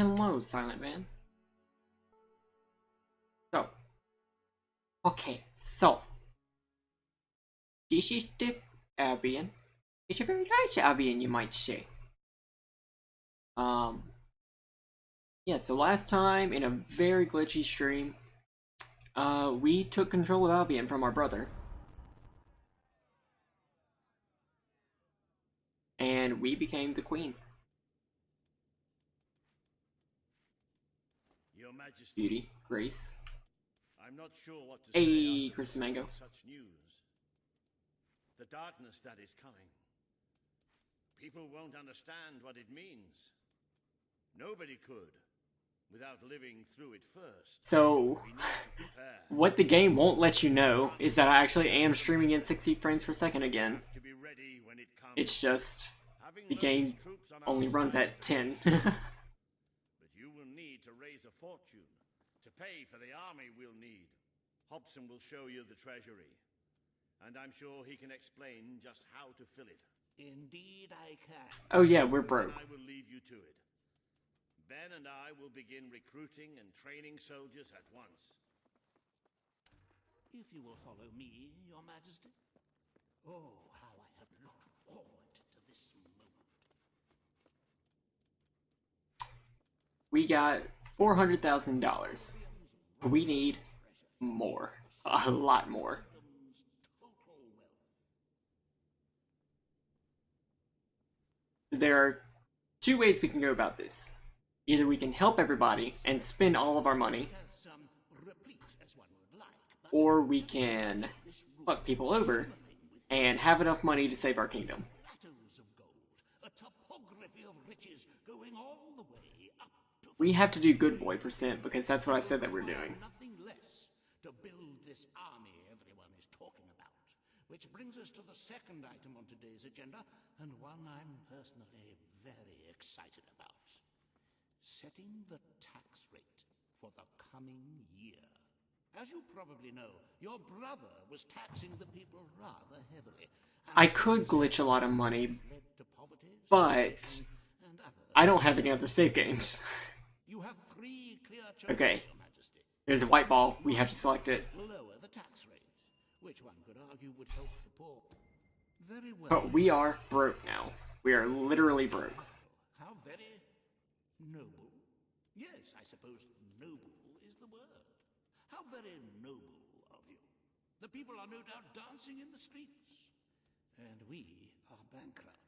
Hello, Silent Man. So, so, this is the Albion. It's a very nice Albion, you might say. Um, yeah, so last time, in a very glitchy stream, we took control of Albion from our brother. And we became the queen. Your Majesty, Beauty, Grace. I'm not sure what to Hey, say Chris after Mango. such news. The darkness that is coming. People won't understand what it means. Nobody could, without living through it first. So, We need to prepare. what the game won't let you know is that I actually am streaming in 60 frames per second again. To be ready when it comes. It's just, Having the local game troops on our only runs side at is a 10. good start. But you will need to raise a fortune to pay for the army we'll need. Hobson will show you the treasury, and I'm sure he can explain just how to fill it. Indeed I can. Oh yeah, we're broke. And I will leave you to it. Ben and I will begin recruiting and training soldiers at once. If you will follow me, Your Majesty. Oh, how I have looked forward to this moment. We got $400,000. We need more. A lot more. Total wealth. There are two ways we can go about this. Either we can help everybody and spend all of our money, Replete as one would like, but or we can fuck people over and have enough money to save our kingdom. plateaus of gold, a topography of riches going all the way up to We have to do good boy percent because that's what I said that we're doing. nothing less to build this army everyone is talking about. Which brings us to the second item on today's agenda, and one I'm personally very excited about. Setting the tax rate for the coming year. As you probably know, your brother was taxing the people rather heavily. I could glitch a lot of money, Led to poverty, but and other. I don't have any other save games. You have three clear choices, Okay. Your Majesty. There's a white ball, we have to select it. Lower the tax rate, which one could argue would help the poor. Very well. But we are broke now. We are literally broke. How very noble. Yes, I suppose noble is the word. How very noble of you. The people are no doubt dancing in the streets. And we are bankrupt.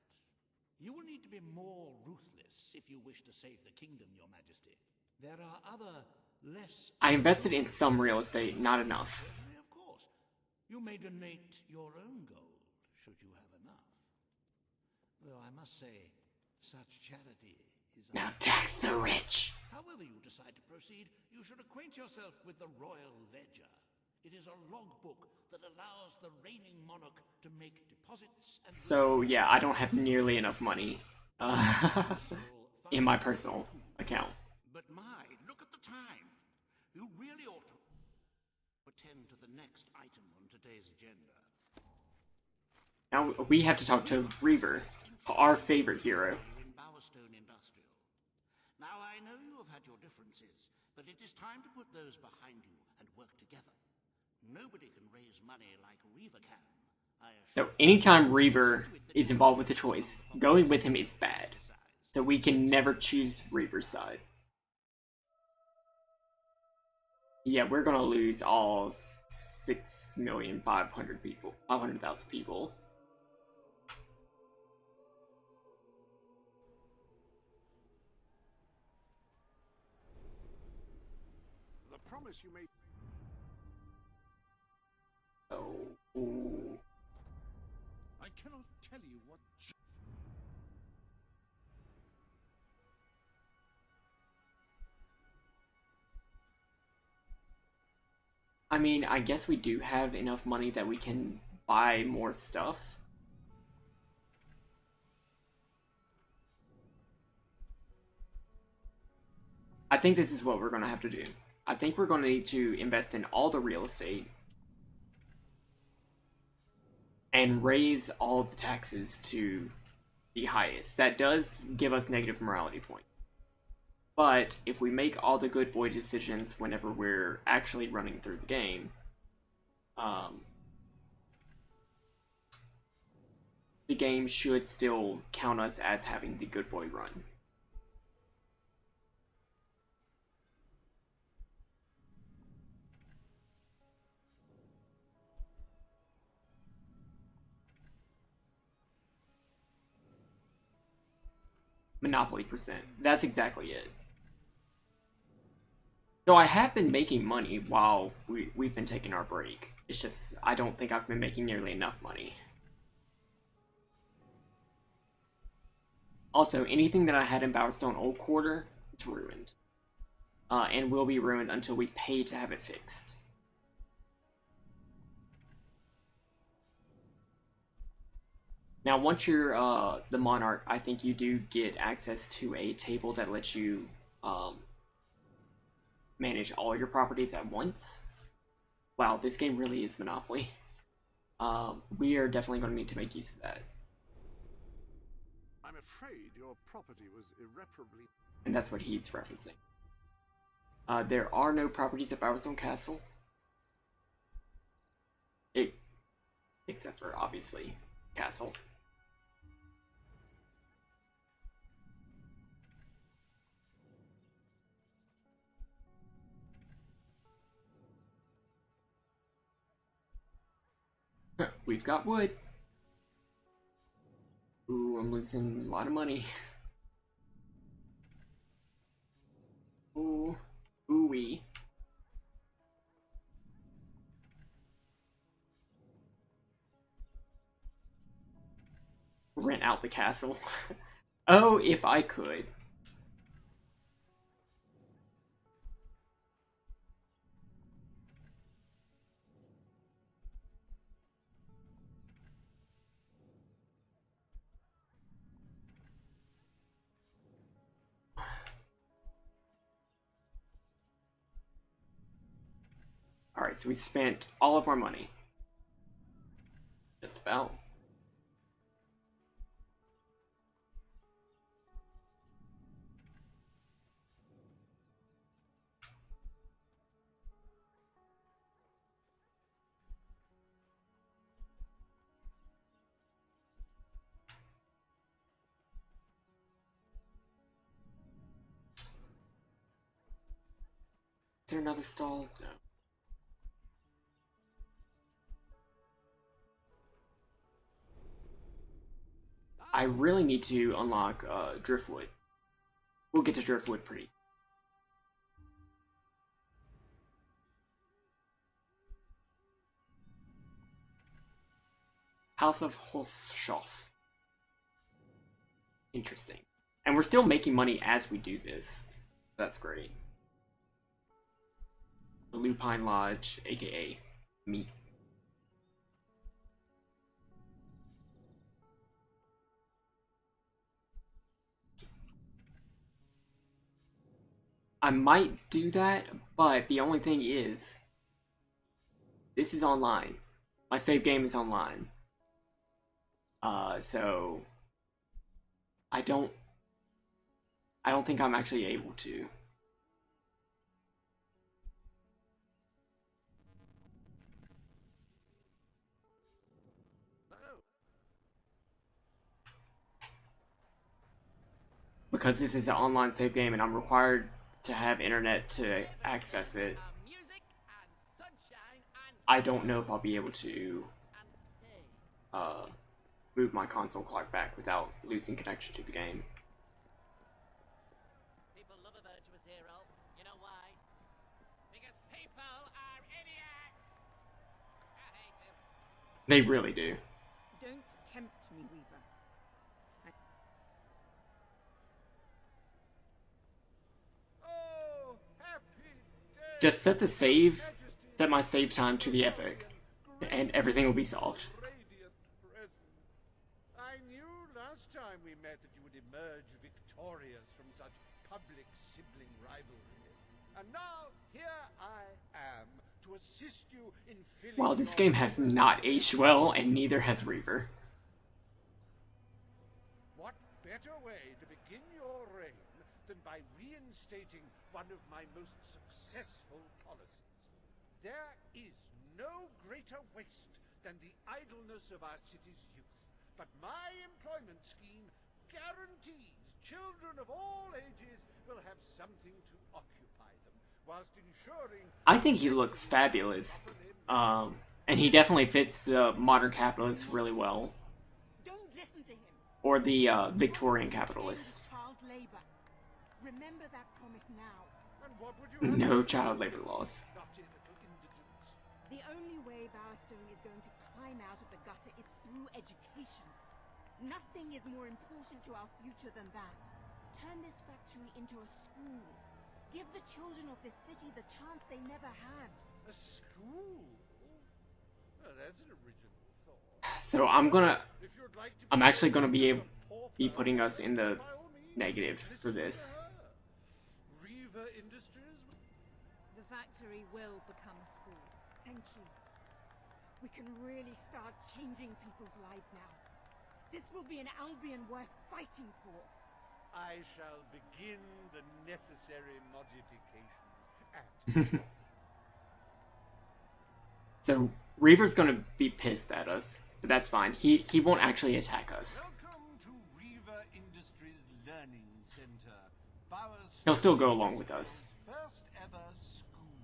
You will need to be more ruthless if you wish to save the kingdom, Your Majesty. There are other, less... I invested in some real estate, not enough. Treasury, of course. You may donate your own gold, should you have enough. Though I must say, such charity is... Now tax the rich. However you decide to proceed, you should acquaint yourself with the Royal Ledger. It is a logbook that allows the reigning monarch to make deposits and... So yeah, I don't have nearly enough money in my personal account. But my, look at the time. You really ought to attend to the next item on today's agenda. Now we have to talk to Reaver, our favorite hero. In Bowerstone Industrial. Now I know you have had your differences, but it is time to put those behind you and work together. Nobody can raise money like Reaver can. So anytime Reaver is involved with a choice, going with him is bad. So we can never choose Reaver's side. Yeah, we're gonna lose all 6,500,000 people. 500,000 people. The promise you made. So I cannot tell you what. I mean, I guess we do have enough money that we can buy more stuff. I think this is what we're gonna have to do. I think we're gonna need to invest in all the real estate and raise all the taxes to the highest. That does give us negative morality points. But if we make all the good boy decisions whenever we're actually running through the game, the game should still count us as having the good boy run. Monopoly percent. That's exactly it. So I have been making money while we've been taking our break. It's just, I don't think I've been making nearly enough money. Also, anything that I had in Bowerstone Old Quarter, it's ruined. And will be ruined until we pay to have it fixed. Now, once you're the Monarch, I think you do get access to a table that lets you manage all your properties at once. Wow, this game really is Monopoly. We are definitely going to need to make use of that. I'm afraid your property was irreparably... And that's what he's referencing. There are no properties at Bowerstone Castle. Except for, obviously, Castle. We've got wood. Ooh, I'm losing a lot of money. Ooh. Ooh-wee. Rent out the castle. Oh, if I could. Alright, so we spent all of our money. Just about. Is there another stall? No. I really need to unlock Driftwood. We'll get to Driftwood pretty soon. House of Holshoff. Interesting. And we're still making money as we do this. That's great. The Lupine Lodge, aka me. I might do that, but the only thing is, this is online. My save game is online. So I don't think I'm actually able to. Because this is an online save game and I'm required to have internet to access it. I don't know if I'll be able to move my console clock back without losing connection to the game. People love a virtuous hero. You know why? Because people are idiots! I hate them. They really do. Don't tempt me, Weaver. Oh, happy day! Just set my save time to the epic, and everything will be solved. Radiant presence. I knew last time we met that you would emerge victorious from such public sibling rivalry. And now, here I am to assist you in filling Wow, this your game has not aged well, and neither has Reaver. What better way to begin your reign than by reinstating one of my most successful policies. There is no greater waste than the idleness of our city's youth, but my employment scheme guarantees children of all ages will have something to occupy them, whilst ensuring I think he looks fabulous. And he definitely fits the modern capitalist really well. Don't listen to him. Or the Victorian End capitalist. child labor. Remember that promise now. and what would you have No me child do? labor laws. Naughty little indigents. The only way Bowerstone is going to climb out of the gutter is through education. Nothing is more important to our future than that. Turn this factory into a school. Give the children of this city the chance they never had. A school? Well, that's an original thought. So If you'd like to I'm actually gonna be as a pauper, putting us in the by all means, negative for listen to this. her. Reaver Industries? The factory will become a school. Thank you. We can really start changing people's lives now. This will be an Albion worth fighting for. I shall begin the necessary modifications at So Reaver's gonna be pissed at us, but that's fine. He won't actually attack us. Welcome to Reaver Industries Learning Center. He'll still go along with us. First ever school.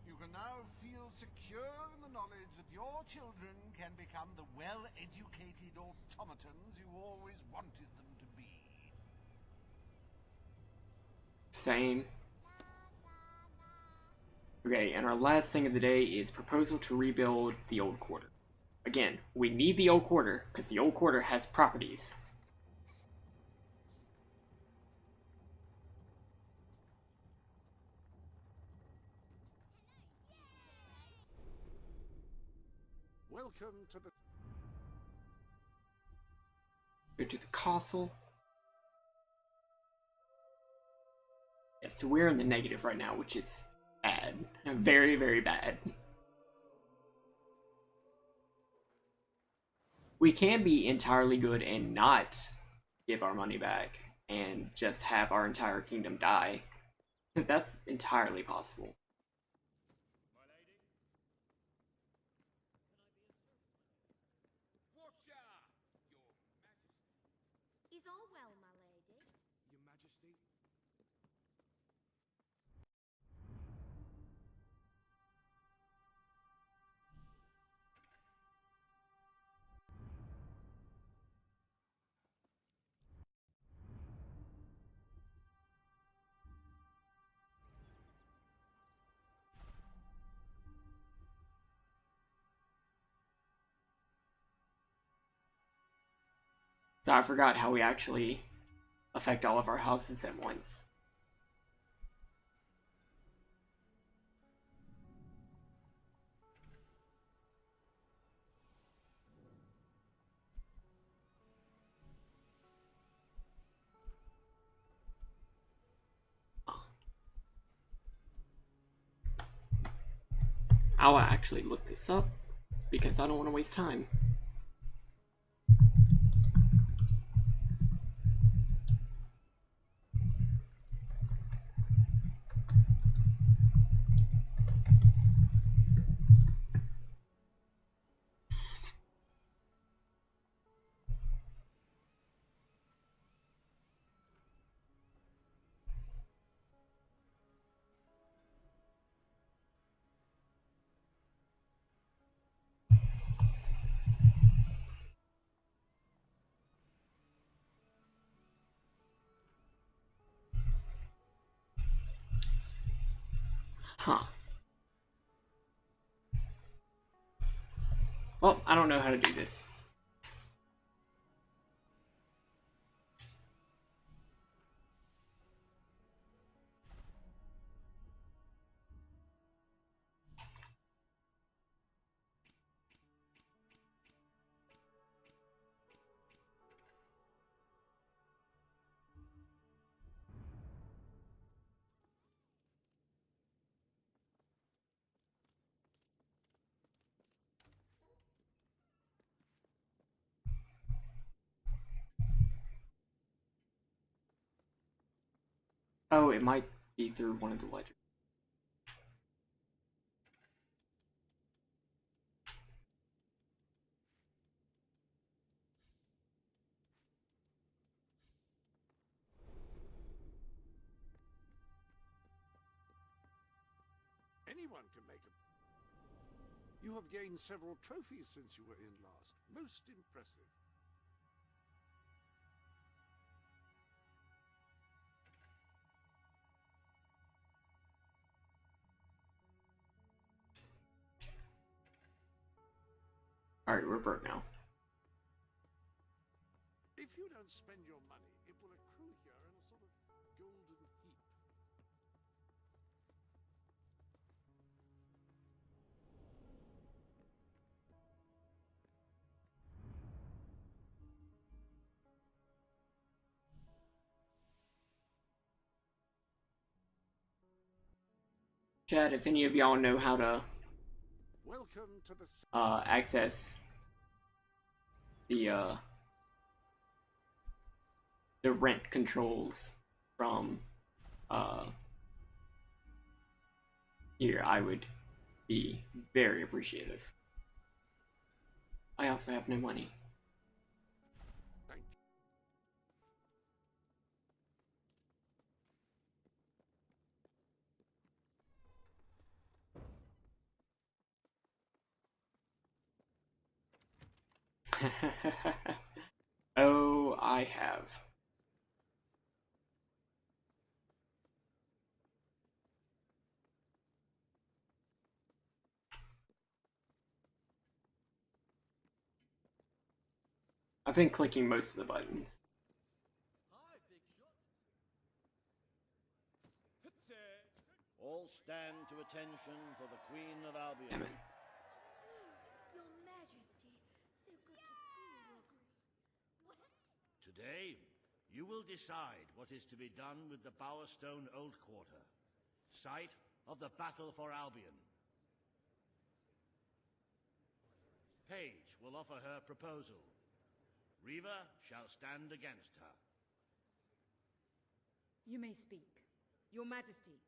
You can now feel secure in the knowledge that your children can become the well-educated automatons you always wanted them to be. Same. Okay, and our last thing of the day is proposal to rebuild the old quarter. Again, we need the old quarter because the old quarter has properties. Welcome to the... Go to the castle. Yeah, so we're in the negative right now, which is bad. Very, very bad. We can be entirely good and not give our money back and just have our entire kingdom die. That's entirely possible. Is all well, my lady? Your Majesty? So I forgot how we actually affect all of our houses at once. I'll actually look this up because I don't want to waste time. Huh. Well, I don't know how to do this. Oh, it might be through one of the ledgers. Anyone can make a... You have gained several trophies since you were in last. Most impressive. Alright, we're broke now. If you don't spend your money, it will accrue here in a sort of golden heap. Chat, if any of y'all know how to Welcome to the... access the rent controls from here, I would be very appreciative. I also have no money. Thank you. Oh, I have. I've been clicking most of the buttons. All stand to attention for the Queen of Albion. Damn it. Your Majesty, so good to see you. Today, you will decide what is to be done with the Bowerstone Old Quarter, site of the Battle for Albion. Paige will offer her proposal. Riva shall stand against her. You may speak. Your Majesty,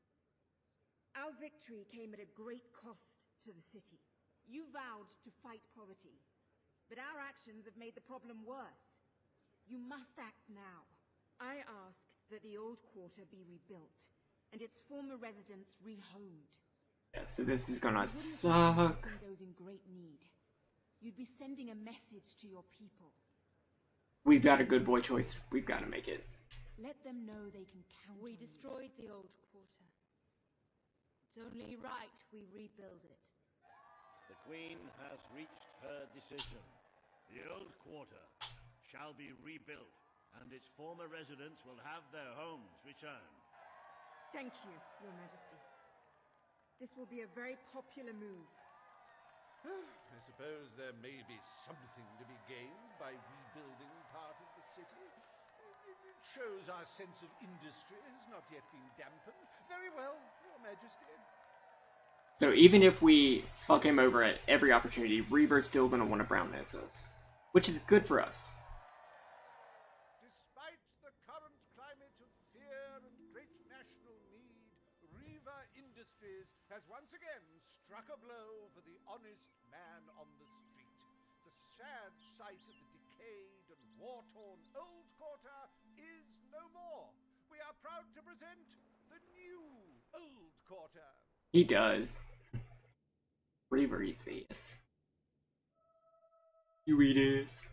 our victory came at a great cost to the city. You vowed to fight poverty, but our actions have made the problem worse. You must act now. I ask that the old quarter be rebuilt, and its former residents rehomed. Yeah, so this is gonna You wouldn't just be suck. helping those in great need. You'd be sending a message to your people. We've got a good boy choice. We've got to make it. Let them know they can count We on you. destroyed the old quarter. It's only right we rebuild it. The Queen has reached her decision. The Old Quarter shall be rebuilt, and its former residents will have their homes returned. Thank you, Your Majesty. This will be a very popular move. I suppose there may be something to be gained by rebuilding part of the city. It shows our sense of industry has not yet been dampened. Very well, Your Majesty. So even if we fuck him over at every opportunity, Reaver's still gonna want to brown nose us, which is good for us. Despite the current climate of fear and great national need, Riva Industries has once again struck a blow for the honest man on the street. The sad sight of the decayed and war-torn Old Quarter is no more. We are proud to present the new Old Quarter. He does. Reaver eats ass. You eat ass.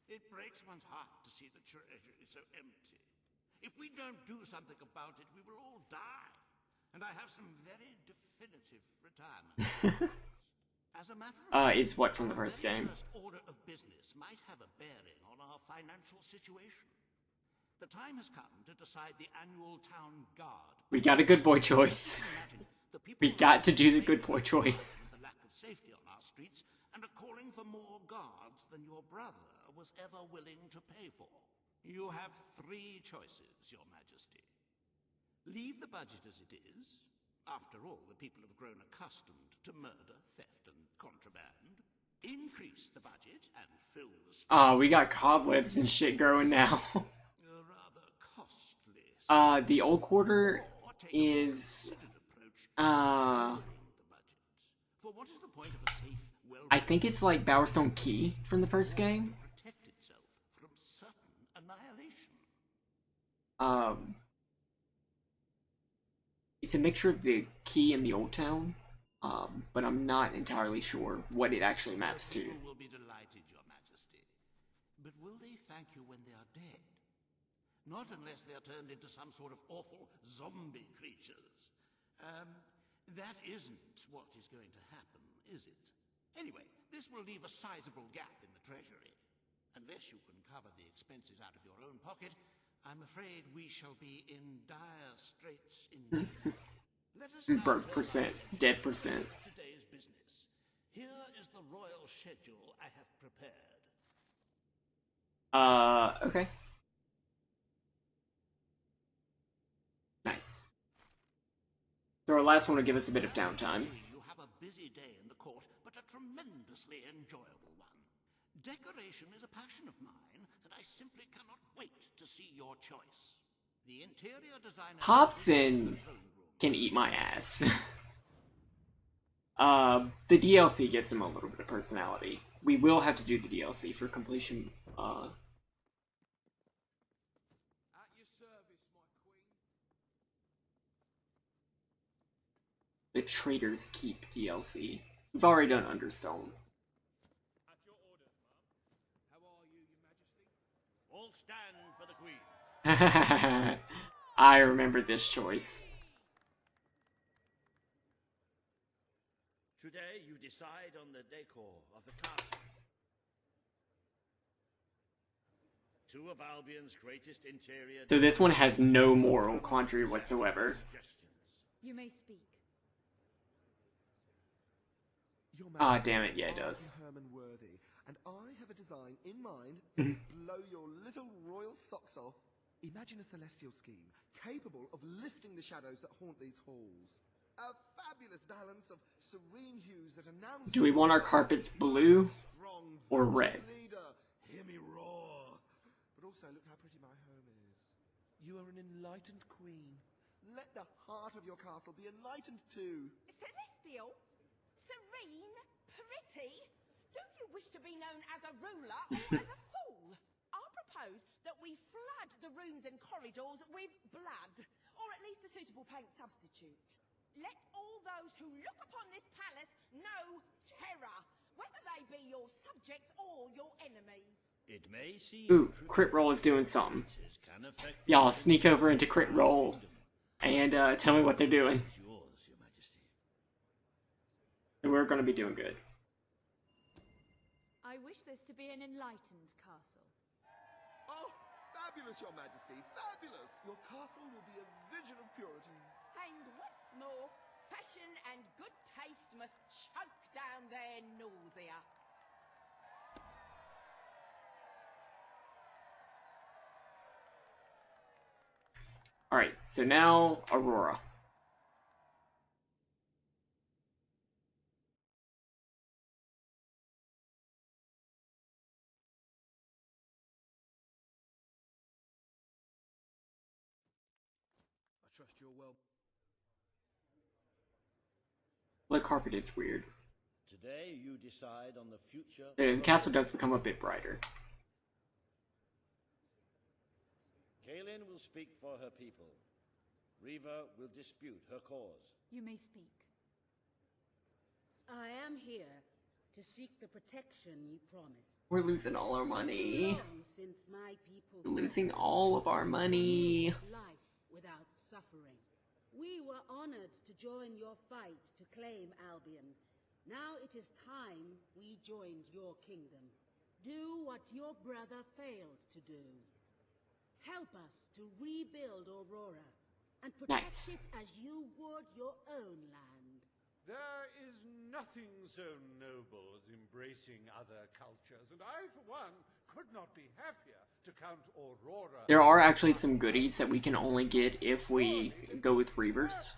It breaks one's heart to see the treasury so empty. If we don't do something about it, we will all die. And I have some very definitive retirement. As a matter of It's what from the our first very game. first order of business might have a bearing on our financial situation. The time has come to decide the annual town guard. We got a good boy choice. Imagine the people We got to do the good boy choice. the lack of safety on our streets and are calling for more guards than your brother was ever willing to pay for. You have three choices, Your Majesty. Leave the budget as it is. After all, the people have grown accustomed to murder, theft, and contraband. increase the budget and fill the space. Oh, we got cobwebs and shit growing now. A rather costly. The old quarter Or take a more is, considered approach to lowering the budget. For what is the point of a safe, I think it's like Bowerstone Key from the first game. protect itself from certain annihilation? It's a mixture of the key and the old town, but I'm not entirely sure what it actually maps to. People will be delighted, Your Majesty. But will they thank you when they are dead? Not unless they are turned into some sort of awful zombie creatures. That isn't what is going to happen, is it? Anyway, this will leave a sizable gap in the treasury. Unless you can cover the expenses out of your own pocket, I'm afraid we shall be in dire straits indeed. Let us now Broke turn percent, our attention dead to percent. today's business. Here is the royal schedule I have prepared. Okay. Nice. So our last one will give us a bit of downtime. You have a busy day in the court, but a tremendously enjoyable one. Decoration is a passion of mine, and I simply cannot wait to see your choice. The interior designer Hobson can eat my ass. The DLC gives him a little bit of personality. We will have to do the DLC for completion. At your service, my queen. The Trader's Keep DLC. We've already done Understone. At your orders, ma'am. How are you, Your Majesty? All stand for the Queen. I remember this choice. Today you decide on the decor of the castle. Two of Albion's greatest interior. So this one has no moral quandary whatsoever. Suggestions. You may speak. Your Ah, Majesty, damn it, yeah, it I am does. Herman Worthy, and I have a design in mind Mhm. to blow your little royal socks off. Imagine a celestial scheme capable of lifting the shadows that haunt these halls. A fabulous balance of serene hues that announce. Do we want our carpets blue strong or virtuous red? Leader. Hear me roar. But also, look how pretty my home is. You are an enlightened queen. Let the heart of your castle be enlightened too. Celestial? Serene? Pretty? Do you wish to be known as a ruler or as a fool? I propose that we flood the rooms and corridors with blood, or at least a suitable paint substitute. Let all those who look upon this palace know terror, whether they be your subjects or your enemies. It may seem Ooh, crit roll is doing something. trivialities can affect Y'all sneak over into crit roll and tell me what they're doing. This is yours, Your Majesty. We're gonna be doing good. I wish this to be an enlightened castle. Oh, fabulous, Your Majesty, fabulous! Your castle will be a vision of purity. And what's more, fashion and good taste must choke down their nausea. Alright, so now Aurora. I trust you're well. The carpet is weird. Today you decide on the future. The castle does become a bit brighter. Kaelin will speak for her people. Reva will dispute her cause. You may speak. I am here to seek the protection you promised. We're losing all our It is too money. long since my people We're losing first all of our money. life without suffering. We were honored to join your fight to claim Albion. Now it is time we joined your kingdom. Do what your brother failed to do. Help us to rebuild Aurora and protect Nice. it as you would your own land. There is nothing so noble as embracing other cultures, and I, for one, could not be happier to count Aurora. There are actually some goodies that we can only get if we go with Reaver's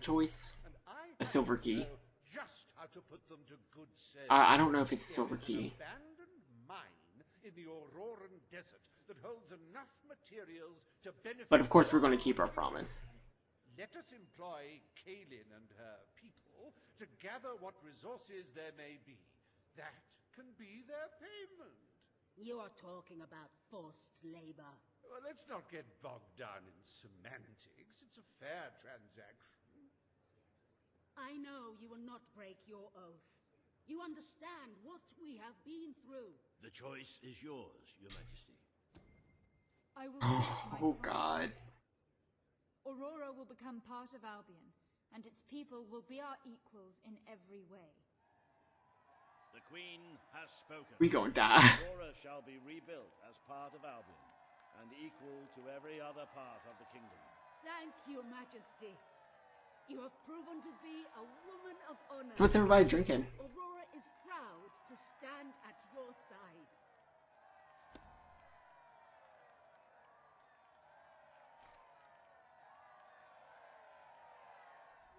choice. And I A silver happen to key. know just how how to put them to good service. I don't know if it's a silver There is key. an abandoned mine in the Auroran desert that holds enough materials to benefit. But of course, we're going to keep our promise. Let us employ Kaelin and her people to gather what resources there may be. That can be their payment. You are talking about forced labor. Well, let's not get bogged down in semantics. It's a fair transaction. I know you will not break your oath. You understand what we have been through. The choice is yours, Your Majesty. I will keep my Oh promise. God. Aurora will become part of Albion, and its people will be our equals in every way. The Queen has spoken. We gonna die. Aurora shall be rebuilt as part of Albion, and equal to every other part of the kingdom. Thank you, Majesty. You have proven to be a woman of honor. So what's everybody drinking? Aurora is proud to stand at your side.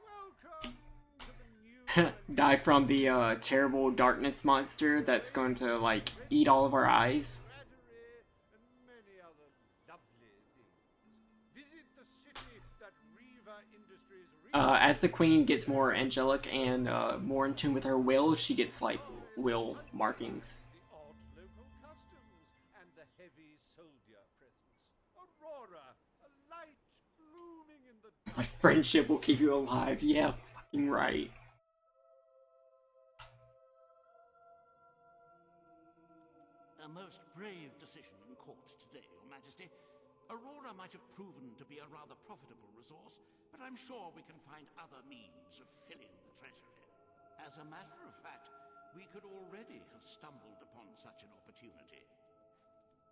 Welcome to the new Die from the terrible darkness monster that's going to like eat all of our eyes. Flattery and many other lovely things. Visit the city that Reva Industries As the queen gets more angelic and more in tune with her will, she gets like will markings. the odd local customs and the heavy soldier presence. Aurora, a light blooming in the My friendship will keep you alive. Yeah, fucking right. A most brave decision in court today, Your Majesty. Aurora might have proven to be a rather profitable resource, but I'm sure we can find other means of filling the treasury. As a matter of fact, we could already have stumbled upon such an opportunity.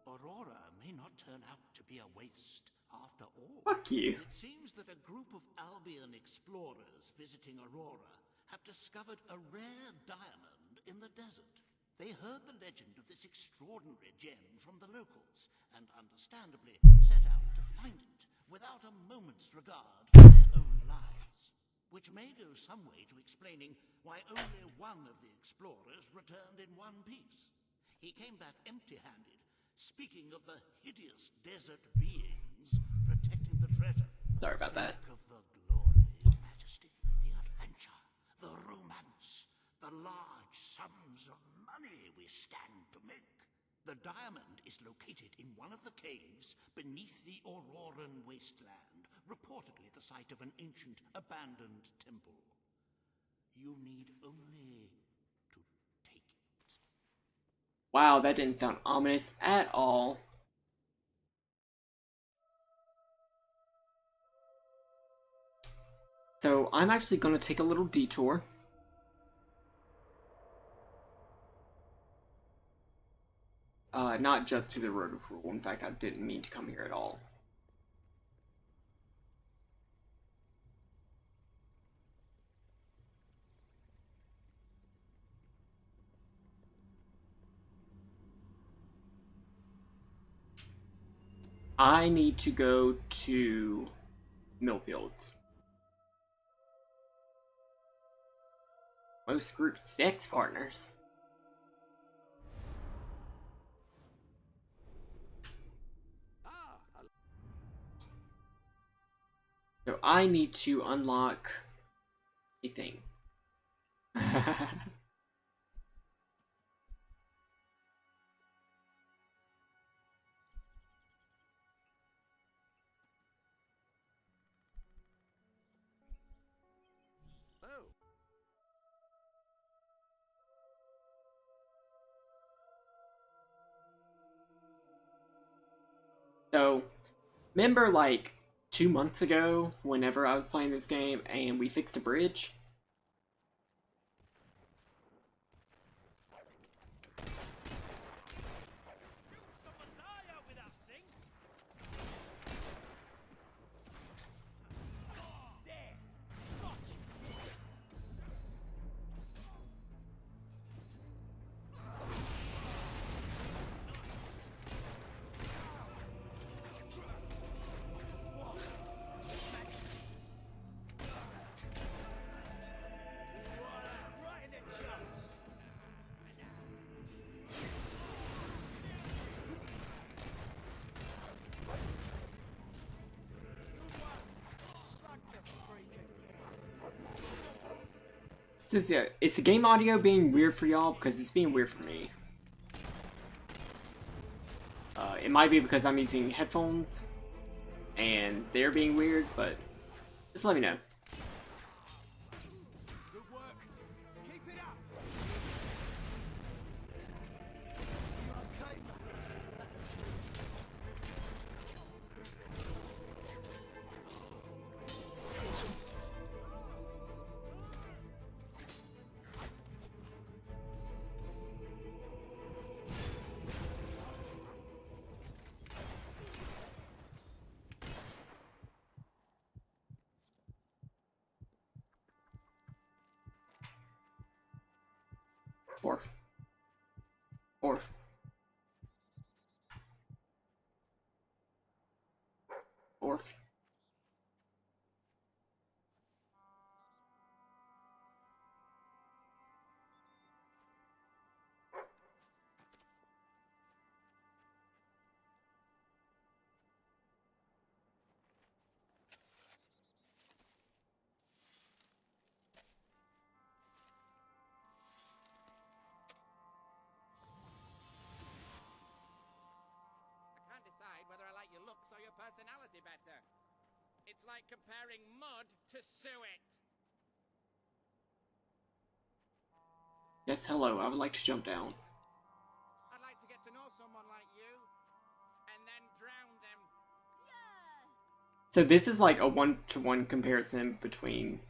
Aurora may not turn out to be a waste after all. Fuck you. It seems that a group of Albion explorers visiting Aurora have discovered a rare diamond in the desert. They heard the legend of this extraordinary gem from the locals, and understandably set out to find it without a moment's regard for their own lives. Which may go some way to explaining why only one of the explorers returned in one piece. He came back empty-handed, speaking of the hideous desert beings protecting the treasure. Sorry about that. Think of the glory, Your Majesty, the adventure, the romance, the large sums of money we stand to make. The diamond is located in one of the caves beneath the Auroran wasteland, reportedly the site of an ancient, abandoned temple. You need only to take it. Wow, that didn't sound ominous at all. So I'm actually going to take a little detour. Not just to the Road of Rule. In fact, I didn't mean to come here at all. I need to go to Millfields. Most group 6 partners. So I need to unlock a thing. So, remember like 2 months ago, whenever I was playing this game, and we fixed a bridge? So is the game audio being weird for y'all? Because it's being weird for me. It might be because I'm using headphones and they're being weird, but just let me know. Good work. Keep it up. Okay, man. Orf. Orf. Orf. I can't decide whether I like your looks or your personality better. It's like comparing mud to suet. Yes, hello. I would like to jump down. I'd like to get to know someone like you, and then drown them. So this is like a one-to-one comparison between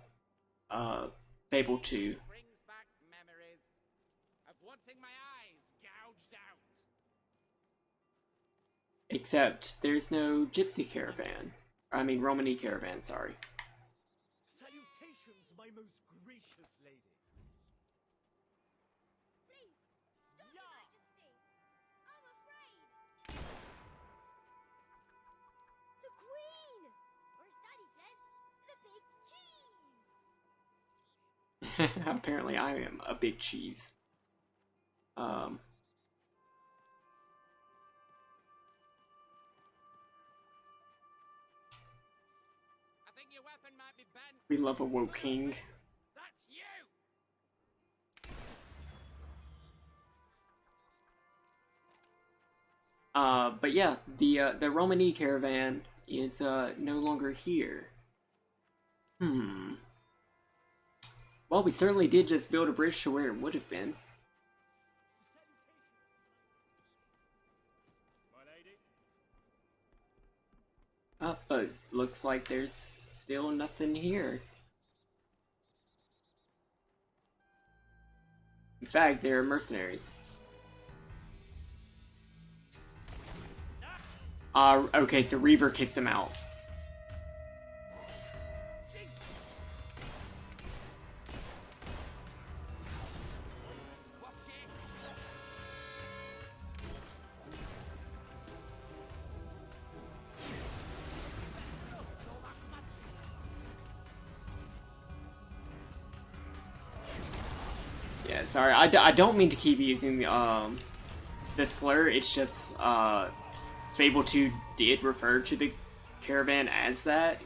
Fable 2. Brings back memories of wanting my eyes gouged out. Except there's no gypsy caravan. I mean Romany caravan, sorry. Salutations, my most gracious lady. Please, stop, Your Majesty. I'm afraid. The Queen! Or as Daddy says, the big cheese! Apparently I am a big cheese. I think your weapon might be bent. We love a woke king. That's you! But yeah, the Romany caravan is no longer here. Well, we certainly did just build a bridge to where it would have been. But looks like there's still nothing here. In fact, they're mercenaries. Okay, so Reaver kicked them out. Watch it! Yeah, sorry, I don't mean to keep using the slur, it's just, Fable 2 did refer to the caravan as that.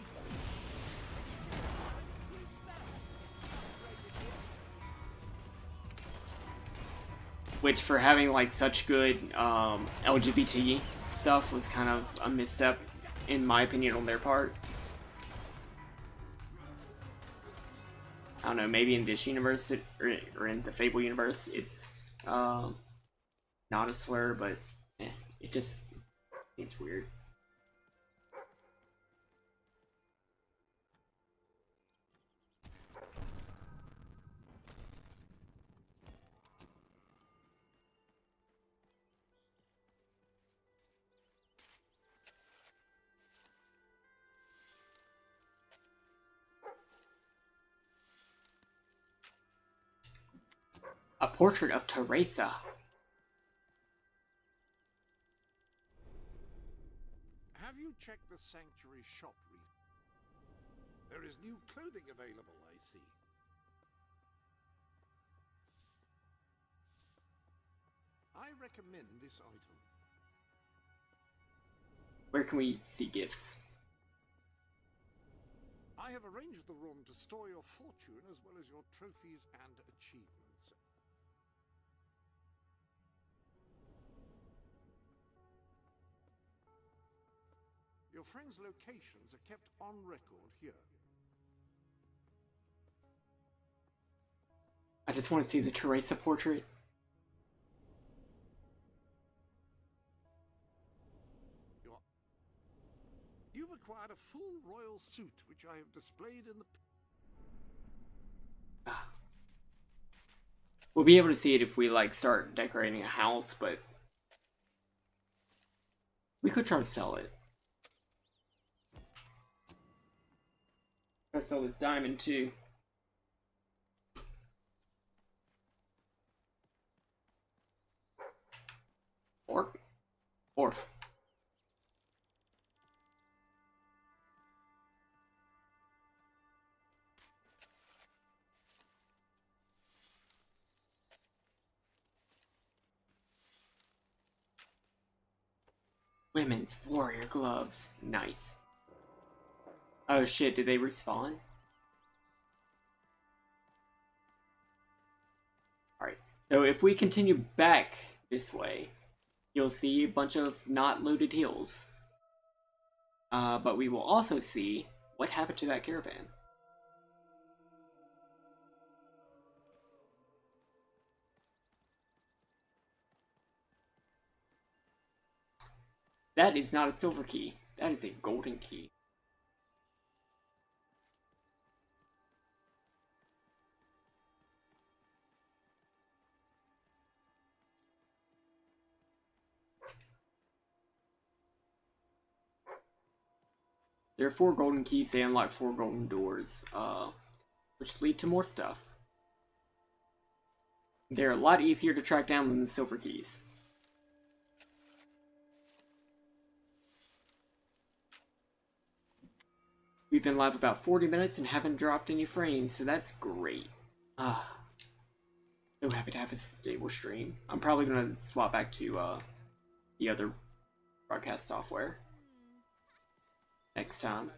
Which, for having, like, such good, LGBT stuff was kind of a misstep, in my opinion, on their part. I don't know, maybe in this universe, or in the Fable universe, it's, not a slur, but, it just seems weird. A portrait of Teresa. Have you checked the sanctuary shop There is new clothing available, I see. I recommend this item. Where can we see gifts? I have arranged the room to store your fortune as well as your trophies and achievements. Your friends' locations are kept on record here. I just want to see the Teresa portrait. You've acquired a full royal suit, which I have displayed in the... We'll be able to see it if we, like, start decorating a house, but we could try to sell it. Try to sell this diamond, too. Orf. Women's warrior gloves. Nice. Oh shit, did they respawn? Alright, so if we continue back this way, you'll see a bunch of not loaded hills. But we will also see what happened to that caravan. That is not a silver key. That is a golden key. There are 4 golden keys. They unlock 4 golden doors, which lead to more stuff. They're a lot easier to track down than the silver keys. We've been live about 40 minutes and haven't dropped any frames, so that's great. So happy to have a stable stream. I'm probably going to swap back to the other broadcast software next time.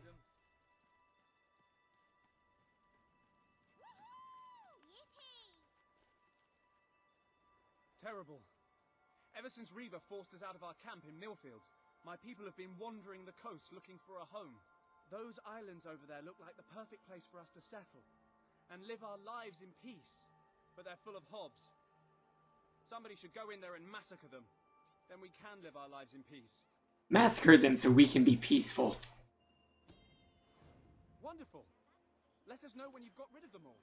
Terrible. Ever since Reaver forced us out of our camp in Millfield, my people have been wandering the coast looking for a home. Those islands over there look like the perfect place for us to settle and live our lives in peace, but they're full of hobs. Somebody should go in there and massacre them. Then we can live our lives in peace. Massacre them so we can be peaceful. Wonderful. Let us know when you've got rid of them all.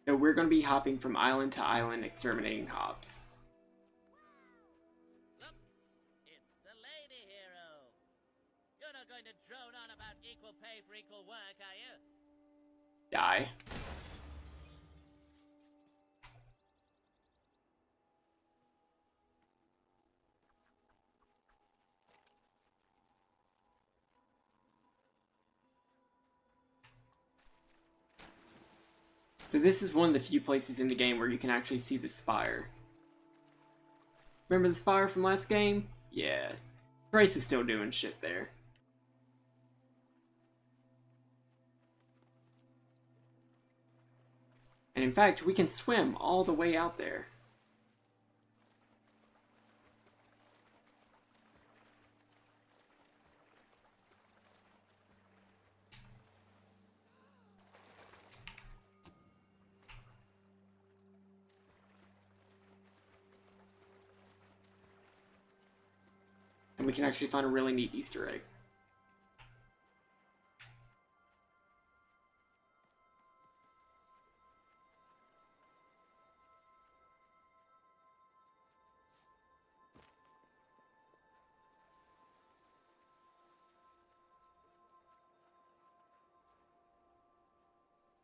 So we're going to be hopping from island to island, exterminating hobs. Look, it's a lady hero. You're not going to drone on about equal pay for equal work, are you? Die. So this is one of the few places in the game where you can actually see the spire. Remember the spire from last game? Yeah. Trace is still doing shit there. And in fact, we can swim all the way out there. And we can actually find a really neat Easter egg.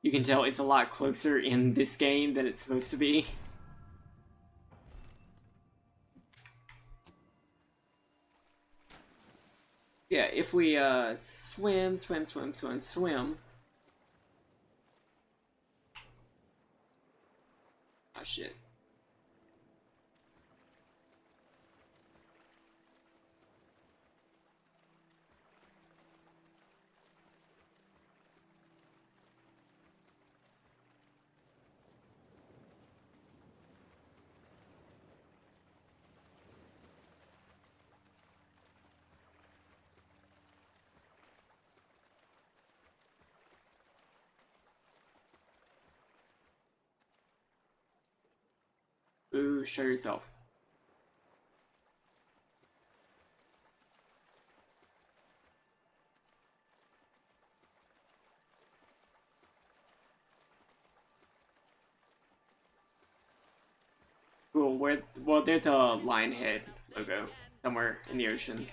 You can tell it's a lot closer in this game than it's supposed to be. Yeah, if we swim. Ah, shit. Ooh, show yourself. Cool, well, there's a lion head logo somewhere in the ocean.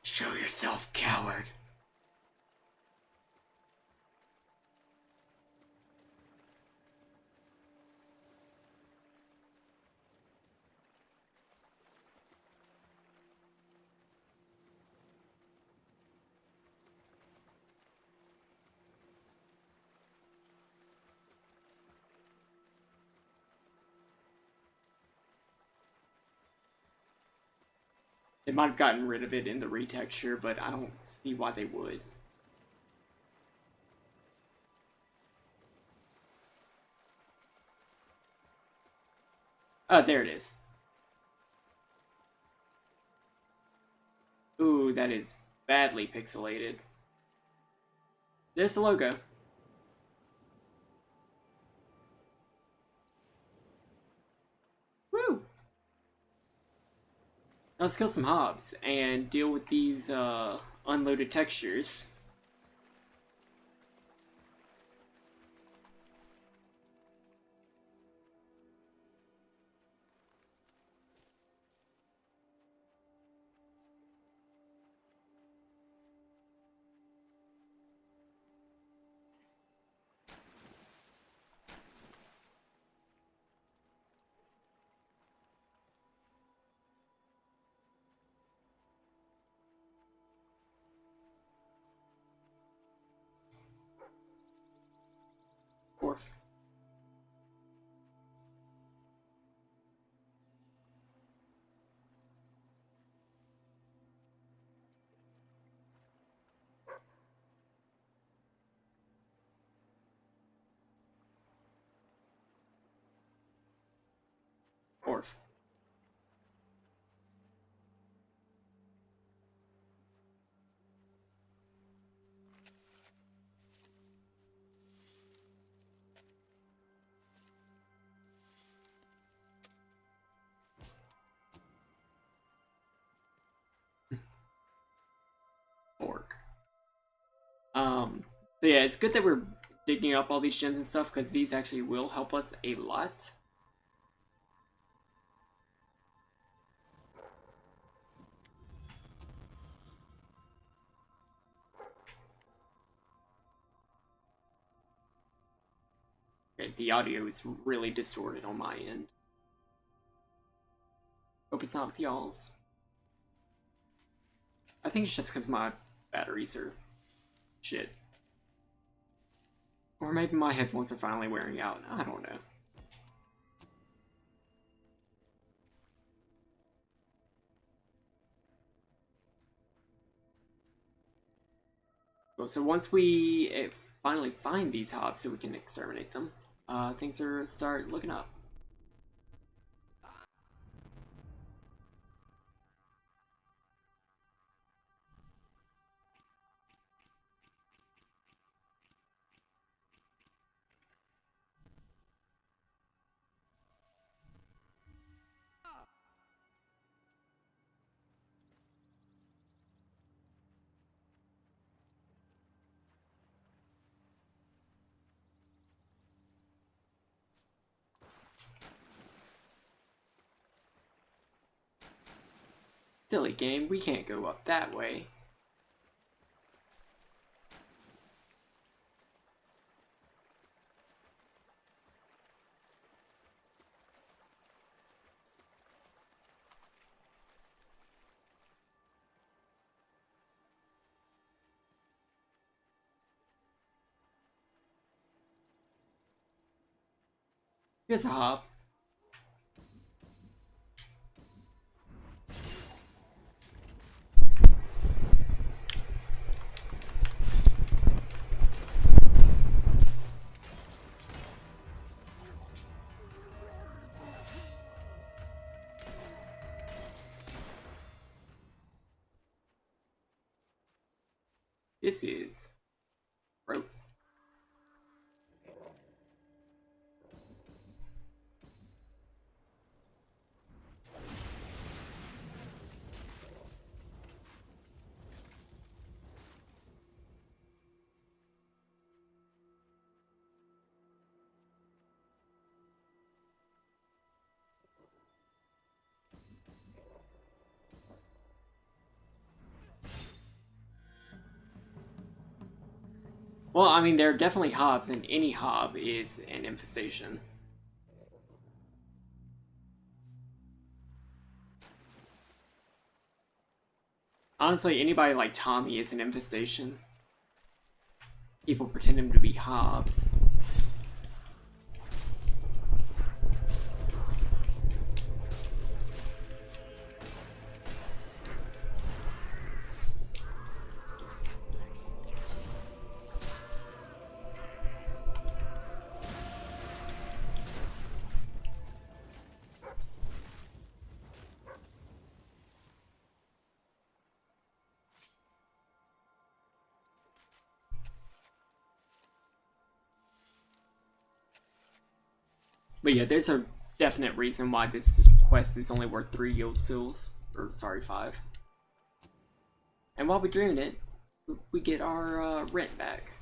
Show yourself, coward. They might have gotten rid of it in the retexture, but I don't see why they would. Oh, there it is. Ooh, that is badly pixelated. There's the logo. Woo! Let's kill some hobs and deal with these unloaded textures. Orf. Orf. Orc. So yeah, it's good that we're digging up all these gems and stuff, because these actually will help us a lot. Okay, the audio is really distorted on my end. Hope it's not with y'all's. I think it's just because my batteries are shit. Or maybe my headphones are finally wearing out. I don't know. Well, so once we finally find these hobs so we can exterminate them, things are start looking up. Silly game, we can't go up that way. Here's a hob. This is gross. Well, I mean, there are definitely hobs, and any hob is an infestation. Honestly, anybody like Tommy is an infestation. People pretend him to be hobs. But yeah, there's a definite reason why this quest is only worth 3 yield seals. Or, sorry, 5. And while we're doing it, we get our rent back.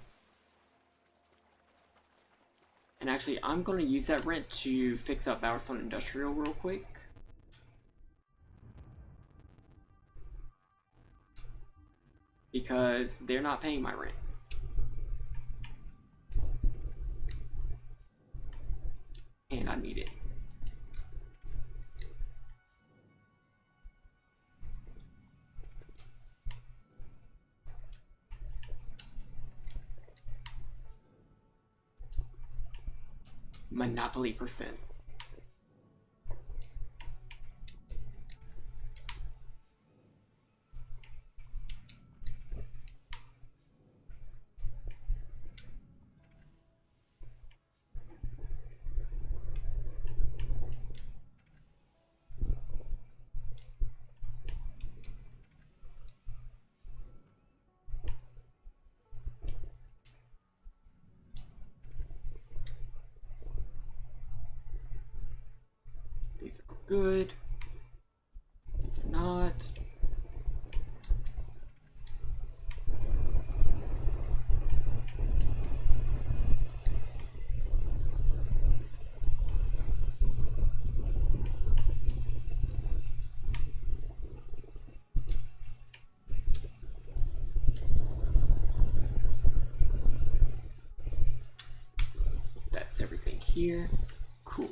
And actually, I'm going to use that rent to fix up Bowerstone Industrial real quick. Because they're not paying my rent. And I need it. Monopoly percent. These are good. These are not. That's everything here. Cool.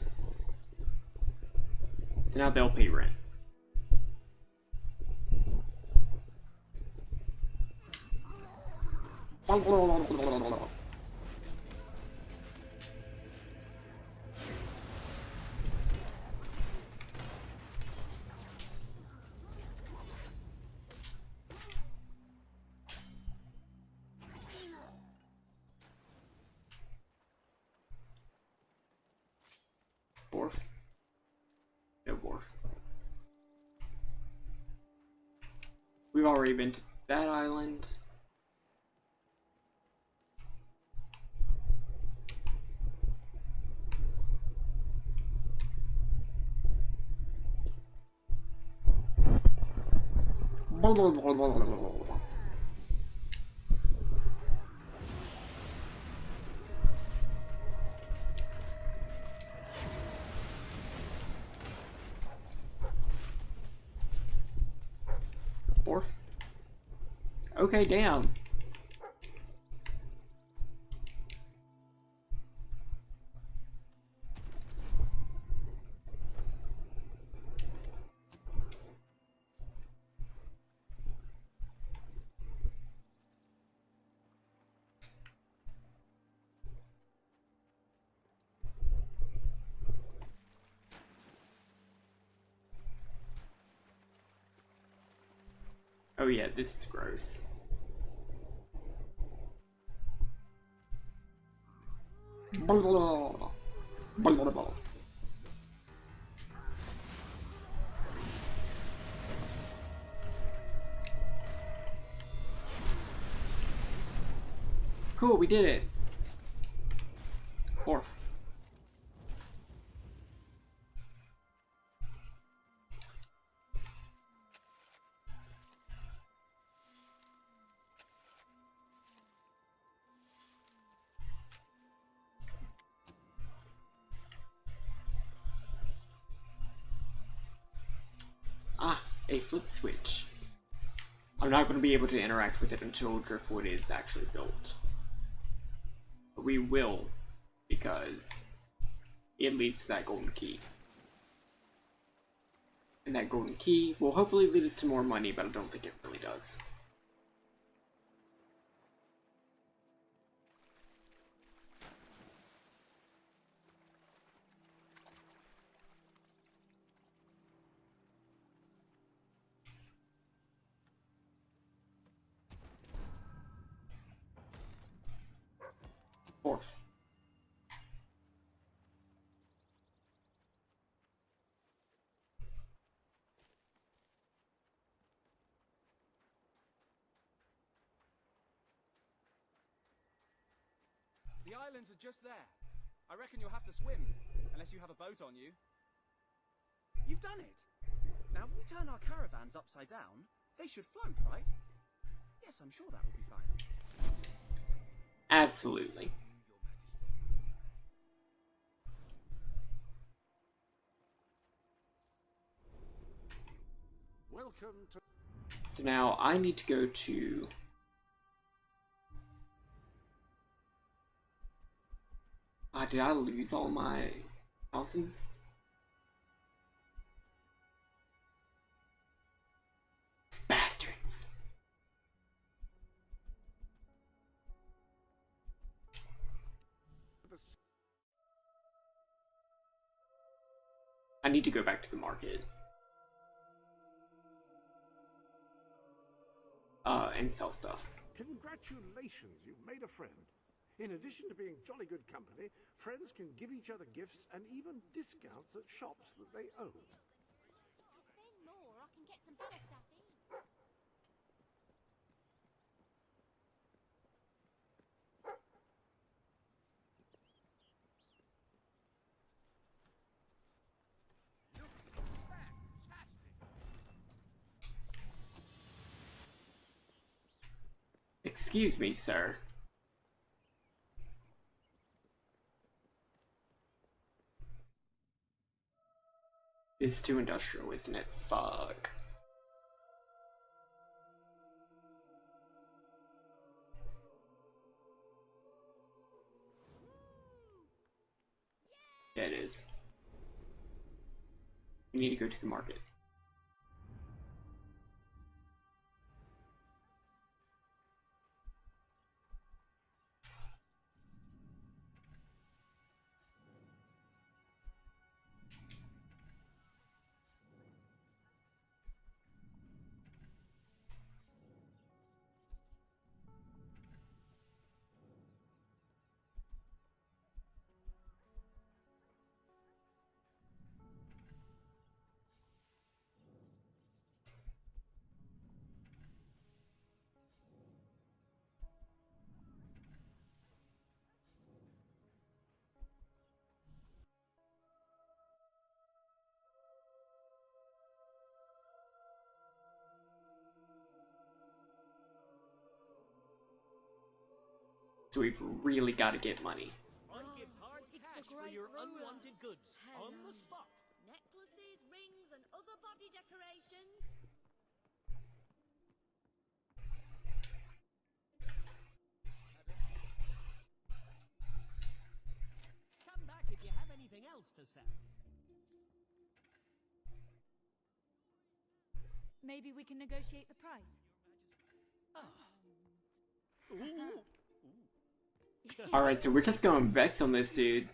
So now they'll pay rent. Borf. No Borf. We've already been to that island. Borf. Okay, damn. Oh yeah, this is gross. Cool, we did it. Fourth. Ah, a flip switch. I'm not going to be able to interact with it until Driftwood is actually built. But we will, because it leads to that golden key. And that golden key will hopefully lead us to more money, but I don't think it really does. Fourth. The islands are just there. I reckon you'll have to swim, unless you have a boat on you. You've done it! Now if we turn our caravans upside down, they should float, right? Yes, I'm sure that will be fine. Absolutely. Welcome to... So now I need to go to... did I lose all my houses? These bastards. I need to go back to the market. And sell stuff. Congratulations, you've made a friend. In addition to being jolly good company, friends can give each other gifts and even discounts at shops that they own. Spend more, I can get some better stuff in. Excuse me, sir. This is too industrial, isn't it? Fuck. Yeah, it is. We need to go to the market. So we've really got to get money. I give hard cash for your unwanted goods on the spot. Necklaces, rings, and other body decorations. Come back if you have anything else to sell. Maybe we can negotiate the price. Alright, so we're just going Vex on this dude.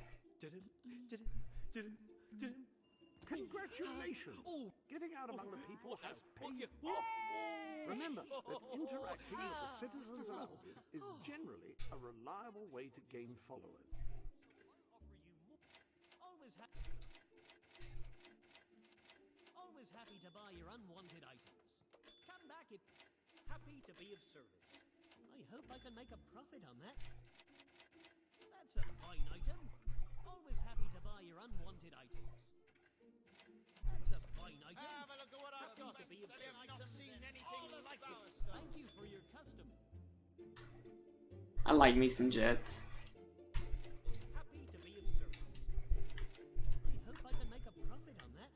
Congratulations! Getting out among the people has paid off. Remember that interacting with the citizens of Albion is generally a reliable way to gain followers. Always happy to buy your unwanted items. Come back if happy to be of service. I hope I can make a profit on that. That's a fine item. Always happy to buy your unwanted items. That's a fine item. Have a look at what I've got. To be I've not seen anything like it. Thank you for your custom. I like me some jets. Happy to be of service. I hope I can make a profit on that.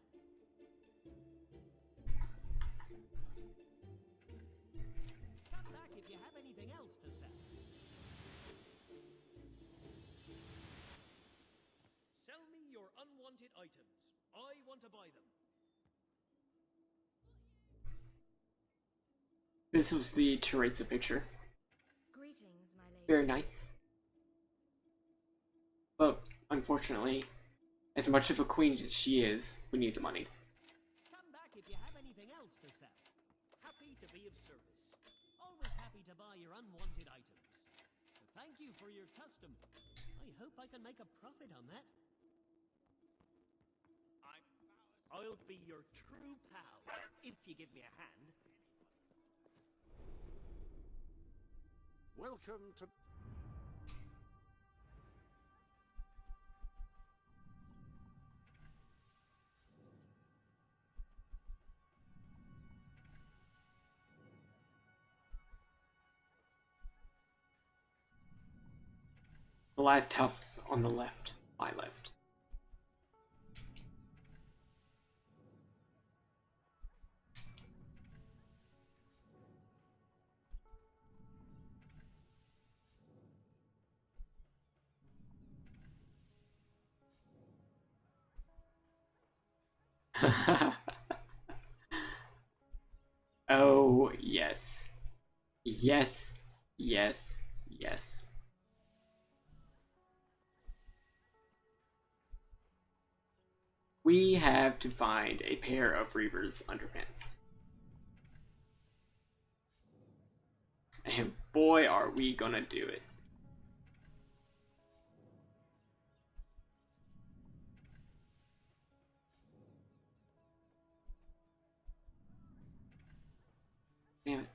Come back if you have anything else to sell. Sell me your unwanted items. I want to buy them. This was the Teresa picture. Greetings, my lady. Very nice. But unfortunately, as much of a queen as she is, we need the money. Come back if you have anything else to sell. Happy to be of service. Always happy to buy your unwanted items. Thank you for your custom. I hope I can make a profit on that. I'll be your true pal if you give me a hand. Welcome to... The last house on the left, my left. Oh, yes. Yes, yes, yes. We have to find a pair of Reaver's underpants. And boy, are we gonna do it. Damn it.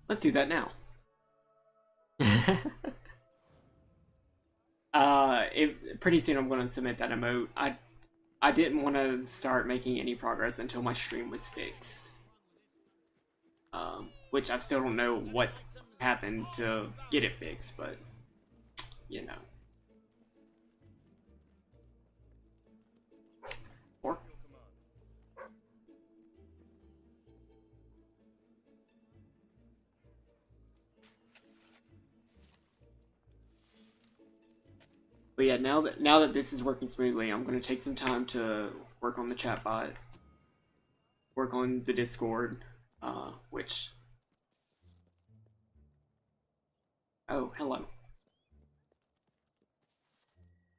Let's do that now. Pretty soon I'm going to submit that emote. I didn't want to start making any progress until my stream was fixed. Which I still don't know what happened to get it fixed, but you know. Or but yeah, now that this is working smoothly, I'm gonna take some time to work on the chatbot, work on the Discord, which. Oh, hello.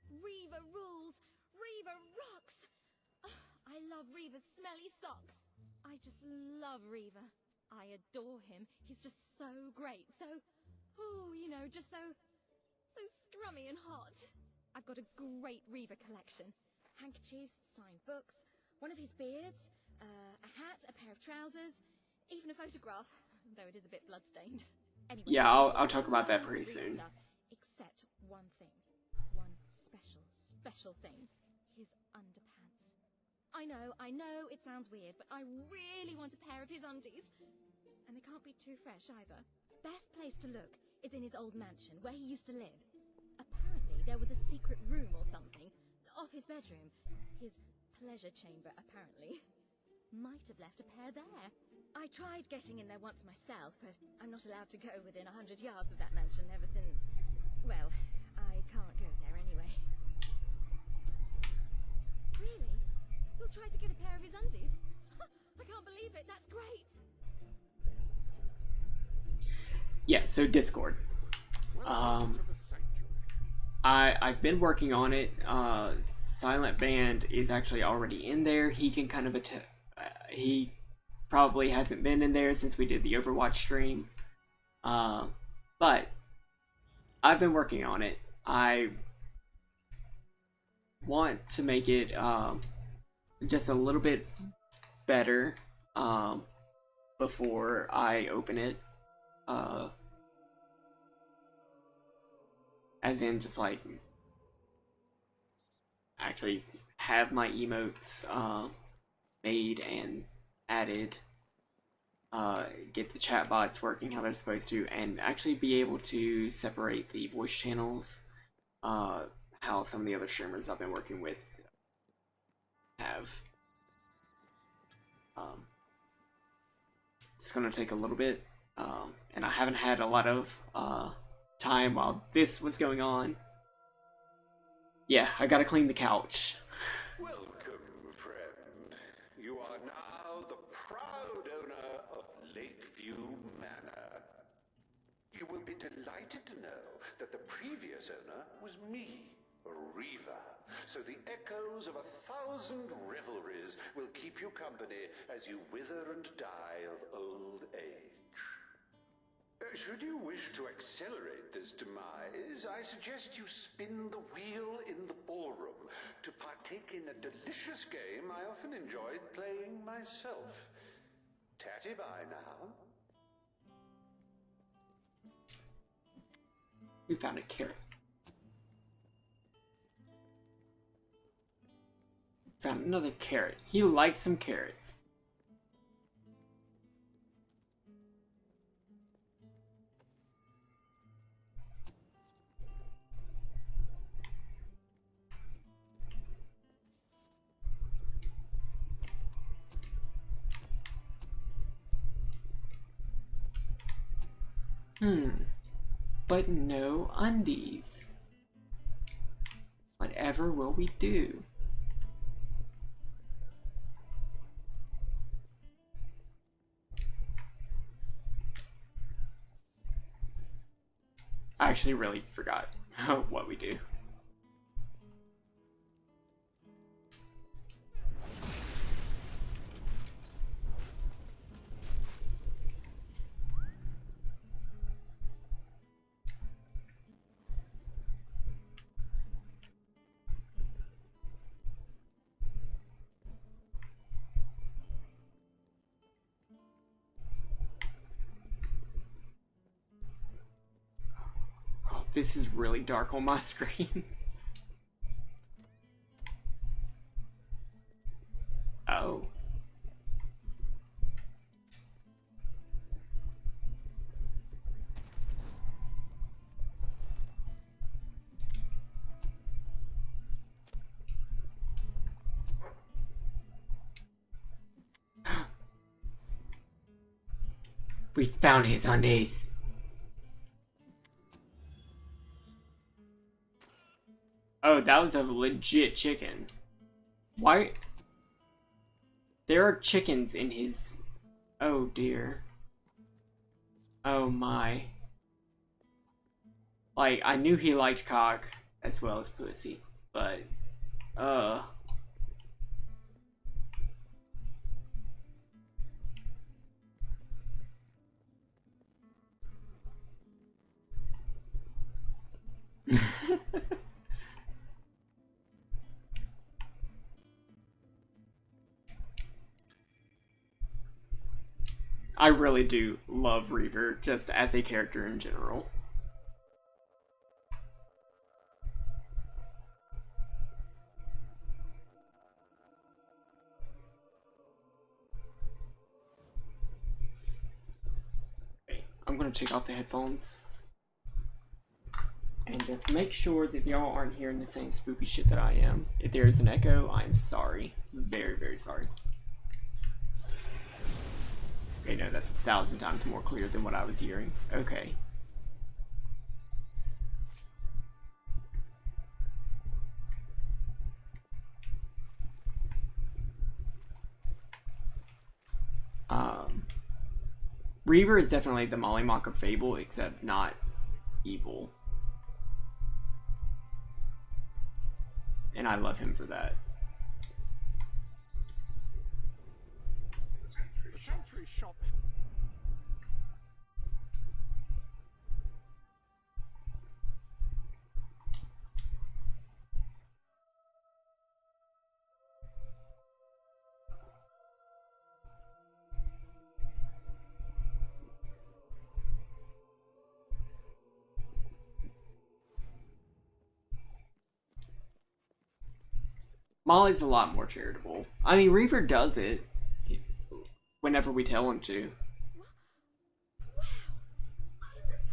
Reaver rules! Reaver rocks! Ugh, I love Reaver's smelly socks. I just love Reaver. I adore him. He's just so great, so, ooh, you know, just so scrummy and hot. I've got a great Reaver collection. Handkerchiefs, signed books, one of his beards, a hat, a pair of trousers, even a photograph, though it is a bit bloodstained. Anyway, yeah, I'll talk about that pretty soon. Stuff, except one thing. One special thing. His underpants. I know, it sounds weird, but I really want a pair of his undies. And they can't be too fresh either. Best place to look is in his old mansion, where he used to live. Apparently, there was a secret room or something, off his bedroom. His pleasure chamber, apparently. Might have left a pair there. I tried getting in there once myself, but I'm not allowed to go within 100 yards of that mansion ever since... Well, I can't go there anyway. Really? You'll try to get a pair of his undies? I can't believe it, that's great! Yeah, so Discord. I've been working on it. Silent Band is actually already in there. He can kind of he probably hasn't been in there since we did the Overwatch stream. But I've been working on it. I want to make it just a little bit better before I open it. As in, just like actually have my emotes made and added, get the chat bots working how they're supposed to, and actually be able to separate the voice channels, how some of the other streamers I've been working with have. It's gonna take a little bit, and I haven't had a lot of time while this was going on. Yeah, I gotta clean the couch. Welcome, friend. You are now the proud owner of Lakeview Manor. You will be delighted to know that the previous owner was me, Reaver. So the echoes of 1,000 revelries will keep you company as you wither and die of old age. Should you wish to accelerate this demise, I suggest you spin the wheel in the ballroom to partake in a delicious game I often enjoyed playing myself. Tatty bye now. We found a carrot. Found another carrot. He likes some carrots. But no undies. Whatever will we do? I actually really forgot what we do. This is really dark on my screen. Oh. We found his undies. Oh, that was a legit chicken. Why? There are chickens in his... Oh dear. Oh my. Like, I knew he liked cock as well as pussy, but... I really do love Reaver, just as a character in general. Okay, I'm gonna take off the headphones. And just make sure that y'all aren't hearing the same spooky shit that I am. If there is an echo, I'm sorry. Very, very sorry. Okay, no, that's 1,000 times more clear than what I was hearing. Okay. Reaver is definitely the Mollymock of Fable, except not evil. and I love him for that. The Sanctuary Shop. Molly's a lot more charitable. I mean, Reaver does it whenever we tell him to. His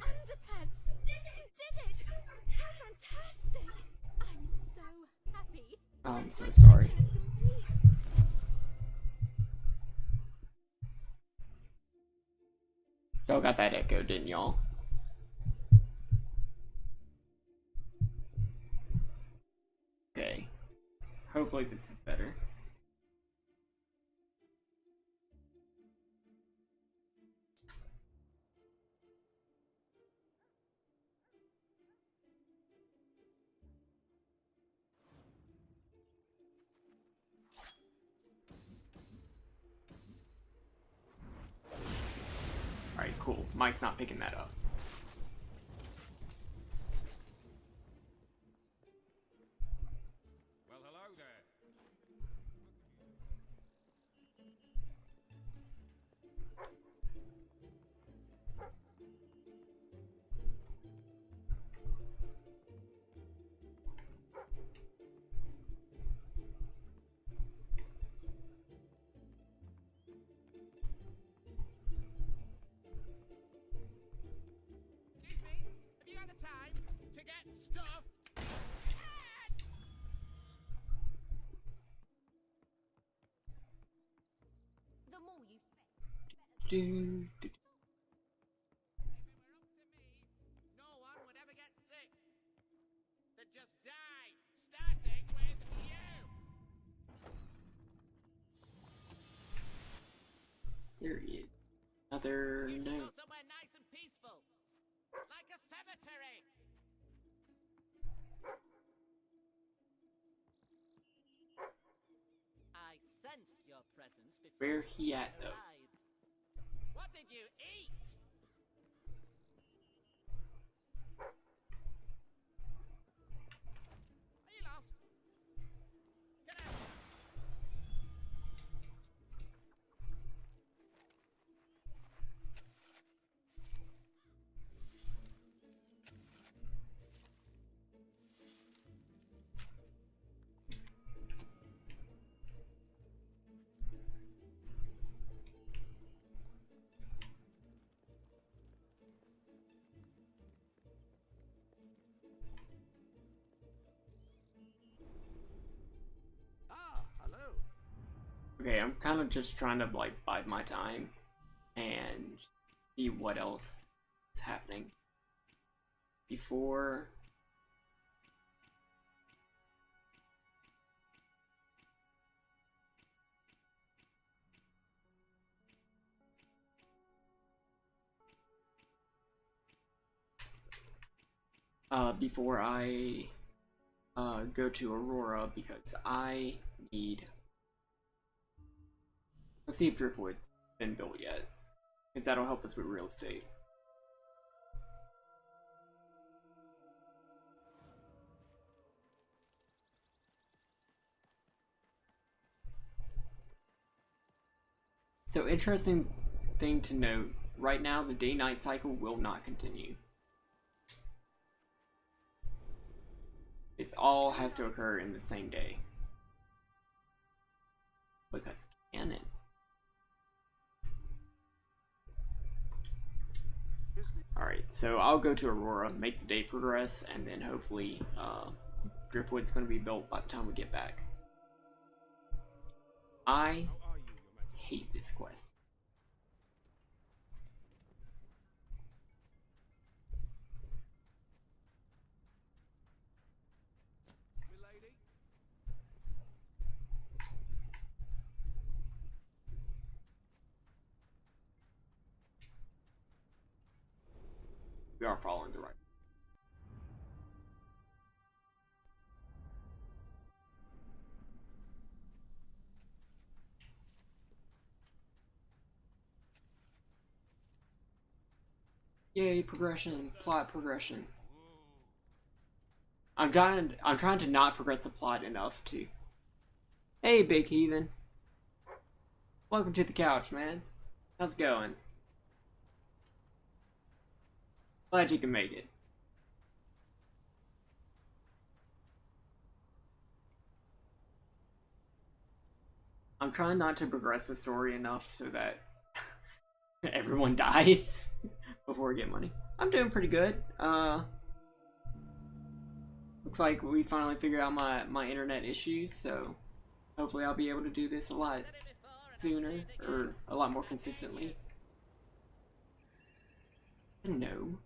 underpants! You did it! How fantastic! I'm so happy. I'm so sorry. Collection is complete. Y'all got that echo, didn't y'all? Okay. Hopefully this is better. Alright, cool. Mike's not picking that up. Well, hello there. Excuse me, have you got the time to get stuff? The more you Do, do. No one would ever get sick. They'd just die, starting with you. There he is. Another We should go note. somewhere nice and peaceful, like a cemetery. I sensed your presence before Where he at, you though? arrived. What did you eat? Are you lost? Get out! Ah, hello. Okay, I'm kind of just trying to like bide my time and see what else is happening before. Before I go to Aurora, because I need. Let's see if Driftwood's been built yet, because that'll help us with real estate. So, interesting thing to note, right now the day-night cycle will not continue. This all has to occur in the same day. Because canon. Alright, so I'll go to Aurora, make the day progress, and then hopefully Driftwood's going to be built by the time we get back. I hate this quest. Milady? We are following the right. Yay, progression, plot progression. I'm trying to not progress the plot enough to. Hey, big heathen. Welcome to the couch, man. How's it going? Glad you can make it. I'm trying not to progress the story enough so that everyone dies before we get money. I'm doing pretty good. Looks like we finally figured out my internet issues, so hopefully I'll be able to do this a lot sooner, or a lot more consistently. No.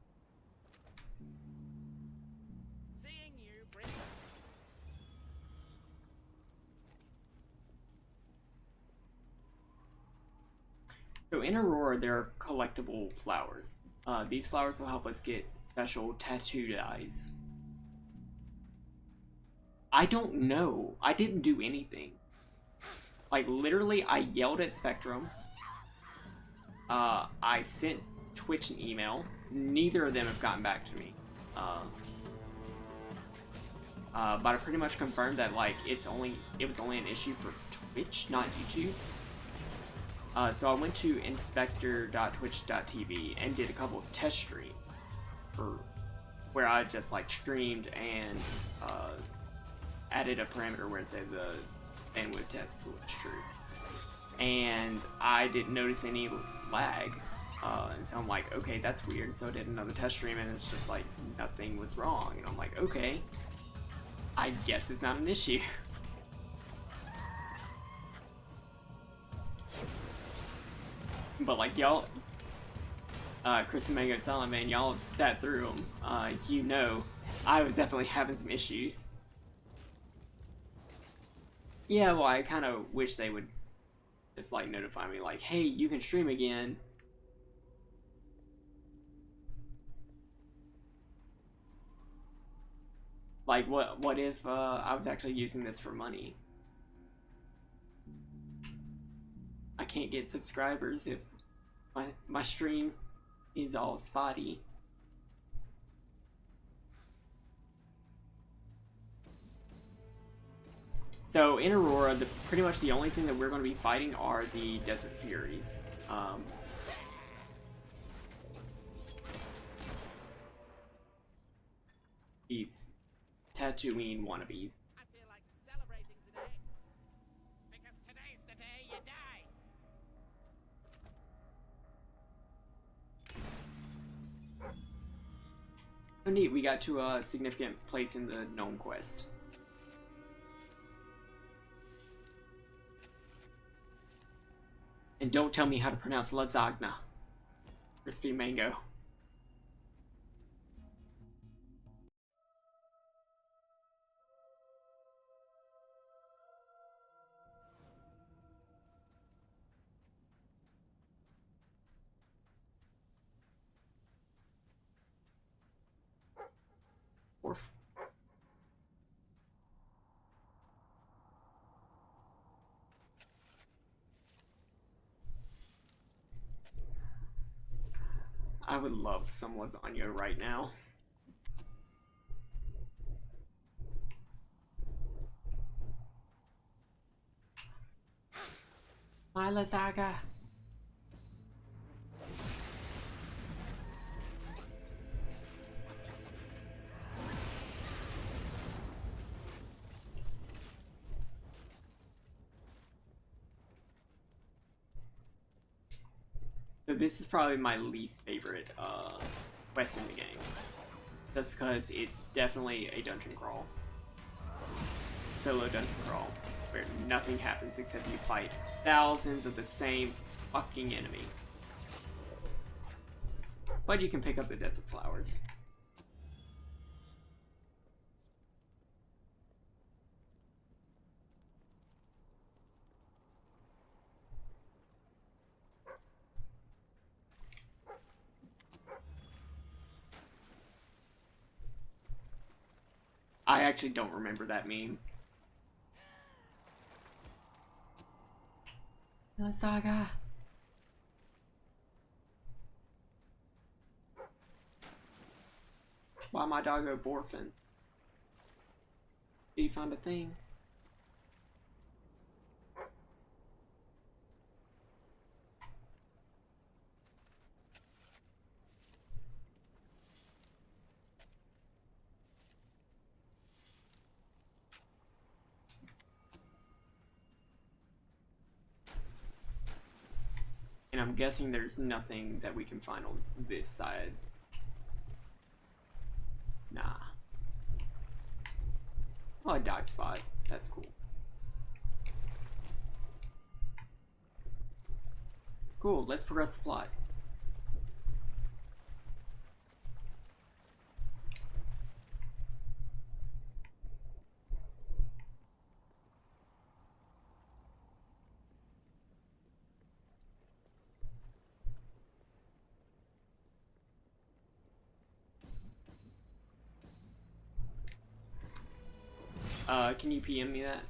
So in Aurora, there are collectible flowers. These flowers will help us get special tattoo dyes. I don't know. I didn't do anything. Like, literally, I yelled at Spectrum. I sent Twitch an email. Neither of them have gotten back to me. But I pretty much confirmed that, like, it was only an issue for Twitch, not YouTube. So I went to inspector.twitch.tv and did a couple of test streams where I just like streamed and added a parameter where it said the bandwidth test was true. And I didn't notice any lag. And so I'm like, okay, that's weird. So I did another test stream and it's just like nothing was wrong. And I'm like, okay, I guess it's not an issue. But like y'all, Chris and Mango Silent Man, y'all have sat through them. You know, I was definitely having some issues. Yeah, well, I kind of wish they would just like notify me, like, hey, you can stream again. Like, what if I was actually using this for money? I can't get subscribers if my stream is all spotty. So in Aurora, pretty much the only thing that we're going to be fighting are the Desert Furies. These Tatooine wannabes. I feel like celebrating today. Because today's the day you die. Oh neat, we got to a significant place in the gnome quest. And don't tell me how to pronounce lasagna. Crispy mango. Orf. I would love some lasagna right now. My lasagna. So this is probably my least favorite quest in the game. Just because it's definitely a dungeon crawl. Solo dungeon crawl. Where nothing happens except you fight thousands of the same fucking enemy. But you can pick up the desert flowers. I actually don't remember that meme. Saga. Why my doggo borfing? Did you find a thing? And I'm guessing there's nothing that we can find on this side. Nah. Oh, a dive spot. That's cool. Cool, let's progress the plot. Can you PM me that?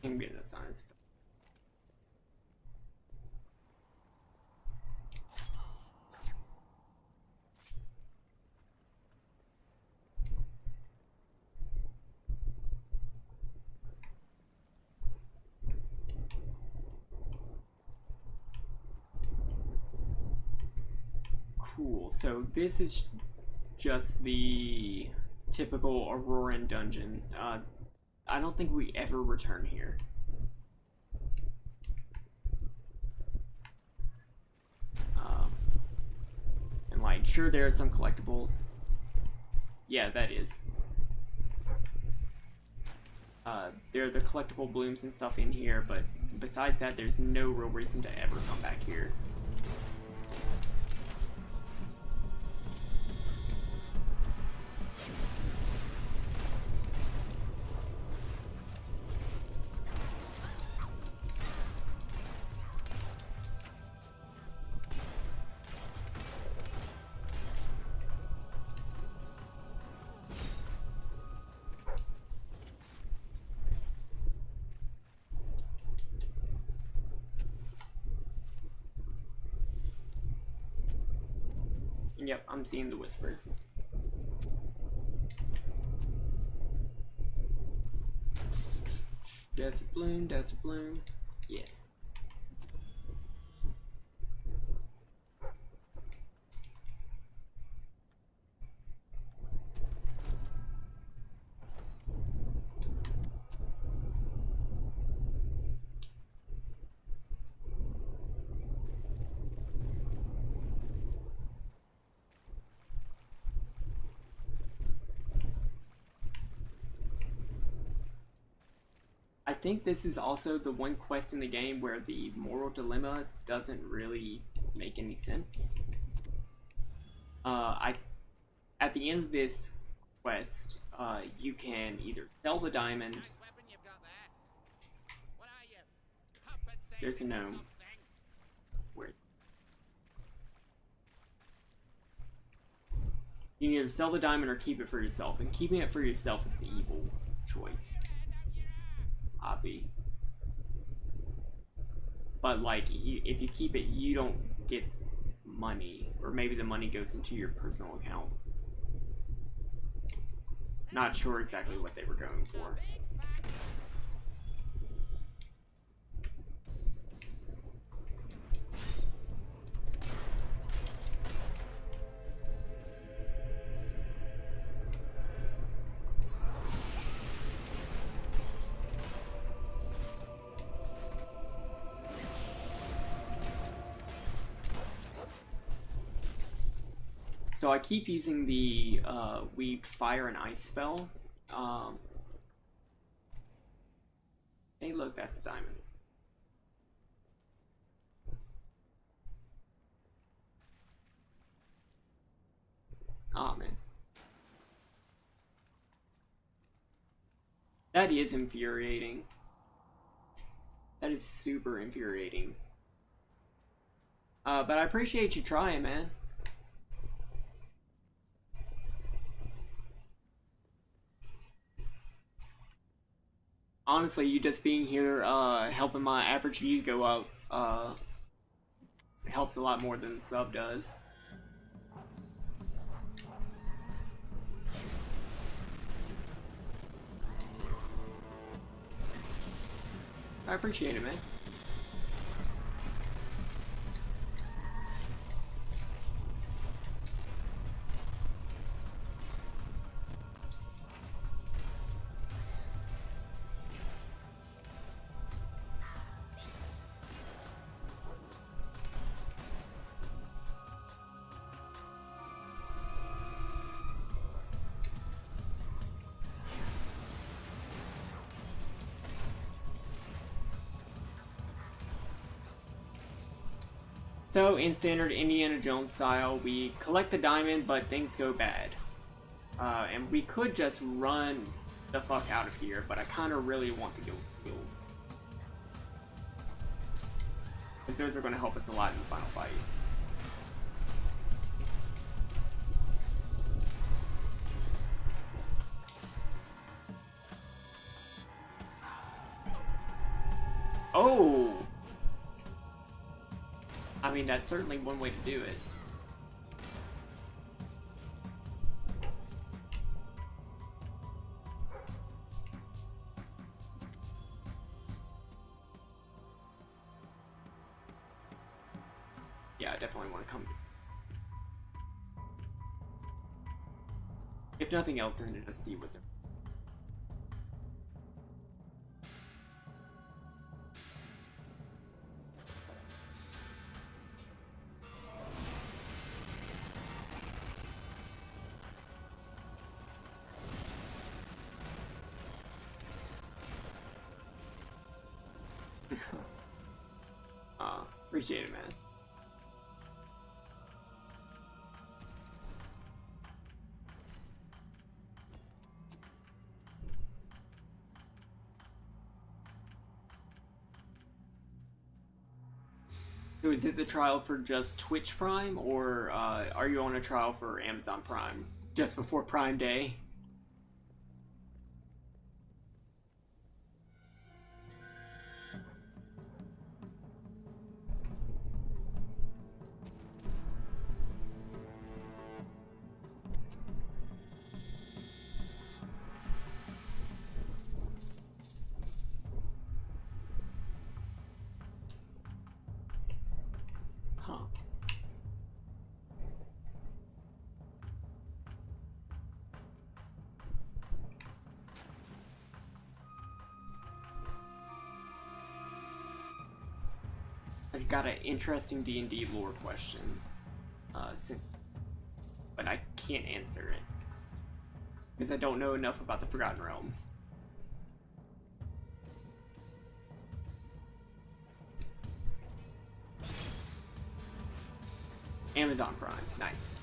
I'm getting the science. Cool, so this is just the typical Auroran dungeon. I don't think we ever return here. And like, sure there are some collectibles. Yeah, that is. There are the collectible blooms and stuff in here, but besides that, there's no real reason to ever come back here. Yep, I'm seeing the whisper. Desert bloom, desert bloom. Yes. I think this is also the one quest in the game where the moral dilemma doesn't really make any sense. At the end of this quest, you can either sell the diamond. There's a gnome. Where's you can either sell the diamond or keep it for yourself, and keeping it for yourself is the evil choice. Hobby. But like, if you keep it, you don't get money, or maybe the money goes into your personal account. Not sure exactly what they were going for. So I keep using the weaved fire and ice spell. Hey, look, that's diamond. Oh man, that is infuriating. That is super infuriating. But I appreciate you trying, man. honestly, you just being here, helping my average view go up, helps a lot more than the sub does. I appreciate it, man. So, in standard Indiana Jones style, we collect the diamond, but things go bad. And we could just run the fuck out of here, but I kind of really want the guild skills. Because those are going to help us a lot in the final fight. Oh! I mean, that's certainly one way to do it. Yeah, I definitely want to come. If nothing else, then to just see what's there. Appreciate it, man. So is it the trial for just Twitch Prime, or are you on a trial for Amazon Prime just before Prime Day? I've got an interesting D&D lore question, but I can't answer it because I don't know enough about the Forgotten Realms. Amazon Prime, nice.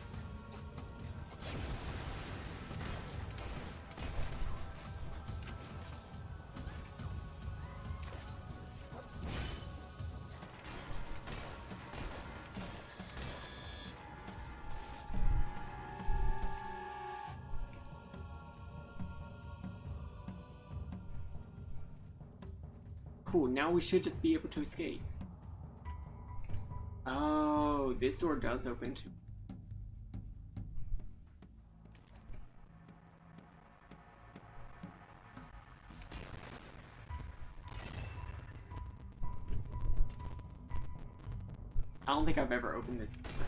Cool, now we should just be able to escape. Oh, this door does open too. I don't think I've ever opened this before.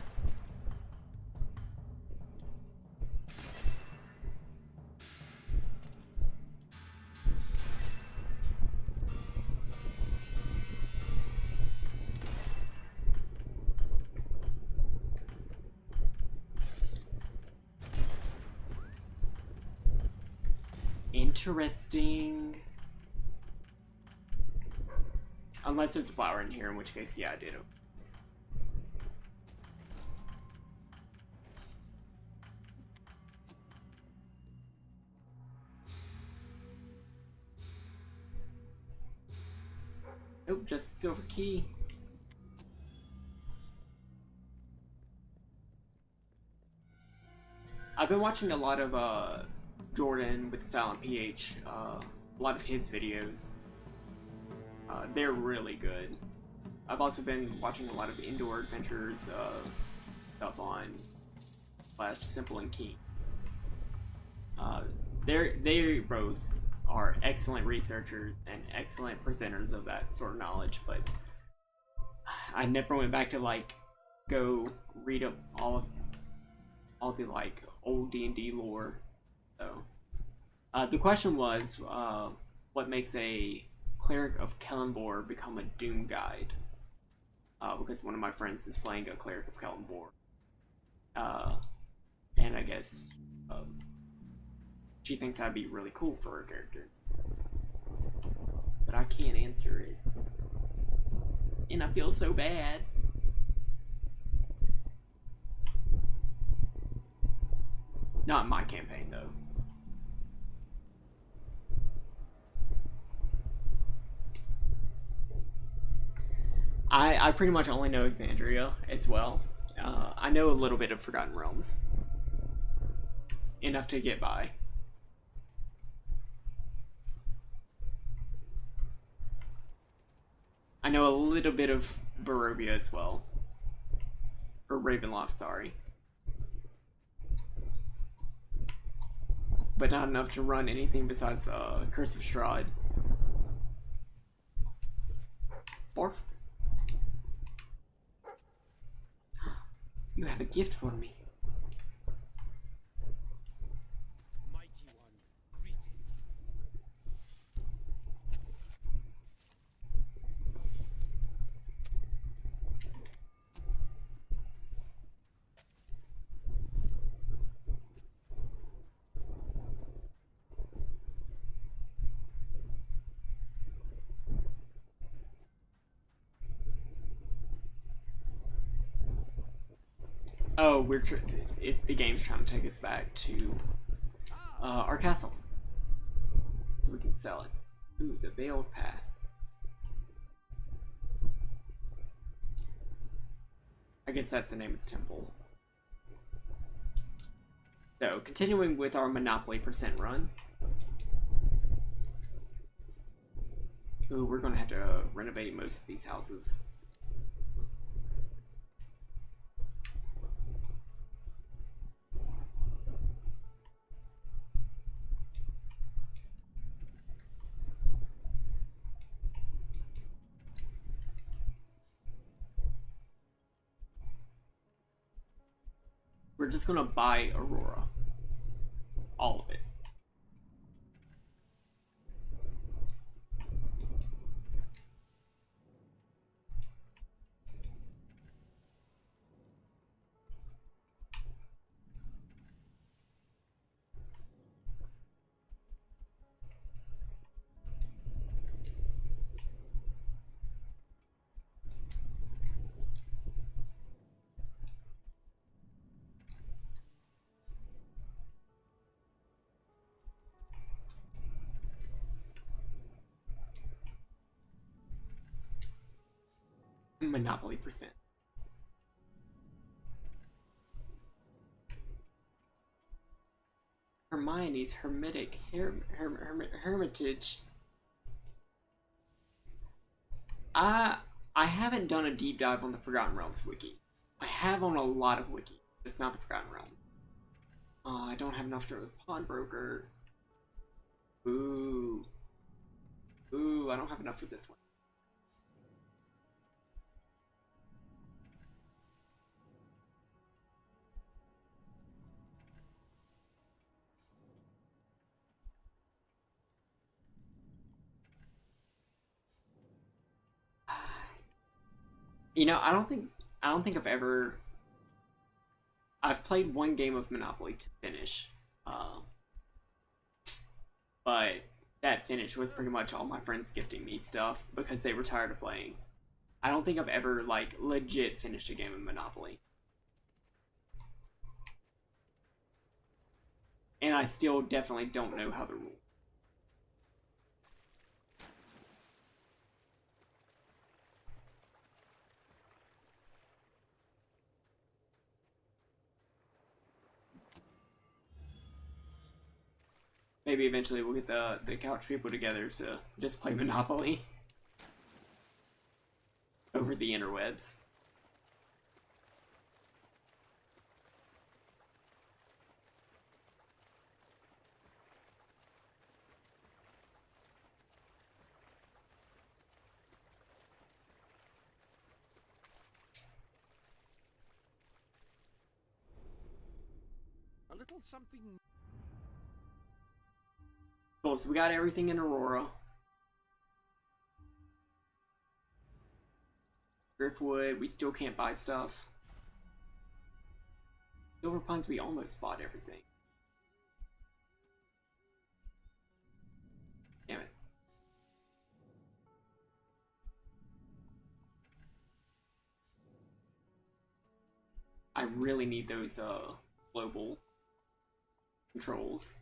Interesting. Unless there's a flower in here, in which case, yeah, I did. Nope, just silver key. I've been watching a lot of Jordan with Silent PH a lot of his videos. They're really good. I've also been watching a lot of indoor adventures stuff on Simple and Keen. They both are excellent researchers and excellent presenters of that sort of knowledge, but I never went back to like go read up all the like old D&D lore. So the question was, what makes a cleric of Kellenbor become a Doom guide? Because one of my friends is playing a cleric of Kellenbor, and I guess she thinks that'd be really cool for her character, but I can't answer it, and I feel so bad. Not in my campaign, though. I pretty much only know Exandria as well. I know a little bit of Forgotten Realms. Enough to get by. I know a little bit of Barovia as well. Or Ravenloft, sorry. But not enough to run anything besides Curse of Strahd. Barf. You have a gift for me. Mighty one, greetings. Oh, the game's trying to take us back to our castle, so we can sell it. Ooh, the Veiled Path. I guess that's the name of the temple. So, continuing with our Monopoly percent run. Ooh, we're gonna have to renovate most of these houses. We're just gonna buy Aurora. All of it. Monopoly percent. Hermione's Hermitage. I haven't done a deep dive on the Forgotten Realms wiki. I have on a lot of wiki. It's not the Forgotten Realm. I don't have enough for the pawnbroker. Ooh. Ooh, I don't have enough for this one. You know, I don't think I've played one game of Monopoly to finish. But that finish was pretty much all my friends gifting me stuff because they were tired of playing. I don't think I've ever, like, legit finished a game of Monopoly. And I still definitely don't know how the rules. Maybe eventually we'll get the couch people together to just play Monopoly over the interwebs. A little something. Cool, so we got everything in Aurora. Driftwood, we still can't buy stuff. Silver Pines, we almost bought everything. Damn it. I really need those global controls.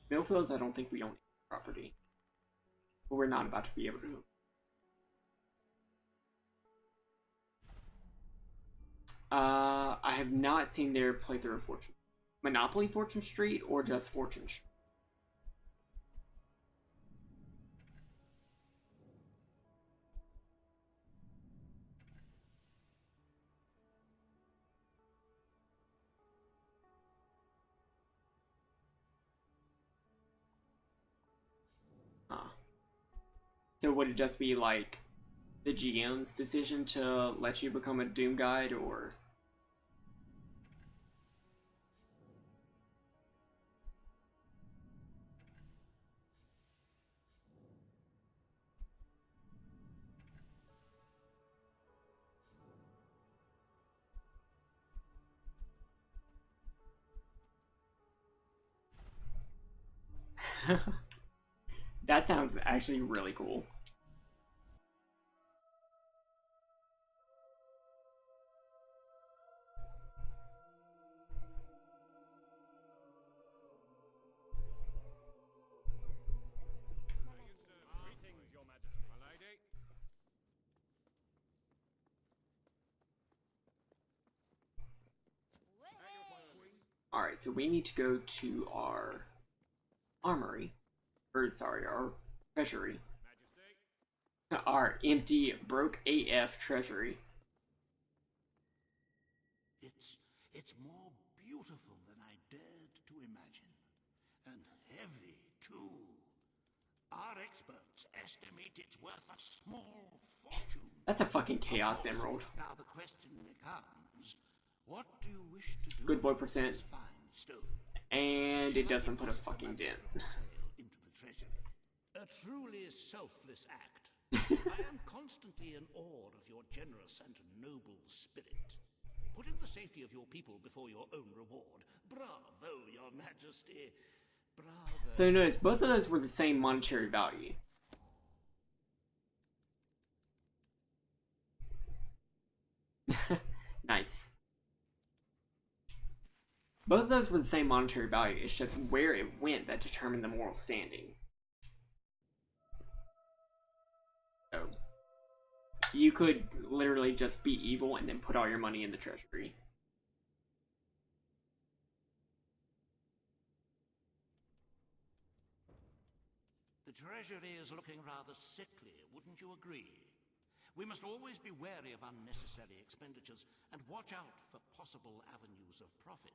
Millfields, I don't think we own property. But we're not about to be able to. I have not seen their playthrough of Fortune. Monopoly Fortune Street or just Fortune Street? So would it just be like the GM's decision to let you become a Doom Guide, or? That sounds actually really cool. Greetings, Your Majesty. My lady. Alright, so we need to go to our armory. Or, sorry, our treasury. Majesty. Our empty, broke AF treasury. It's more beautiful than I dared to imagine. And heavy, too. Our experts estimate it's worth a small fortune. That's a fucking Chaos Emerald. Now the question becomes, what do you wish to do? Good boy percent. With this fine stone? And it doesn't put a fucking dent. Into the treasury. A truly selfless act. I am constantly in awe of your generous and noble spirit. Putting the safety of your people before your own reward. Bravo, Your Majesty. Bravo. So notice, both of those were the same monetary value. Nice. Both of those were the same monetary value, it's just where it went that determined the moral standing. So, you could literally just be evil and then put all your money in the treasury. The treasury is looking rather sickly, wouldn't you agree? We must always be wary of unnecessary expenditures and watch out for possible avenues of profit.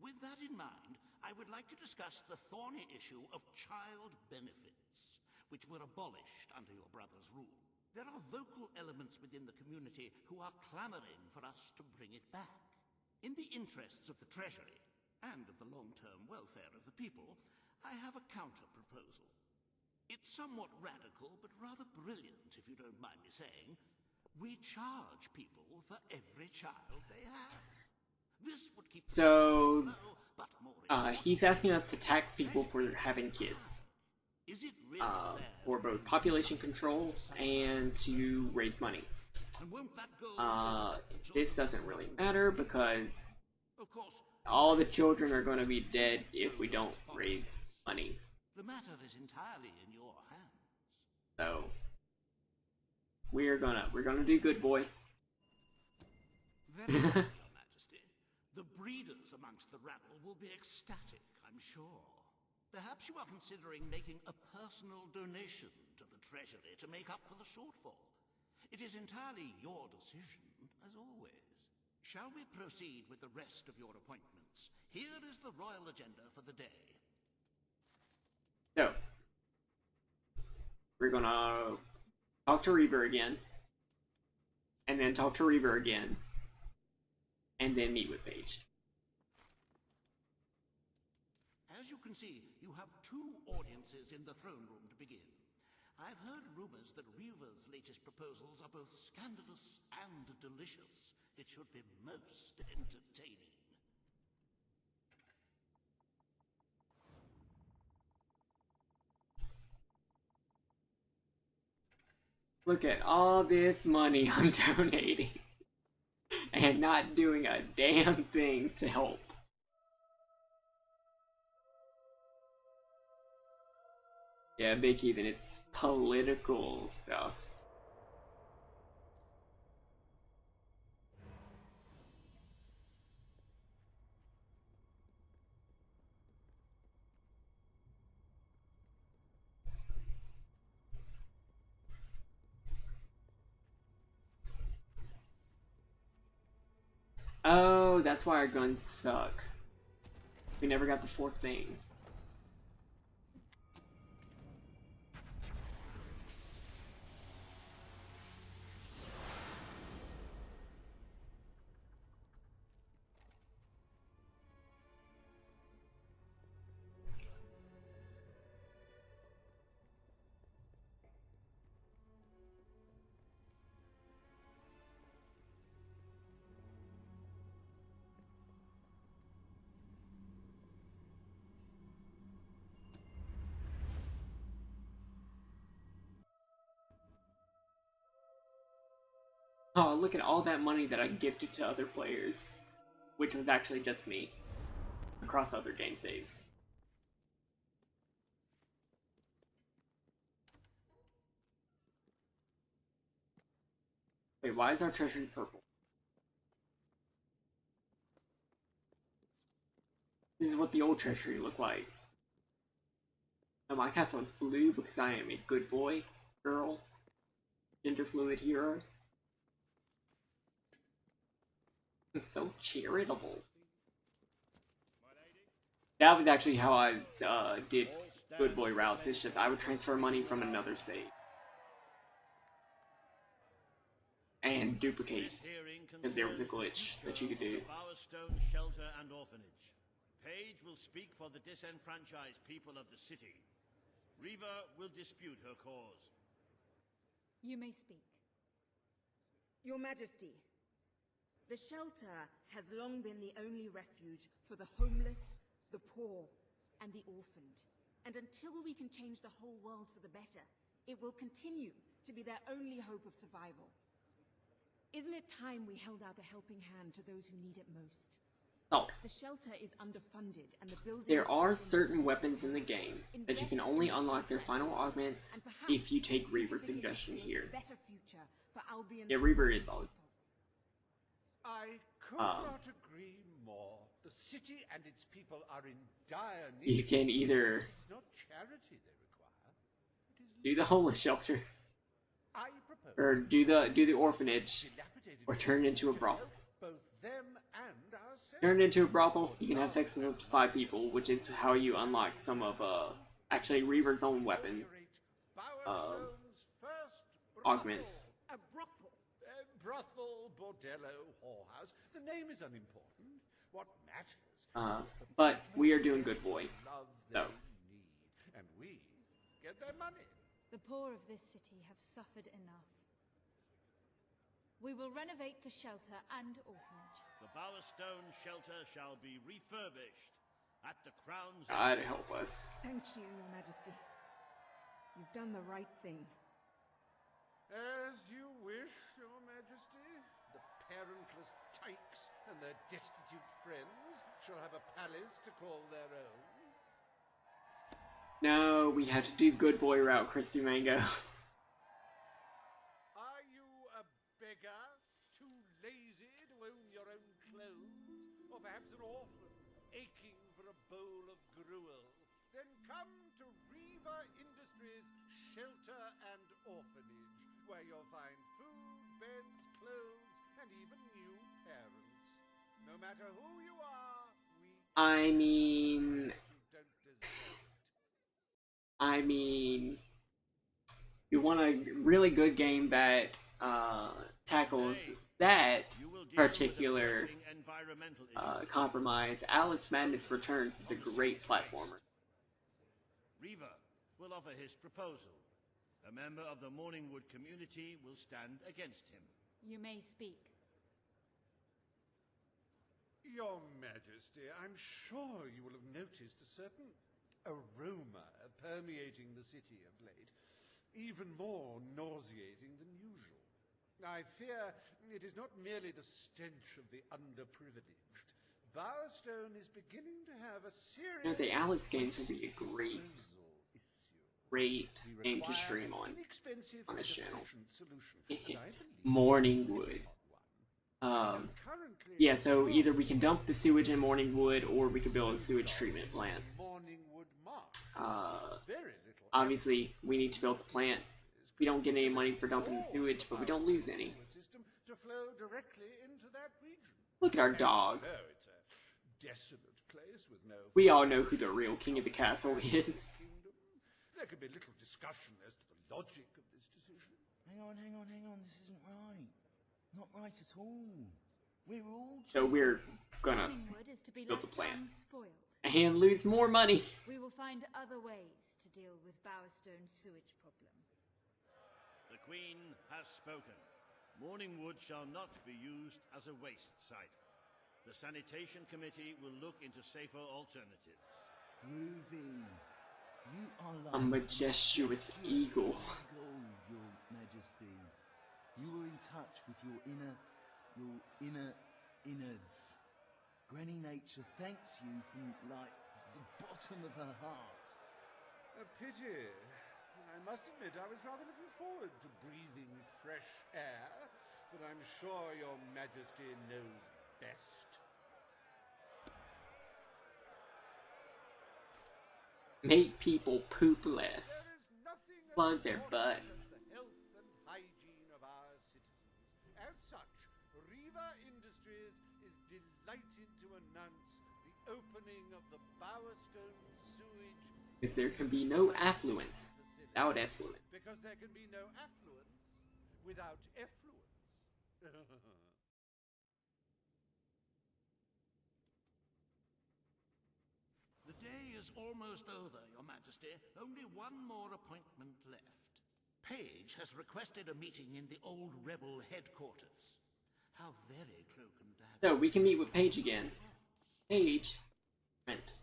With that in mind, I would like to discuss the thorny issue of child benefits, which were abolished under your brother's rule. There are vocal elements within the community who are clamoring for us to bring it back. In the interests of the Treasury and of the long-term welfare of the people, I have a counter-proposal. It's somewhat radical, but rather brilliant, if you don't mind me saying. We charge people for every child they have. This would keep So, low, but more he's asking us to tax people for having kids. Is it really fair For both population control and to raise money. and won't that go This doesn't really matter because of course, All the children are going to be dead if we don't raise money. The matter is entirely in your hands. So we're gonna do good, boy. Very well, Your Majesty. The breeders amongst the rabble will be ecstatic, I'm sure. Perhaps you are considering making a personal donation to the treasury to make up for the shortfall. It is entirely your decision, as always. Shall we proceed with the rest of your appointments? Here is the royal agenda for the day. So we're gonna talk to Reaver again, and then talk to Reaver again, and then meet with Paige. As you can see, you have 2 audiences in the throne room to begin. I've heard rumors that Reaver's latest proposals are both scandalous and delicious. It should be most entertaining. Look at all this money I'm donating and not doing a damn thing to help. Yeah, Big Heathen, it's political stuff. Oh, that's why our guns suck. We never got the 4th thing. Oh, look at all that money that I gifted to other players, which was actually just me, across other game saves. Wait, why is our treasury purple? This is what the old treasury looked like. Now my castle is blue because I am a good boy, girl, gender fluid hero. It's so charitable. That was actually how I did good boy routes. It's just I would transfer money from another state and duplicate, because there was a glitch that you could do. Bowerstone Shelter and Orphanage. Paige will speak for the disenfranchised people of the city. Reaver will dispute her cause. You may speak. Your Majesty, the shelter has long been the only refuge for the homeless, the poor, and the orphaned. And until we can change the whole world for the better, it will continue to be their only hope of survival. Isn't it time we held out a helping hand to those who need it most? Oh. The shelter is underfunded, and the building. There are certain weapons in the game that you can only unlock their final augments if you take Reaver's suggestion here. Yeah, Reaver is always. I could not agree more. The city and its people are in dire need. You can either It's not charity they require. It is do the homeless shelter, I propose or do the orphanage, or turn it into a brothel. both them and ourselves. Turn it into a brothel, you can have sex with up to 5 people, which is how you unlock some of actually Reaver's own weapons augments. A brothel. Brothel, bordello, whorehouse. The name is unimportant. What matters But we are doing good boy. love So they need, and we get their money. The poor of this city have suffered enough. We will renovate the shelter and orphanage. The Bowerstone Shelter shall be refurbished at the Crown's God expense. help us. Thank you, Your Majesty. You've done the right thing. As you wish, Your Majesty. The parentless tykes and their destitute friends shall have a palace to call their own. No, we have to do good boy route, Crispy Mango. Are you a beggar, too lazy to own your own clothes? Or perhaps an orphan, aching for a bowl of gruel? Then come to Riva Industries Shelter and Orphanage, where you'll find food, beds, clothes, and even new parents. No matter who you are, I mean, you want a really good game that tackles that particular compromise. Alice Madness Returns is a great platformer. Riva will offer his proposal. A member of the Morningwood community will stand against him. You may speak. Your Majesty, I'm sure you will have noticed a certain aroma permeating the city of late, even more nauseating than usual. I fear it is not merely the stench of the underprivileged. Bowerstone is beginning to have a serious... You know, the Alice games would be a great game to stream on this channel. Morningwood. Yeah, so either we can dump the sewage in Morningwood, or we can build a sewage treatment plant. Obviously, we need to build the plant. We don't get any money for dumping the sewage, but we don't lose any. Look at our dog. We all know who the real king of the castle is. There could be little discussion as to the logic of this decision. Hang on, this isn't right. Not right at all. We're all... So we're gonna build the plant. And lose more money. We will find other ways to deal with Bowerstone's sewage problem. The Queen has spoken. Morningwood shall not be used as a waste site. The Sanitation Committee will look into safer alternatives. Groovy. You are like a majestuous eagle. Your Majesty. You were in touch with your inner innards. Granny Nature thanks you from, like, the bottom of her heart. A pity. I must admit I was rather looking forward to breathing fresh air, but I'm sure your Majesty knows best. Make people poop less. Plug their butts. The health and hygiene of our citizens. As such, Riva Industries is delighted to announce the opening of the Bowerstone sewage. If there can be no affluence without effluence. Because there can be no affluence without effluence. The day is almost over, Your Majesty. Only one more appointment left. Page has requested a meeting in the old rebel headquarters. How very Cloak and Dagger. So we can meet with Paige again. Paige went.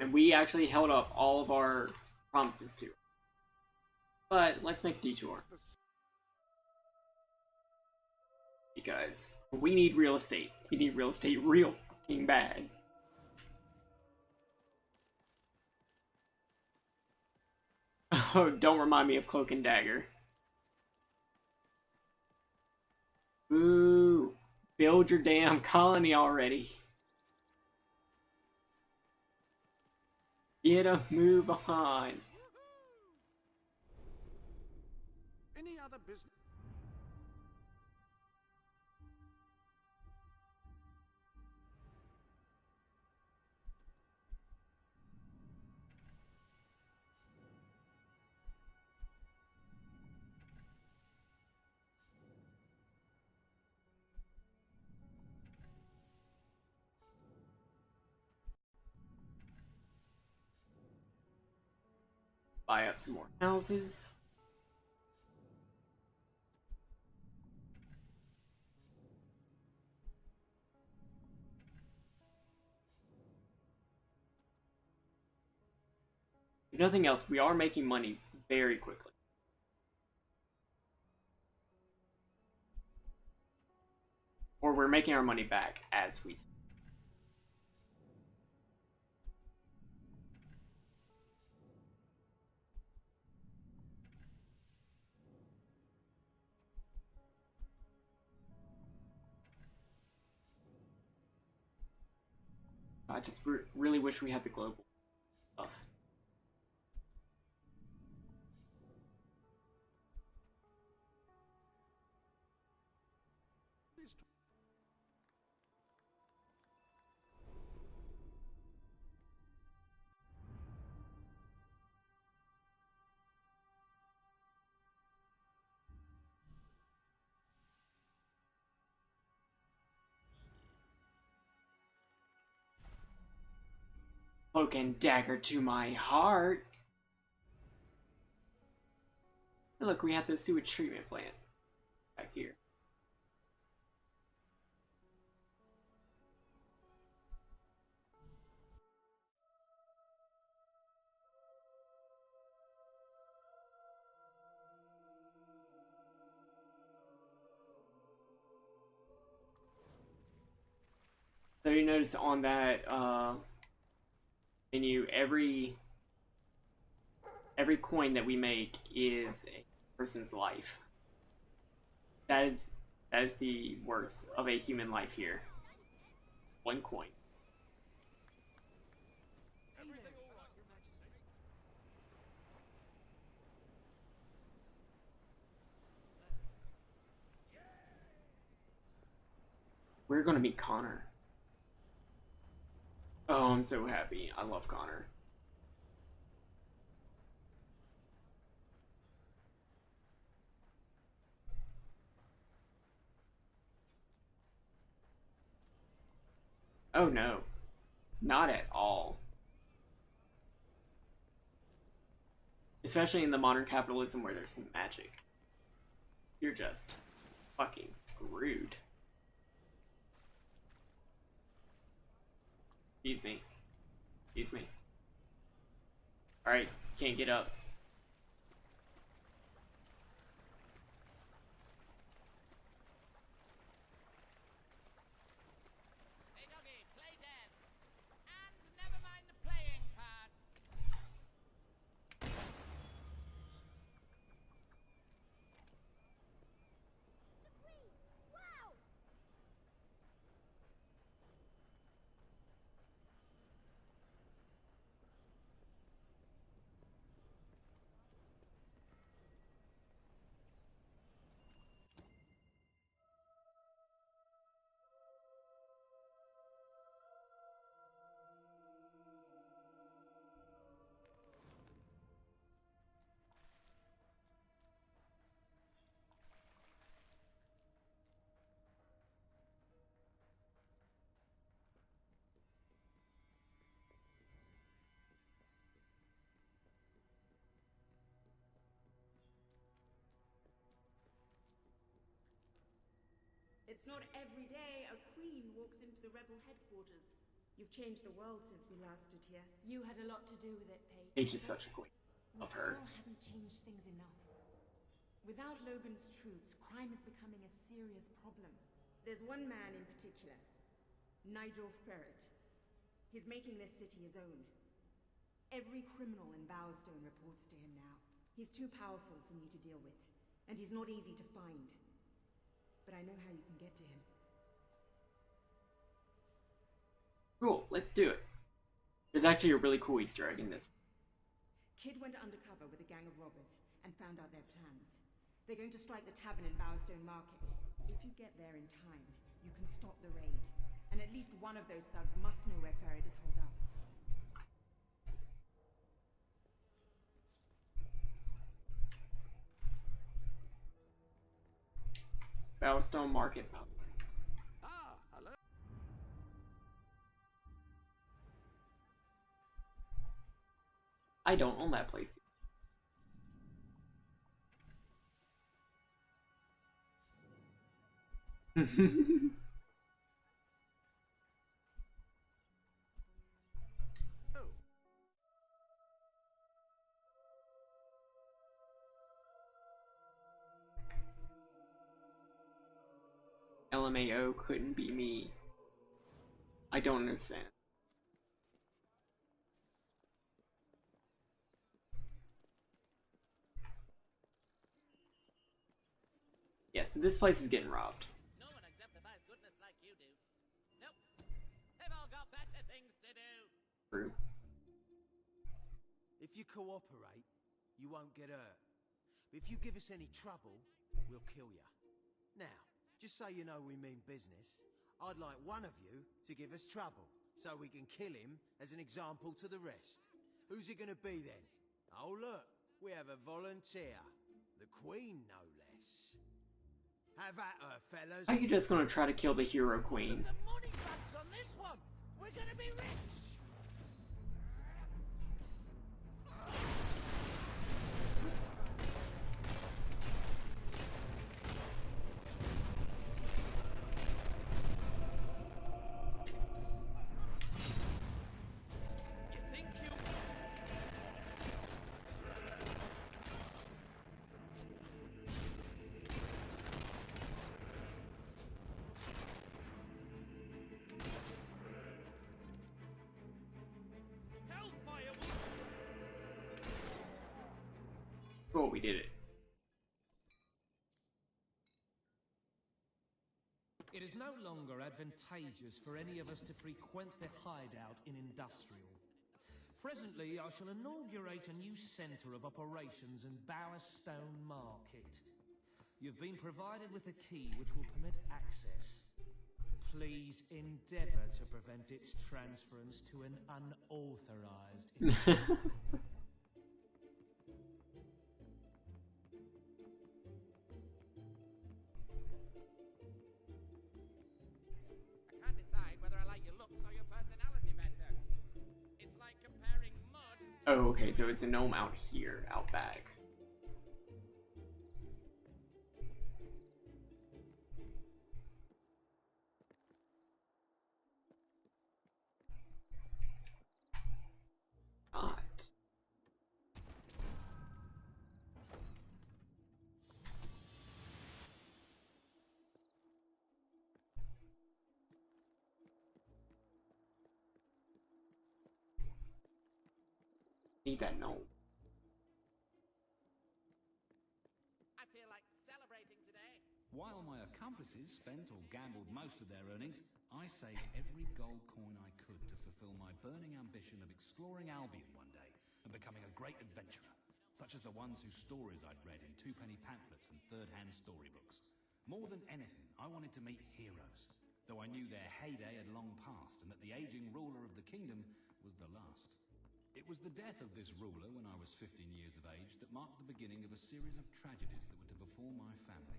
And we actually held up all of our promises to her. But let's make a detour. Because we need real estate. We need real estate real fucking bad. Oh, don't remind me of Cloak and Dagger. Ooh, build your damn colony already. Get a move on. Any other business? Buy up some more houses. If nothing else, we are making money very quickly. Or we're making our money back as we... I just really wish we had the global stuff. Cloak and dagger to my heart. And look, we have the sewage treatment plant back here. So you notice on that menu, every coin that we make is a person's life. That is the worth of a human life here. 1 coin. We're gonna meet Connor. Oh, I'm so happy. I love Connor. Oh no. Not at all. Especially in the modern capitalism where there's magic. You're just fucking screwed. Excuse me. Excuse me. Alright, can't get up. Hey doggy, play dead. And never mind the playing part. Wow! It's not every day a queen walks into the rebel headquarters. You've changed the world since we last stood here. You had a lot to do with it, Paige. Paige is such a queen We of her. still haven't changed things enough. Without Logan's troops, crime is becoming a serious problem. There's one man in particular, Nigel Ferret. He's making this city his own. Every criminal in Bowerstone reports to him now. He's too powerful for me to deal with, and he's not easy to find. But I know how you can get to him. Cool, let's do it. There's actually a really cool Easter egg in this. Kid went undercover with a gang of robbers and found out their plans. They're going to strike the tavern in Bowerstone Market. If you get there in time, you can stop the raid. And at least one of those thugs must know where Ferret is holed up. Bowerstone Market Pub. Ah, hello. I don't own that place. LMAO couldn't be me. I don't understand. Yeah, so this place is getting robbed. No one exemplifies goodness like you do. Nope. They've all got better things to do. True. If you cooperate, you won't get hurt. But if you give us any trouble, we'll kill you. Now, just so you know we mean business, I'd like one of you to give us trouble, so we can kill him as an example to the rest. Who's it gonna be then? Oh look, we have a volunteer. The Queen, no less. Have at her, fellas. Are you just gonna try to kill the hero queen? The money bags on this one. We're gonna be rich. Oh, we did it. It is no longer advantageous for any of us to frequent the hideout in Industrial. Presently, I shall inaugurate a new centre of operations in Bowerstone Market. You've been provided with a key which will permit access. Please endeavour to prevent its transference to an unauthorised individual. Oh, okay, so it's a gnome out here, out back. God. Need that gnome. I feel like celebrating today. While my accomplices spent or gambled most of their earnings, I saved every gold coin I could to fulfill my burning ambition of exploring Albion one day and becoming a great adventurer, such as the ones whose stories I'd read in two-penny pamphlets and third-hand storybooks. More than anything, I wanted to meet heroes, though I knew their heyday had long passed and that the aging ruler of the kingdom was the last. It was the death of this ruler when I was 15 years of age that marked the beginning of a series of tragedies that were to befall my family.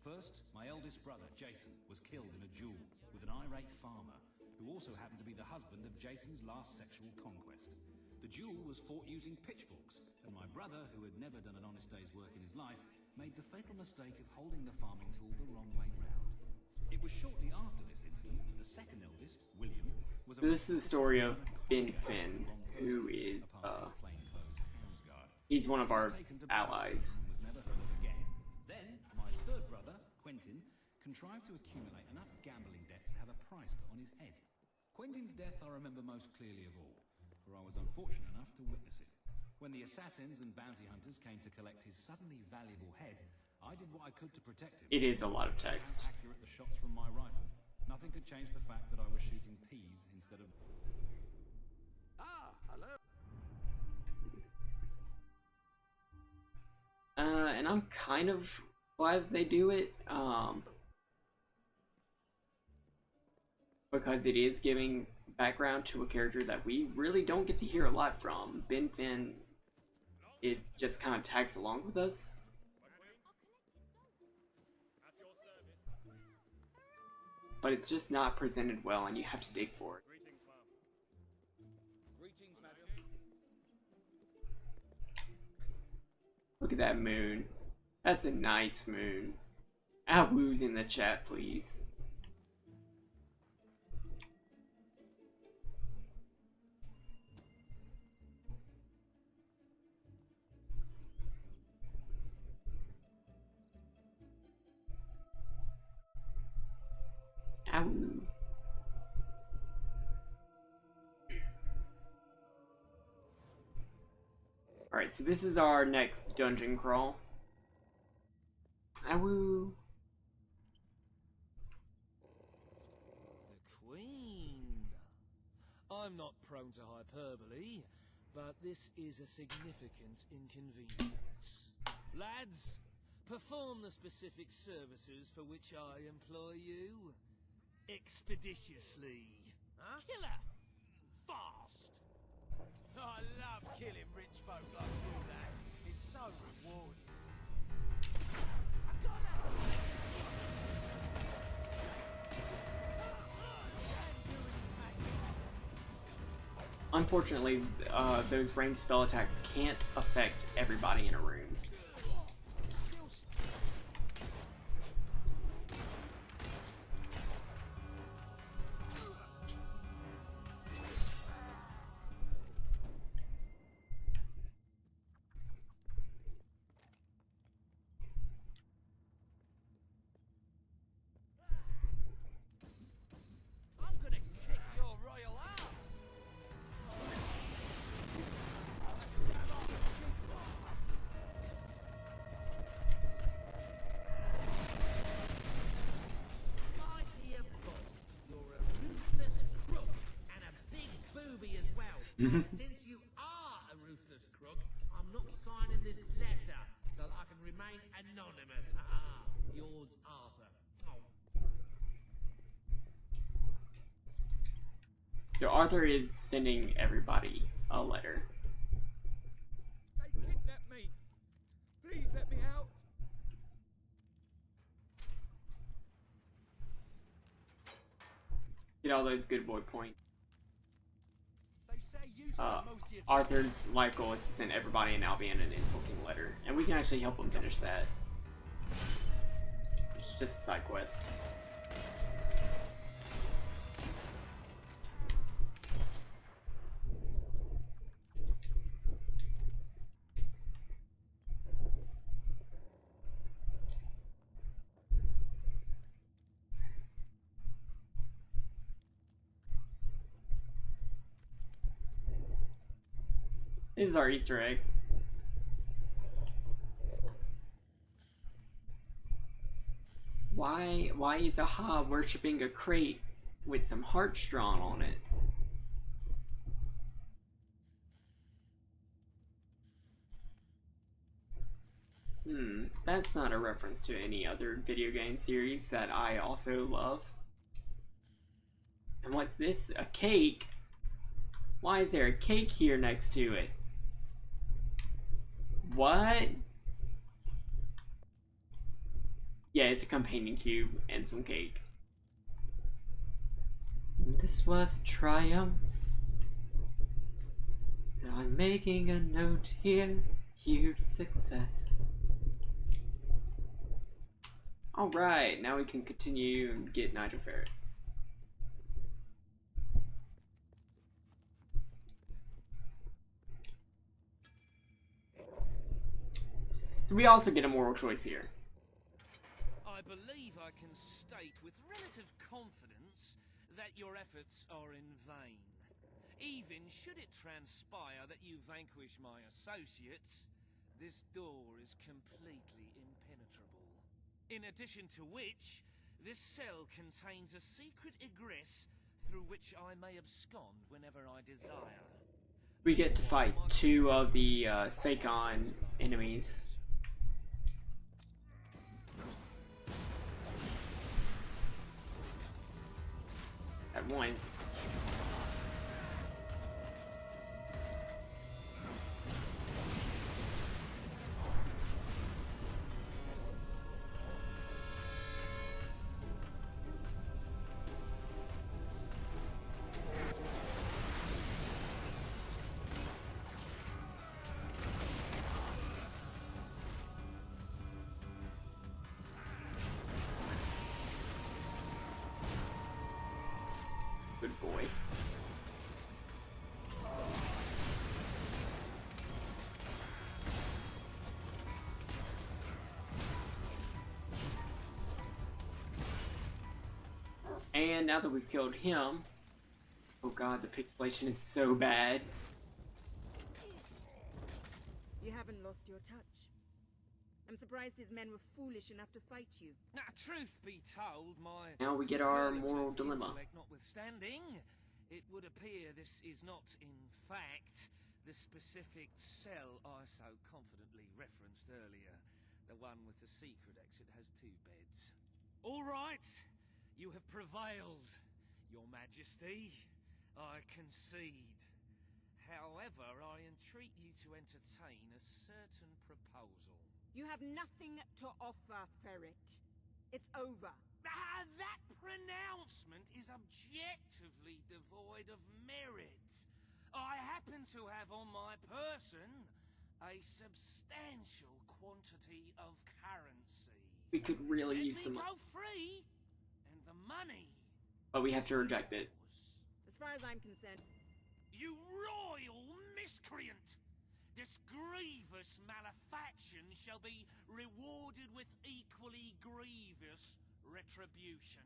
First, my eldest brother, Jason, was killed in a duel with an irate farmer who also happened to be the husband of Jason's last sexual conquest. The duel was fought using pitchforks, and my brother, who had never done an honest day's work in his life, made the fatal mistake of holding the farming tool the wrong way round. It was shortly after this incident that the second eldest, William, was This is the story of Ben Finn, who is, he's one of our allies. Was never heard of again. Then, my third brother, Quentin, contrived to accumulate enough gambling debts to have a price put on his head. Quentin's death I remember most clearly of all, for I was unfortunate enough to witness it. When the assassins and bounty hunters came to collect his suddenly valuable head, I did what I could to protect him. It is a lot of text. Accurate the shots from my rifle. Nothing could change the fact that I was shooting peas instead of... Ah, hello. And I'm kind of glad that they do it, because it is giving background to a character that we really don't get to hear a lot from. Ben Finn, it just kind of tags along with us. But it's just not presented well, and you have to dig for it. Look at that moon. That's a nice moon. Woos in the chat, please. Alright, so this is our next dungeon crawl. Awoo. The Queen. I'm not prone to hyperbole, but this is a significant inconvenience. Lads, perform the specific services for which I employ you. Expeditiously. Huh? Killer! Fast! I love killing rich folk like you, lads. It's so rewarding. Unfortunately, those ranged spell attacks can't affect everybody in a room. I'm gonna kick your royal ass. My dear Bob, you're a ruthless crook and a big booby as well. Since you are a ruthless crook, I'm not signing this letter so that I can remain anonymous. Yours, Arthur. Oh. So Arthur is sending everybody a letter. They kidnapped me. Please let me out. Get all those good boy points. They say you spend most of your time. Arthur's life goal is to send everybody in Albion an insulting letter, and we can actually help him finish that. It's just a side quest. This is our Easter egg. Why is Aha worshipping a crate with some hearts drawn on it? That's not a reference to any other video game series that I also love. And what's this? A cake? Why is there a cake here next to it? What? Yeah, it's a companion cube and some cake. This was a triumph. I'm making a note here. Huge success. Alright, now we can continue and get Nigel Ferret. So we also get a moral choice here. I believe I can state with relative confidence that your efforts are in vain. Even should it transpire that you vanquish my associates, this door is completely impenetrable. In addition to which, this cell contains a secret egress through which I may abscond whenever I desire. We get to fight two of the Sakon enemies. At once. Good boy. And now that we've killed him, oh god, the pixelation is so bad. haven't lost your touch. I'm surprised his men were foolish enough to fight you. Now, truth be told, my Now we get our superlative moral dilemma. intellect notwithstanding, it would appear this is not, in fact, the specific cell I so confidently referenced earlier. The one with the secret exit has 2 beds. All right, you have prevailed, Your Majesty. I concede. However, I entreat you to entertain a certain proposal. You have nothing to offer, Ferret. It's over. That pronouncement is objectively devoid of merit. I happen to have on my person a substantial quantity of currency. We could really use some. Let me go free, and the money. But we have to reject it. As far as I'm concerned. You royal miscreant! This grievous malefaction shall be rewarded with equally grievous retribution.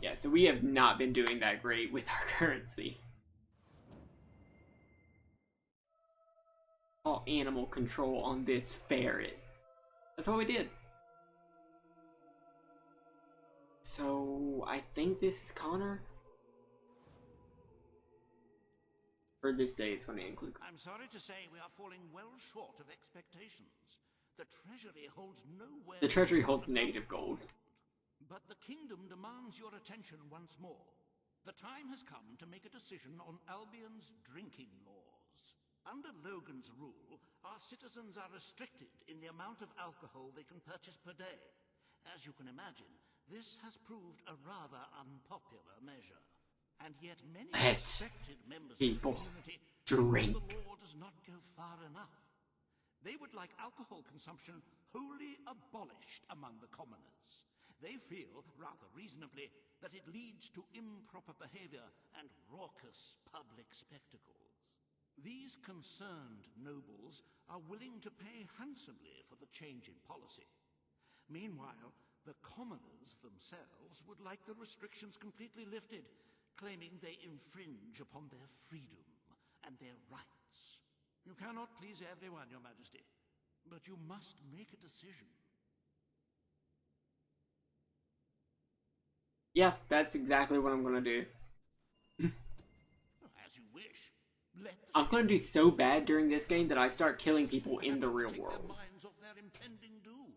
Yeah, so we have not been doing that great with our currency. All animal control on this ferret. That's what we did. So, I think this is Connor. For this day, it's going to include. I'm sorry to say we are falling well short of expectations. The treasury holds nowhere. The treasury holds negative gold. But the kingdom demands your attention once more. The time has come to make a decision on Albion's drinking laws. Under Logan's rule, our citizens are restricted in the amount of alcohol they can purchase per day. As you can imagine, this has proved a rather unpopular measure. And yet many respected members of the community drink. The law does not go far enough. They would like alcohol consumption wholly abolished among the commoners. They feel, rather reasonably, that it leads to improper behavior and raucous public spectacles. These concerned nobles are willing to pay handsomely for the change in policy. Meanwhile, the commoners themselves would like the restrictions completely lifted, claiming they infringe upon their freedom and their rights. You cannot please everyone, Your Majesty, but you must make a decision. Yeah, that's exactly what I'm gonna do. As you wish. I'm gonna do so bad during this game that I start killing people in the real world. Minds of their impending doom.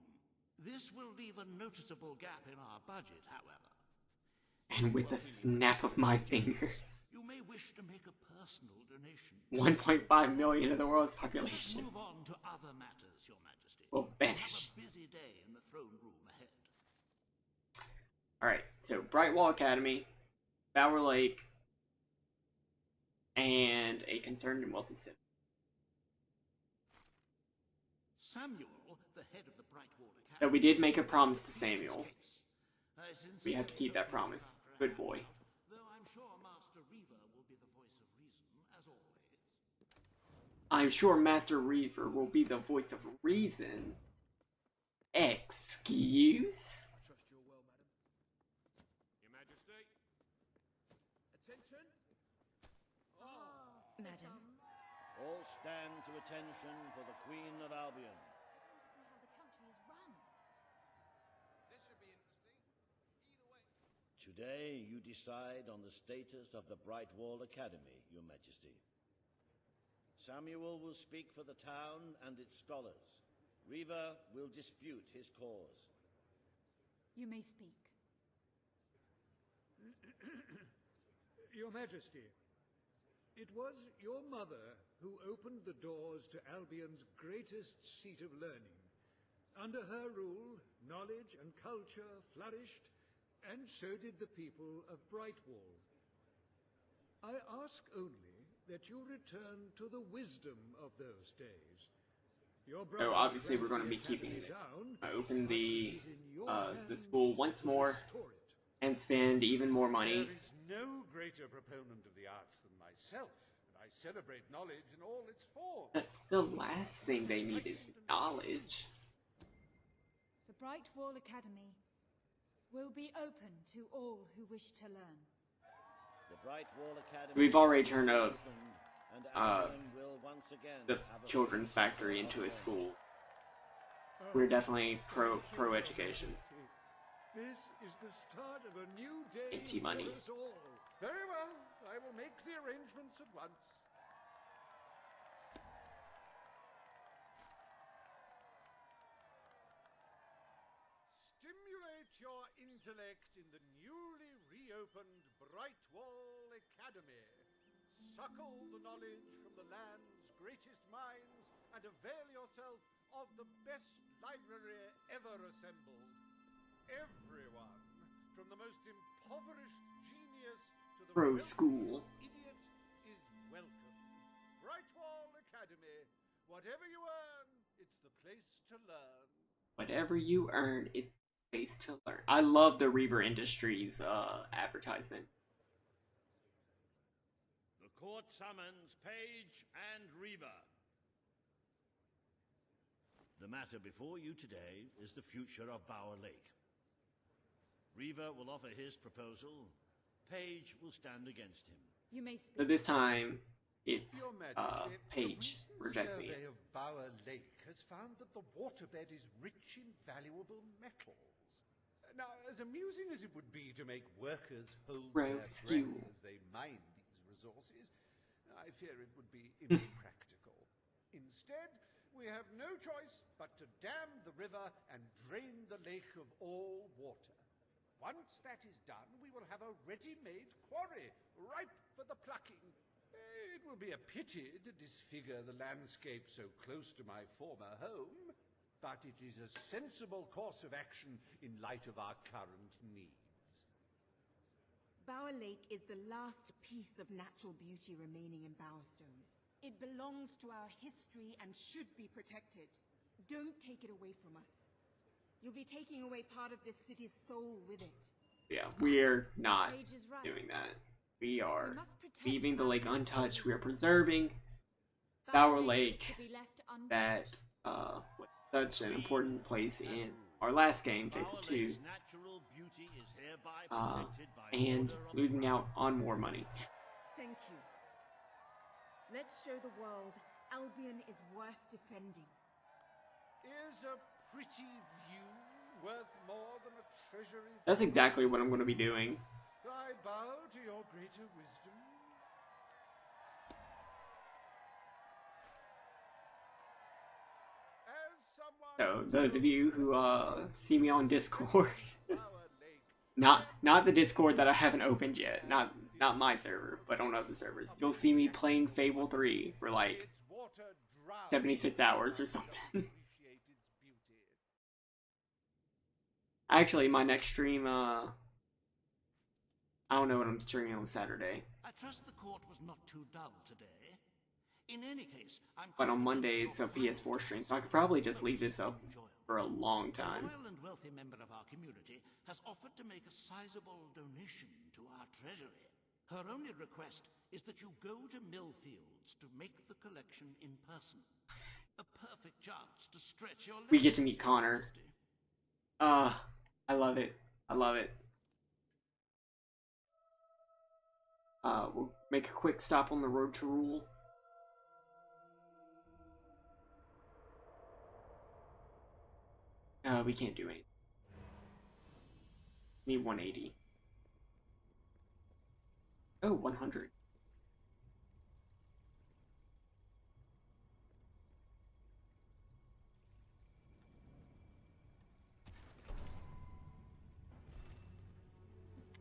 This will leave a noticeable gap in our budget, however. And with a snap of my fingers. You may wish to make a personal donation. 1.5 million of the world's population. Move on to other matters, Your Majesty. Will vanish. Have a busy day in the throne room ahead. Alright, so Brightwall Academy, Bower Lake, and a concerned and wealthy city. Samuel, the head of the Brightwall Academy. So we did make a promise to Samuel. We have to keep that promise. Good boy. Though I'm sure Master Reaver will be the voice of reason, as always. I'm sure Master Reaver will be the voice of reason. Excuse? I trust you well, madam. Your Majesty. Attention. Madam. All stand to attention for the Queen of Albion. To see how the country is run. This should be interesting. Either way. Today you decide on the status of the Brightwall Academy, Your Majesty. Samuel will speak for the town and its scholars. Reaver will dispute his cause. You may speak. Your Majesty, it was your mother who opened the doors to Albion's greatest seat of learning. Under her rule, knowledge and culture flourished, and so did the people of Brightwall. I ask only that you return to the wisdom of those days. Your brother So obviously we're going to be keeping it. Open the school once more and spend even more money. There is no greater proponent of the arts than myself, and I celebrate knowledge in all its forms. The last thing they need is knowledge. The Brightwall Academy will be open to all who wish to learn. The Brightwall Academy. We've already turned up and Albion will once the children's factory into a school. We're definitely pro education. This is the start of a new day Anti-money. for us all. Very well. I will make the arrangements at once. Stimulate your intellect in the newly reopened Brightwall Academy. Suckle the knowledge from the land's greatest minds and avail yourself of the best library ever assembled. Everyone, from the most impoverished genius to the Pro school. idiot, is welcome. Brightwall Academy. Whatever you earn, it's the place to learn. Whatever you earn is the place to learn. I love the Reaver Industries advertisement. The court summons Page and Reaver. The matter before you today is the future of Bower Lake. Reaver will offer his proposal. Page will stand against him. You may speak. But this time, it's Your Majesty, Page the recent rejecting survey it. of Bower Lake has found that the waterbed is rich in valuable metals. Now, as amusing as it would be to make workers hold their Skew. breath as they mine these resources, I fear it would be impractical. Instead, we have no choice but to dam the river and drain the lake of all water. Once that is done, we will have a ready-made quarry, ripe for the plucking. It will be a pity to disfigure the landscape so close to my former home, but it is a sensible course of action in light of our current needs. Bower Lake is the last piece of natural beauty remaining in Bowerstone. It belongs to our history and should be protected. Don't take it away from us. You'll be taking away part of this city's soul with it. Yeah, we're not Page is right. doing that. We are We must protect leaving the our lake natural untouched. We are resources. preserving Bower Bower Lake is Lake, to be left that was such an important place in our last game, Fable 2, Natural beauty is hereby uh, protected by and order of losing out on more money. Thank you. Let's show the world Albion is worth defending. Is a pretty view worth more than a treasury? That's exactly what I'm going to be doing. I bow to your greater wisdom. So those of you who see me on Discord, not the Discord that I haven't opened yet, not my server, but on other servers, you'll see me playing Fable 3 for like 76 hours or something. Actually, my next stream, I don't know what I'm streaming on Saturday, I trust the court was not too dull today. In any case, I'm but on Monday it's a PS4 stream, so I could probably just leave this up for a long time. A loyal and wealthy member of our community has offered to make a sizable donation to our treasury. Her only request is that you go to Millfields to make the collection in person. A perfect chance to stretch your We get to meet Connor. I love it. I love it. We'll make a quick stop on the road to rule. We can't do it. Need 180. Oh, 100.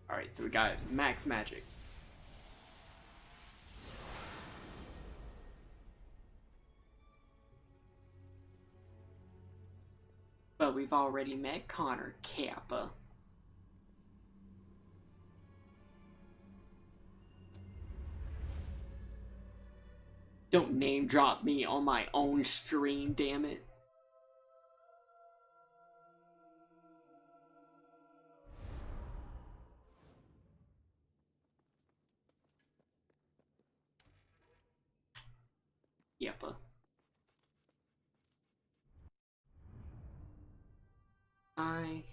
Alright, so we got max magic. But we've already met Connor, Kappa. Don't name drop me on my own stream, damn it. Kappa. I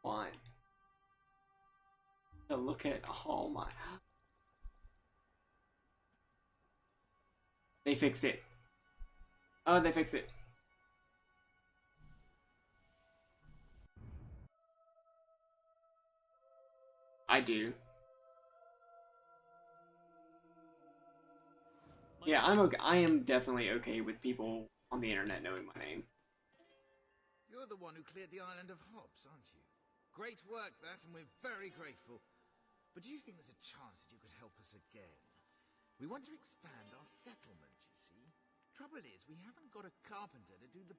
want to look at all my... They fixed it. Oh, they fixed it. I do. Yeah, I'm okay. I am definitely okay with people on the internet knowing my name. You're the one who cleared the island of Hobbs, aren't you? Great work, that, and we're very grateful. But do you think there's a chance that you could help us again? We want to expand our settlement, you see. Trouble is, we haven't got a carpenter to do the...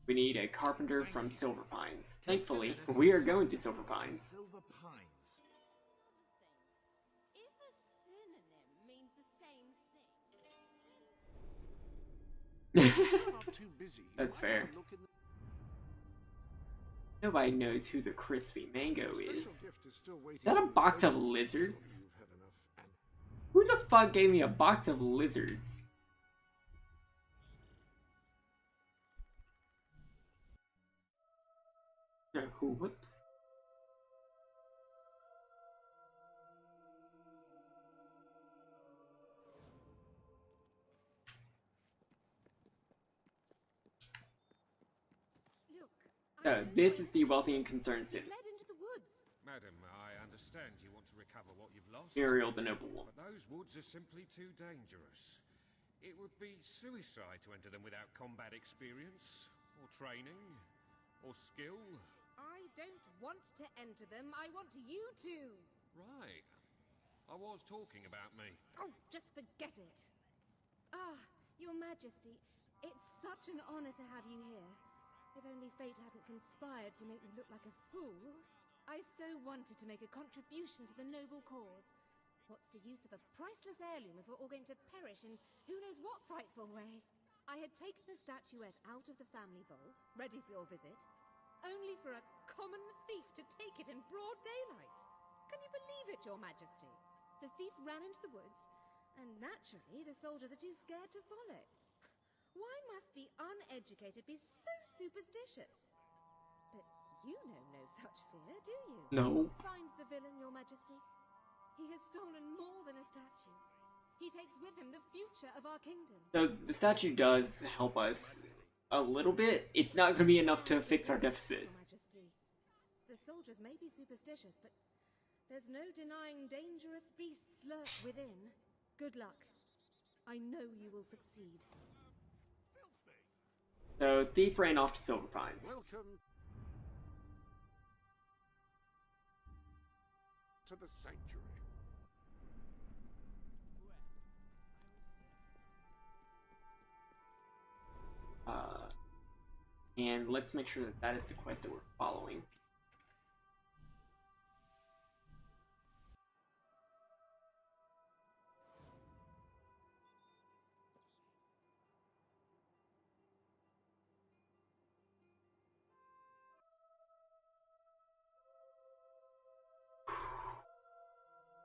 We need a carpenter from Silver Pines. Thankfully, we are going to Silver Pines. Silver Pines. If a synonym means the same thing. That's fair. Nobody knows who the crispy mango is. Is that a box of lizards? Who the fuck gave me a box of lizards? Whoops. This is the wealthy and concerned citizen. Madam, I understand you want to recover what you've lost. Muriel the noble woman. But those woods are simply too dangerous. It would be suicide to enter them without combat experience, or training, or skill. I don't want to enter them, I want you to! Right. I was talking about me. Oh, just forget it! Ah, Your Majesty, it's such an honor to have you here. If only fate hadn't conspired to make me look like a fool. I so wanted to make a contribution to the noble cause. What's the use of a priceless heirloom if we're all going to perish in who knows what frightful way? I had taken the statuette out of the family vault, ready for your visit, only for a common thief to take it in broad daylight. Can you believe it, Your Majesty? The thief ran into the woods, and naturally the soldiers are too scared to follow. Why must the uneducated be so superstitious? But you know no such fear, do you? No. Find the villain, Your Majesty. He has stolen more than a statue. He takes with him the future of our kingdom. So the statue does help us a little bit. It's not going to be enough to fix our deficit. Your Majesty, the soldiers may be superstitious, but there's no denying dangerous beasts lurk within. Good luck. I know you will succeed. So thief ran off to Silver Pines. Welcome to the sanctuary. And let's make sure that that is the quest that we're following.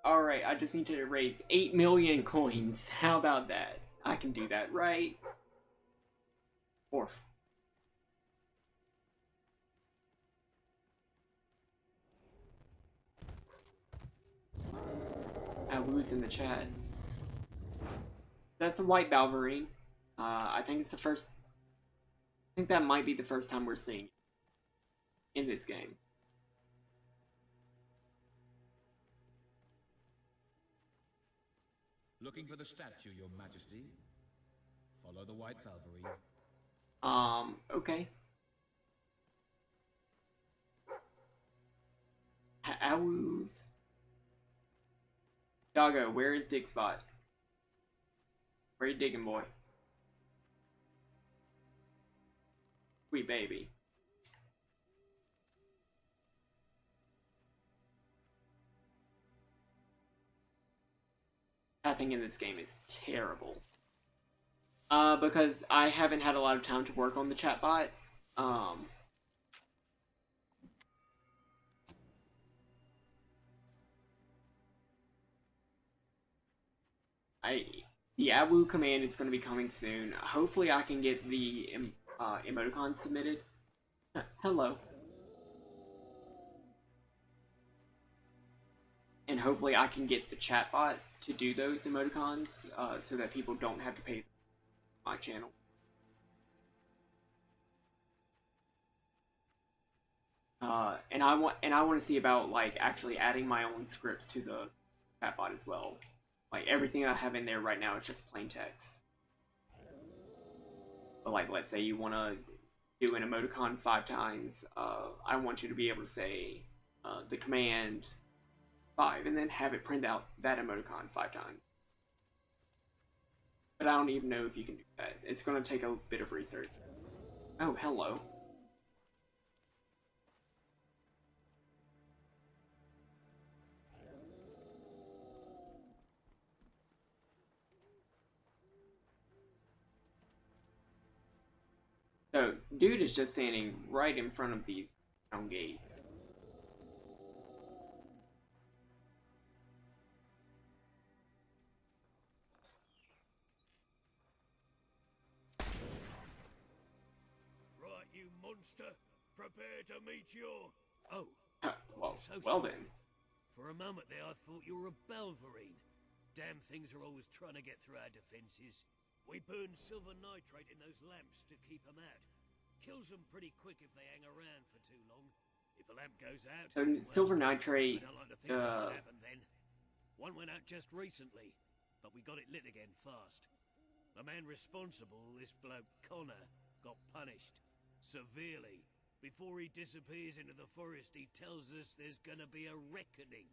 Alright, I just need to raise 8 million coins. How about that? I can do that, right? Orf. Who's in the chat? That's a white Balverine. I think it's the first... I think that might be the first time we're seeing it in this game. Looking for the statue, Your Majesty. Follow the white Balverine. Okay. Awoos. Doggo, where is Dig Spot? Where you digging, boy? Sweet baby. Pathing in this game is terrible. Because I haven't had a lot of time to work on the chatbot. The Awu command is going to be coming soon. Hopefully I can get the emoticon submitted. Hello. and hopefully I can get the chatbot to do those emoticons, so that people don't have to pay my channel. And I want to see about like actually adding my own scripts to the chatbot as well. Like everything I have in there right now is just plain text. But like, let's say you want to do an emoticon 5 times, I want you to be able to say the command 5 and then have it print out that emoticon 5 times. But I don't even know if you can do that. It's going to take a bit of research. Oh, hello. So, dude is just standing right in front of these town gates. Right, you monster. Prepare to meet your... Oh. Well, I'm so well sorry. then. For a moment there, I thought you were a Belverine. Damn things are always trying to get through our defenses. We burn silver nitrate in those lamps to keep them out. Kills them pretty quick if they hang around for too long. If a lamp goes out... So, well, silver nitrate, I don't like to think what happened then. One went out just recently, but we got it lit again fast. The man responsible, this bloke Connor, got punished. Severely. Before he disappears into the forest, he tells us there's gonna be a reckoning.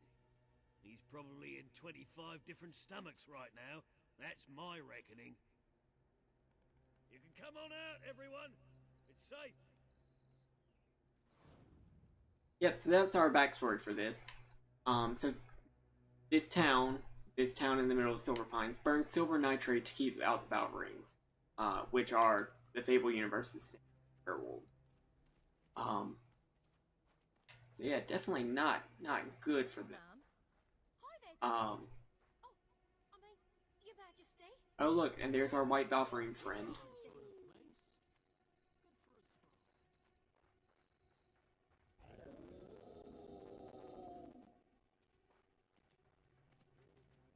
He's probably in 25 different stomachs right now. That's my reckoning. You can come on out, everyone. It's safe. Yep, so that's our backstory for this. So this town in the middle of Silver Pines, burns silver nitrate to keep out the Balverines, which are the Fable universe's werewolves. So yeah, definitely not good for them. Your Majesty. Oh look, and there's our white Balverine friend.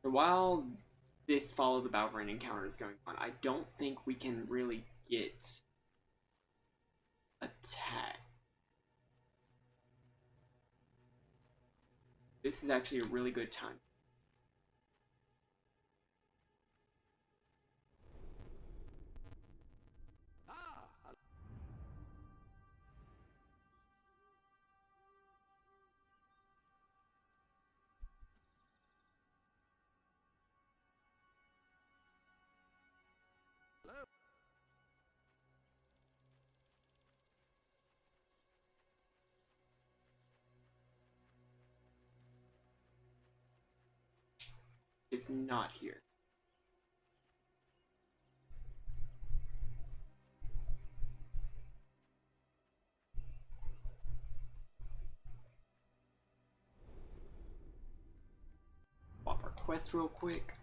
So while this follow the Balverine encounter is going on, I don't think we can really get attacked. This is actually a really good time. It's not here. Swap our quest real quick.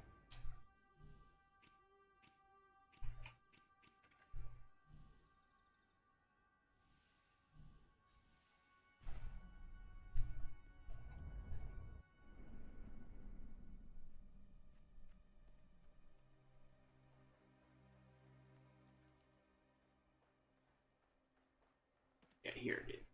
Yeah, here it is.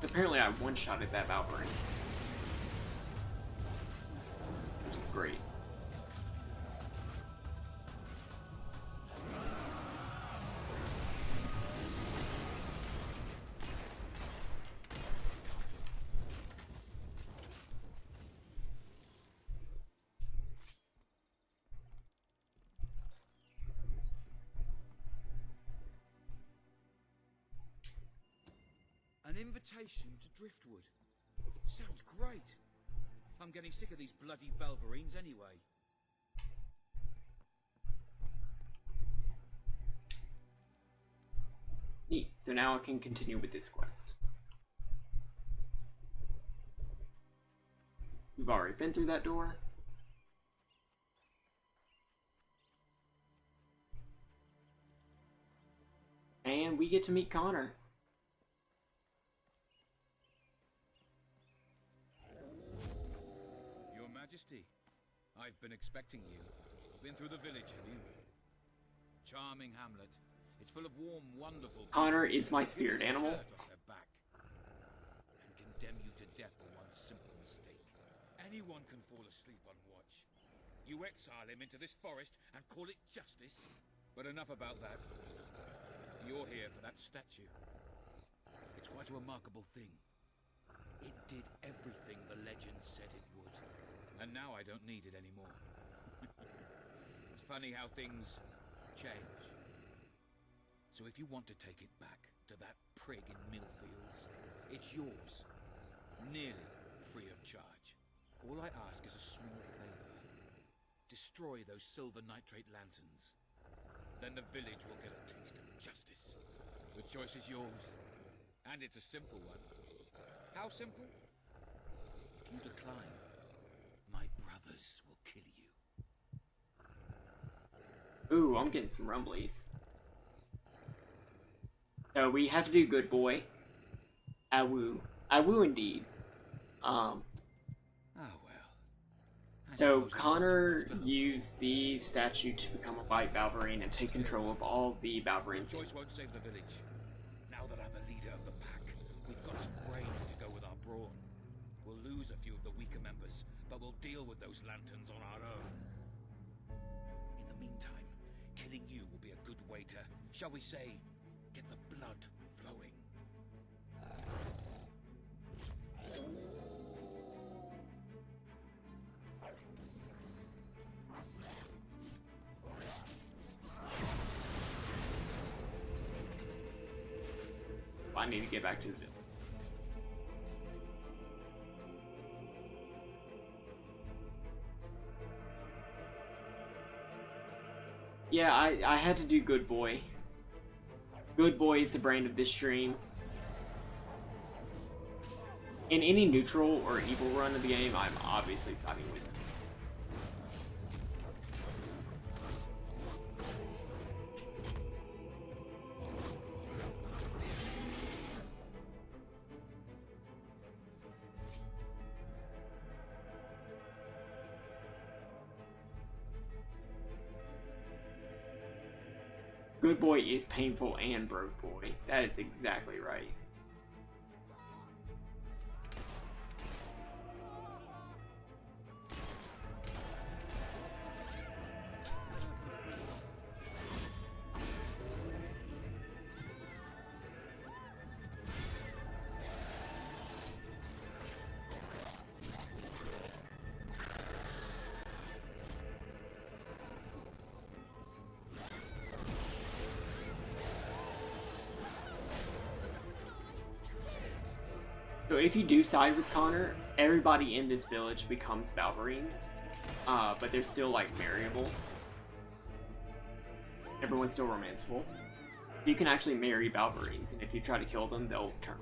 Apparently I one-shotted that Balverine. Which is great. An invitation to Driftwood. Sounds great. I'm getting sick of these bloody Balverines anyway. Neat. So now I can continue with this quest. We've already been through that door. And we get to meet Connor. Your Majesty, I've been expecting you. Been through the village, have you? Charming hamlet. It's full of warm, wonderful people. Connor is my spirit animal. Shirt off their back and condemn you to death for one simple mistake. Anyone can fall asleep on watch. You exile him into this forest and call it justice? But enough about that. You're here for that statue. It's quite a remarkable thing. It did everything the legend said it would. And now I don't need it anymore. It's funny how things change. So if you want to take it back to that prig in Millfields, it's yours. Nearly free of charge. All I ask is a small favor. Destroy those silver nitrate lanterns. Then the village will get a taste of justice. The choice is yours. And it's a simple one. How simple? If you decline, my brothers will kill you. Ooh, I'm getting some rumblies. So we have to do good boy. Awu. Awu indeed. So Connor used the statue to become a white Balverine and take control of all the Balverines. Choice won't save the village. Now that I'm the leader of the pack, we've got some brains to go with our brawn. We'll lose a few of the weaker members, but we'll deal with those lanterns on our own. In the meantime, killing you will be a good way to, shall we say, get the blood flowing. I need to get back to the village. Yeah, I had to do good boy. Good boy is the brand of this stream. In any neutral or evil run of the game, I'm obviously siding with it. Good boy is painful and broke boy. That is exactly right. So if you do side with Connor, everybody in this village becomes Balverines, but they're still like marryable. Everyone's still romanceable. You can actually marry Balverines, and if you try to kill them, they'll turn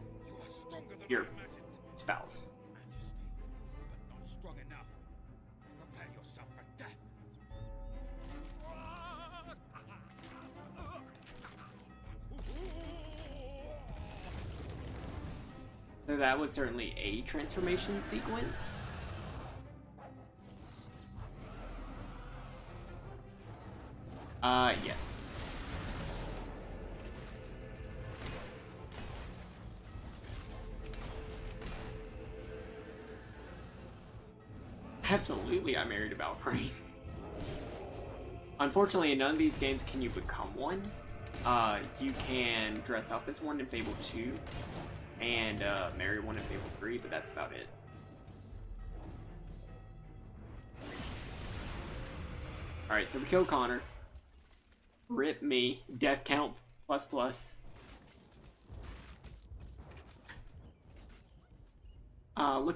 your spouse. But not strong enough. Prepare yourself for death. So that was certainly a transformation sequence. Yes. Absolutely, I married a Balverine. Unfortunately, in none of these games can you become one. You can dress up as one in Fable 2. And marry one in Fable 3, but that's about it. Alright, so we killed Connor. Rip me. Death count ++. Look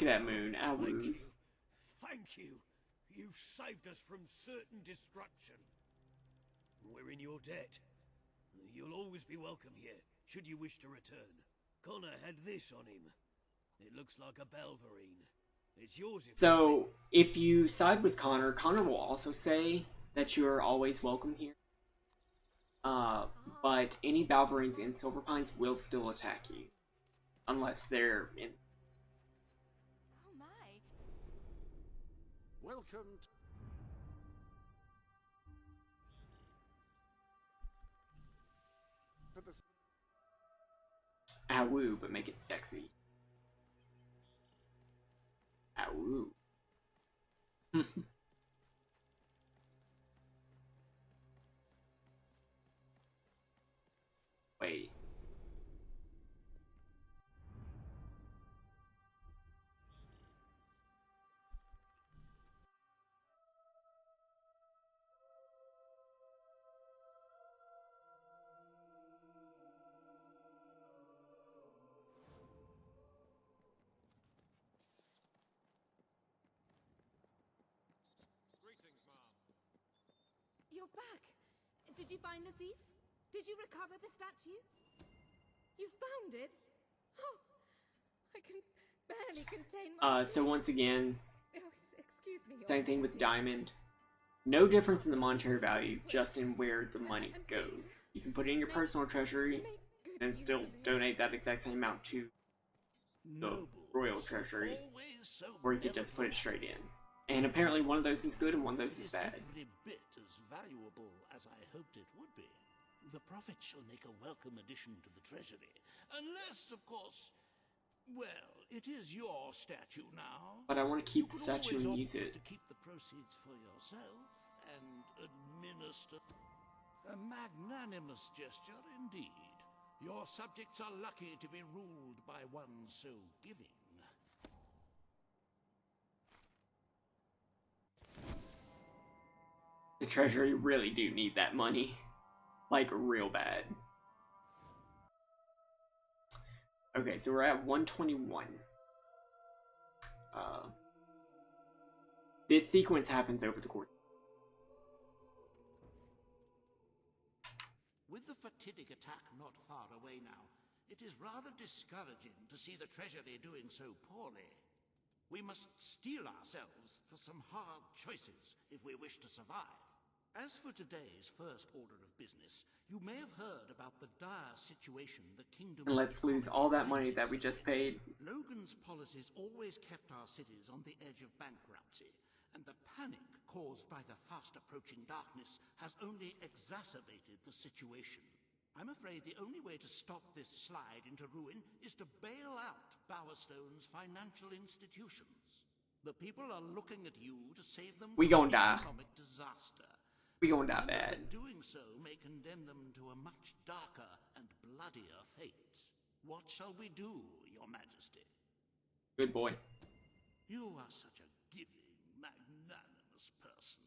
at that moon. Woos. Thank you. You've saved us from certain destruction. We're in your debt. You'll always be welcome here, should you wish to return. Connor had this on him. It looks like a Balverine. It's yours if So, if you side with Connor, Connor will also say that you are always welcome here. But any Balverines in Silver Pines will still attack you. Unless they're in... Oh my. Welcome to the... Awoo, but make it sexy. Awoo. Wait. Greetings, Mom. You're back. Did you find the thief? Did you recover the statue? You found it? Oh, I can barely contain my... So once again, Oh, excuse me, Your same thing with Majesty. Diamond. No difference in the monetary value, just in where the money goes. You can put it in your personal treasury, and still donate that exact same amount to the royal treasury, or you could just put it straight in. And apparently one of those is good and one of those is bad. Every bit as valuable as I hoped it would be. The profit shall make a welcome addition to the treasury. Unless, of course, well, it is your statue now. But I want to keep the You could statue always and opt use it. to keep the proceeds for yourself and administer. A magnanimous gesture indeed. Your subjects are lucky to be ruled by one so giving. The treasury really do need that money. Like, real bad. Okay, so we're at 121. This sequence happens over the course. With the fatidic attack not far away now, it is rather discouraging to see the treasury doing so poorly. We must steel ourselves for some hard choices if we wish to survive. As for today's first order of business, you may have heard about the dire situation the kingdom... And let's lose all that money that we just paid. Logan's policies always kept our cities on the edge of bankruptcy, and the panic caused by the fast-approaching darkness has only exacerbated the situation. I'm afraid the only way to stop this slide into ruin is to bail out Bowerstone's financial institutions. The people are looking at you to save them We from gon' die. economic disaster. We gonna die Remember bad. that doing so may condemn them to a much darker and bloodier fate. What shall we do, Your Majesty? Good boy. You are such a giving, magnanimous person.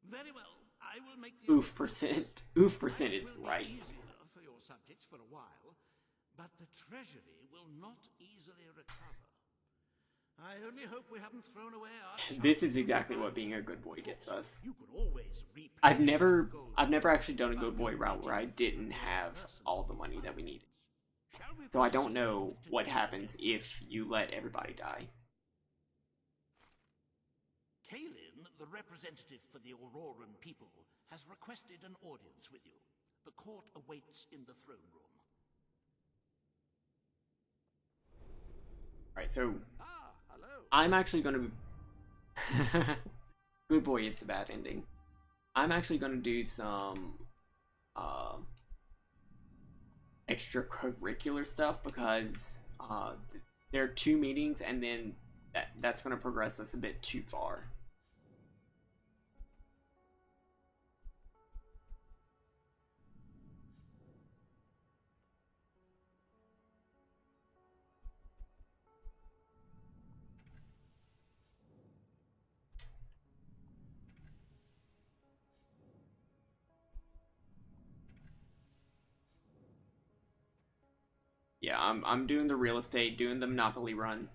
Very well, I will make the... Oof percent. Oof percent is Life will be right. easier for your subjects for a while, but the treasury will not easily recover. I only hope we haven't thrown away our... This is exactly what being a good boy gets us. You could always I've never actually done a good boy route where I didn't have all the money that we needed. So I don't know what happens if you let everybody die. Kalin, the representative for the Auroran people, has requested an audience with you. The court awaits in the throne room. Alright, so I'm actually gonna good boy is the bad ending. I'm actually gonna do some extracurricular stuff because there are 2 meetings and then that's gonna progress us a bit too far. Yeah, I'm doing the real estate, doing the Monopoly run.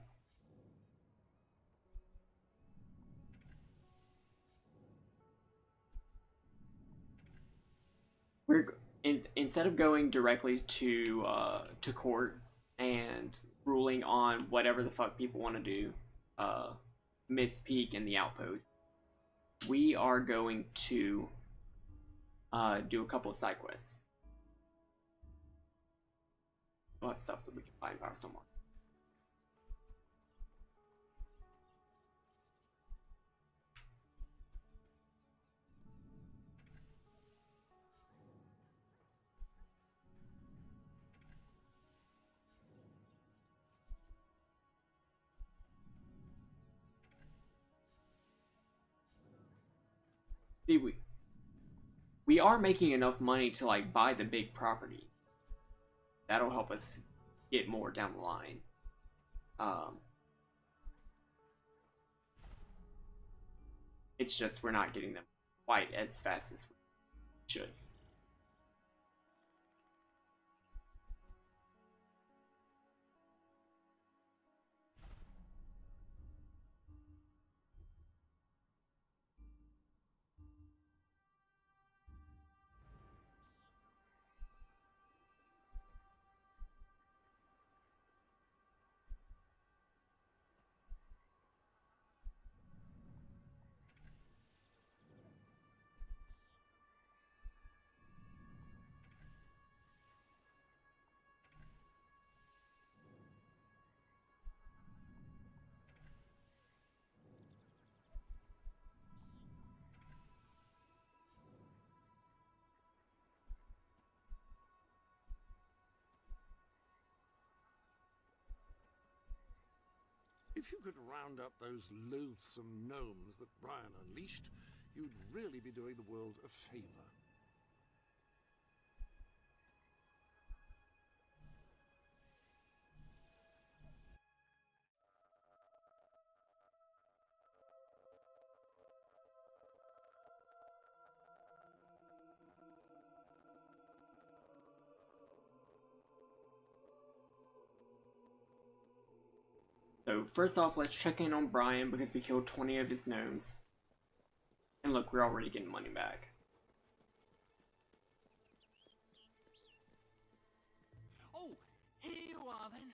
We're in instead of going directly to court and ruling on whatever the fuck people want to do, Miss Peak and the Outpost, we are going to do a couple of side quests. We'll have stuff that we can find by someone. See, we are making enough money to like buy the big property. That'll help us get more down the line. It's just we're not getting them quite as fast as we should. If you could round up those loathsome gnomes that Brian unleashed, you'd really be doing the world a favor. So first off, let's check in on Brian because we killed 20 of his gnomes. And look, we're already getting money back. Oh, here you are then.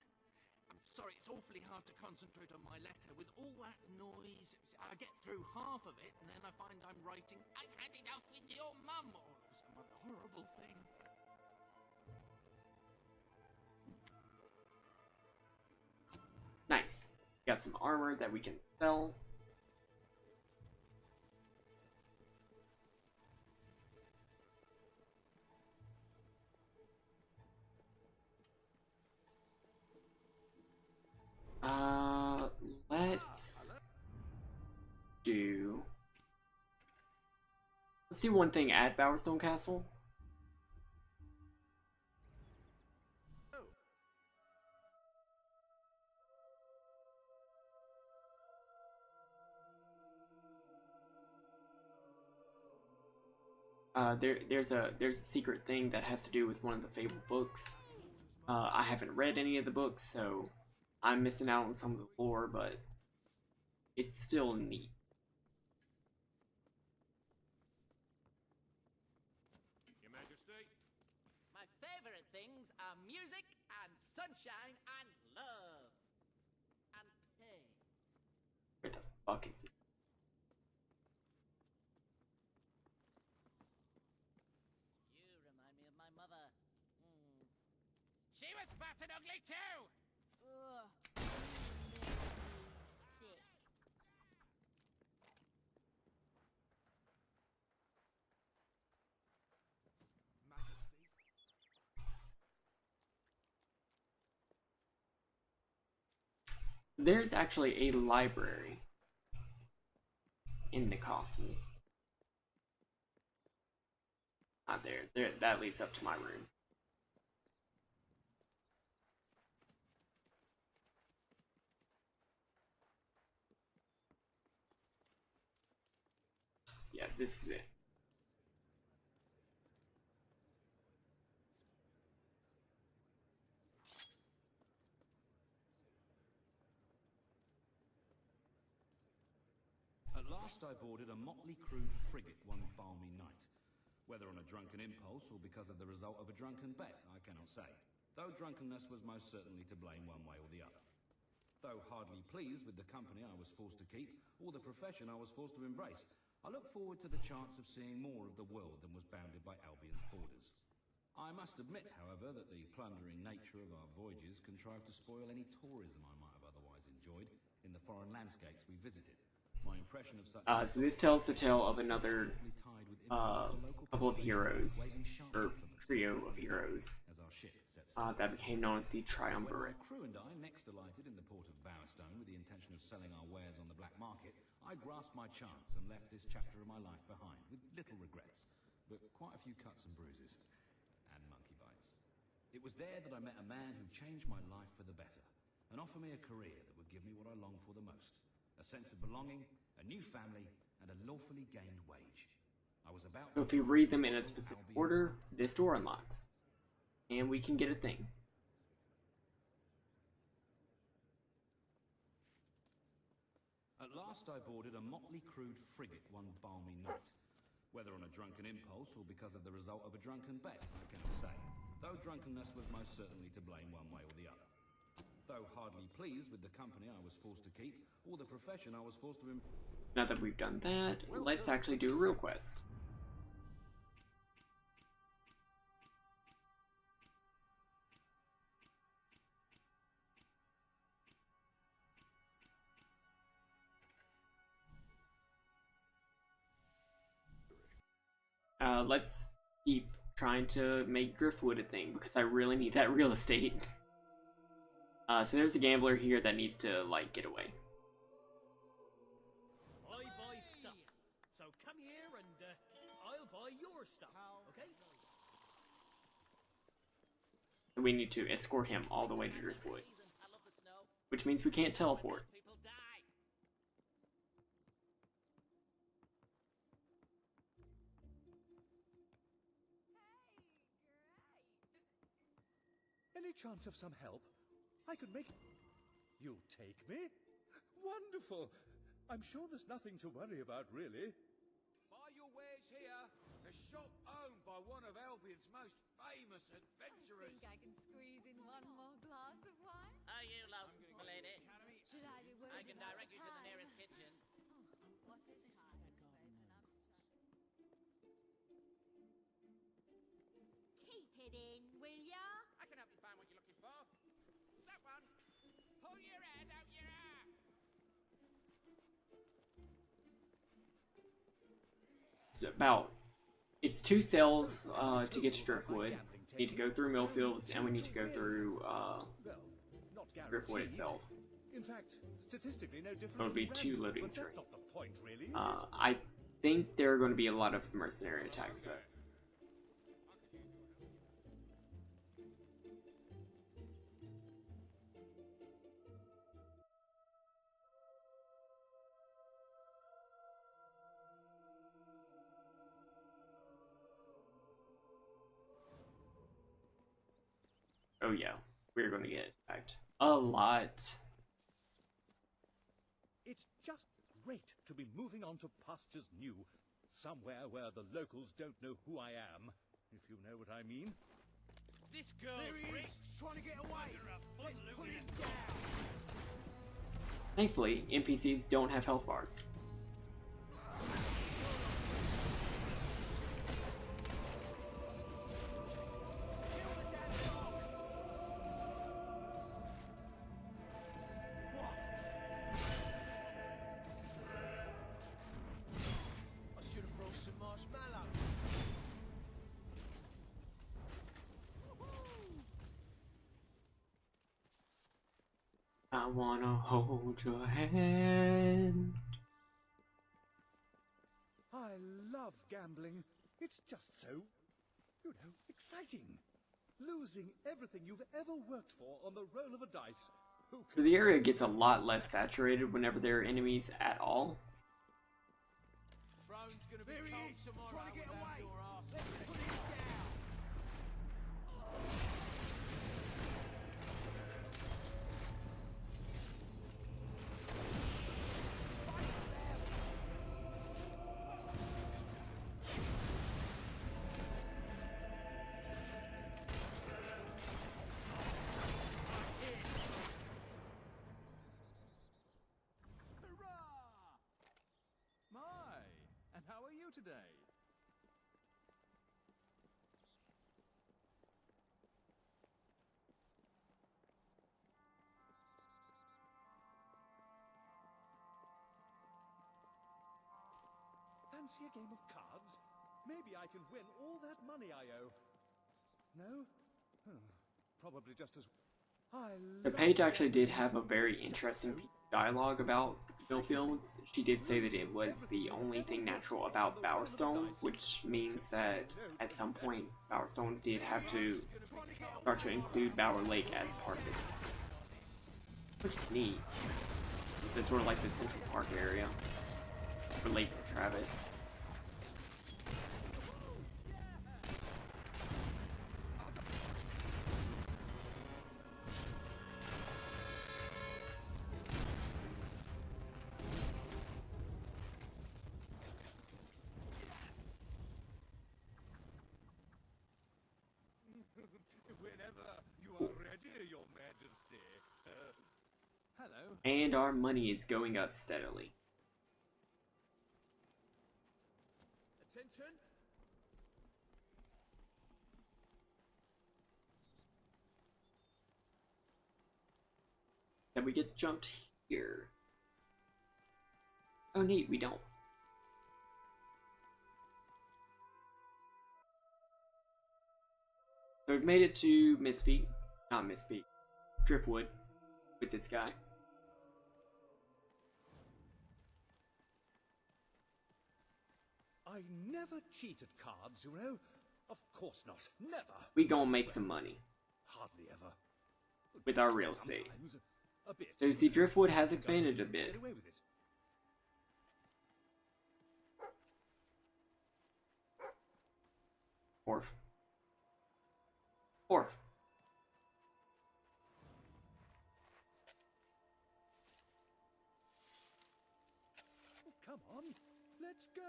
I'm sorry, it's awfully hard to concentrate on my letter with all that noise. I get through half of it and then I find I'm writing, I had it off with your mum, or some other horrible thing. Nice. Got some armor that we can sell. Let's do one thing at Bowerstone Castle. There's a secret thing that has to do with one of the Fable books. I haven't read any of the books, so I'm missing out on some of the lore, but it's still neat. Your Majesty? My favorite things are music and sunshine and love. And pain. Where the fuck is this? She was fat and ugly too! Ugh. Sick. There's actually a library in the castle. Not there. That leads up to my room. Yeah, this is it. At last I boarded a motley crewed frigate one balmy night. Whether on a drunken impulse or because of the result of a drunken bet, I cannot say. Though drunkenness was most certainly to blame one way or the other. Though hardly pleased with the company I was forced to keep, or the profession I was forced to embrace, I look forward to the chance of seeing more of the world than was bounded by Albion's borders. I must admit, however, that the plundering nature of our voyages contrived to spoil any tourism I might have otherwise enjoyed in the foreign landscapes we visited. My impression of such... So this tells the tale of another couple of heroes, or trio of heroes, that became known as the Triumvirate. When my crew and I next alighted in the port of Bowerstone with the intention of selling our wares on the black market, I grasped my chance and left this chapter of my life behind, with little regrets, but quite a few cuts and bruises, and monkey bites. It was there that I met a man who changed my life for the better, and offered me a career that would give me what I longed for the most. A sense of belonging, a new family, and a lawfully gained wage. I was about So if we read them in a specific order, this door unlocks. And we can get a thing. At last I boarded a motley crewed frigate one balmy night. Whether on a drunken impulse or because of the result of a drunken bet, I cannot say. Though drunkenness was most certainly to blame one way or the other. Though hardly pleased with the company I was forced to keep, or the profession I was forced to... Now that we've done that, let's actually do a real quest. Let's keep trying to make Driftwood a thing, because I really need that real estate. So there's a gambler here that needs to, like, get away. I buy stuff. So come here and I'll buy your stuff, okay? We need to escort him all the way to Driftwood. Which means we can't teleport. Any chance of some help? I could make... You'll take me? Wonderful! I'm sure there's nothing to worry about, really. Buy your wares here. A shop owned by one of Albion's most famous adventurers. I think I can squeeze in one more glass of wine. Are you lost, my lady? Should I be worried I can about direct you to the time? nearest kitchen. What is it? Keep it in, will ya? I can help you find what you're looking for. It's that one. Pull your head out your ass. It's 2 cells to get to Driftwood. We need to go through Millfields, and we need to go through Driftwood itself. In fact, statistically no different. It'll be from 2 Ren, loading but screens. that's not the point, really, is it? I think there are going to be a lot of mercenary attacks though. Oh yeah, we're going to get attacked a lot. It's just great to be moving on to pastures new, somewhere where the locals don't know who I am, if you know what I mean. This girl's There he rich. is, trying to get away. Let's put him down. Thankfully, NPCs don't have health bars. I should have brought some marshmallows. I wanna hold your hand. I love gambling. It's just so, you know, exciting. Losing everything you've ever worked for on the roll of a dice. Who So the area gets a lot less saturated whenever there are enemies at all. Throne's gonna be cold tomorrow. Trying to get away. Let's put him down. Fancy a game of cards? Maybe I can win all that money I owe. No? Probably just as... The page actually did have a very interesting dialogue about Millfields. She did say that it was the only thing natural about Bowerstone, which means that at some point Bowerstone did have to start to include Bower Lake as part of it. Which is neat. It's sort of like the Central Park area for Lake Travis. Whenever you are ready, Your Majesty. Hello. And our money is going up steadily. Attention. Then we get jumped here. Oh neat, we don't. So we've made it to not Misfeet, Driftwood with this guy. I never cheated cards, you know. Of course not. Never. We gonna make some money. Hardly ever. With our real estate. Sometimes a bit. So you see, Driftwood has expanded a bit. Get away with it. Orf. Orf. Oh, come on. Let's go.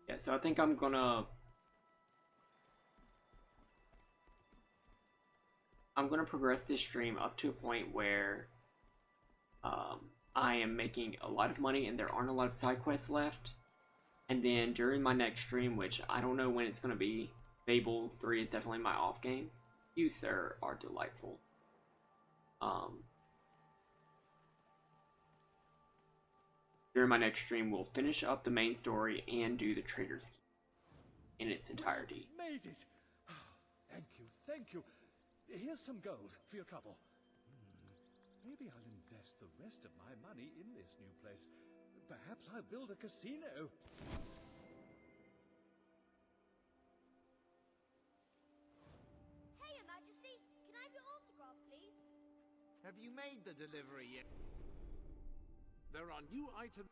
Yeah, so I think I'm gonna progress this stream up to a point where I am making a lot of money and there aren't a lot of side quests left. And then during my next stream, which I don't know when it's gonna be, Fable 3 is definitely my off game. You, sir, are delightful. During my next stream, we'll finish up the main story and do the Trader's Key in its entirety. Made it. Oh, thank you, thank you. Here's some gold for your trouble. Maybe I'll invest the rest of my money in this new place. Perhaps I'll build a casino. Hey, Your Majesty, can I have your autograph, please? Have you made the delivery yet? There are new items.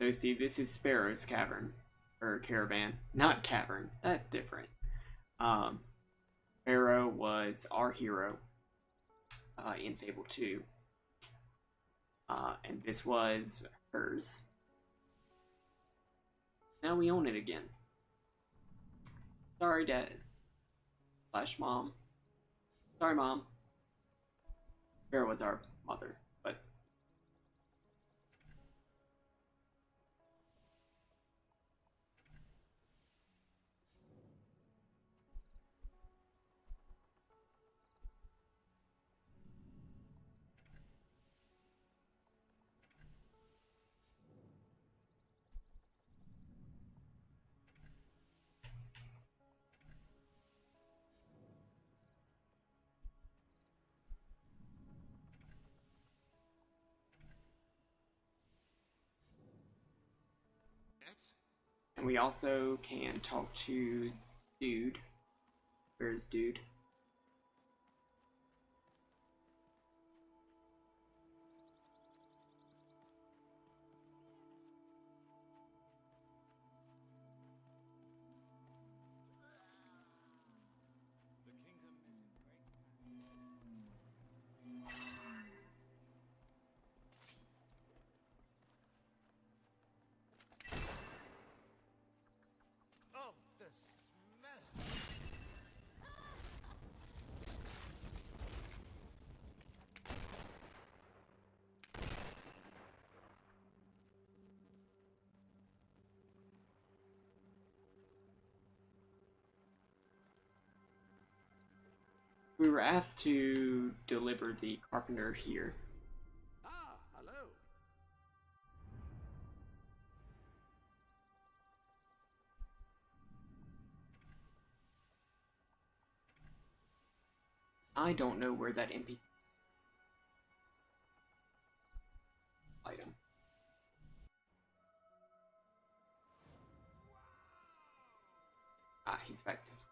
So see, this is Sparrow's cavern. Or caravan. Not cavern. That's different. Sparrow was our hero in Fable 2. And this was hers. Now we own it again. Sorry, Dad. Slash Mom. Sorry, Mom. Sparrow was our mother, but... And we also can talk to Dude. Where's Dude? Oh, the smell. We were asked to deliver the carpenter here. Ah, hello. I don't know where that NPC item. Ah, he's back this way.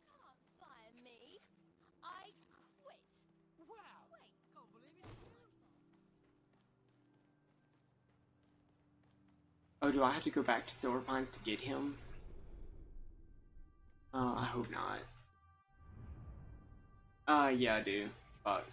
Can't fire me. I quit. Wow! Wait. Can't believe it's true. Oh, do I have to go back to Silver Pines to get him? I hope not. Yeah, I do. Fuck.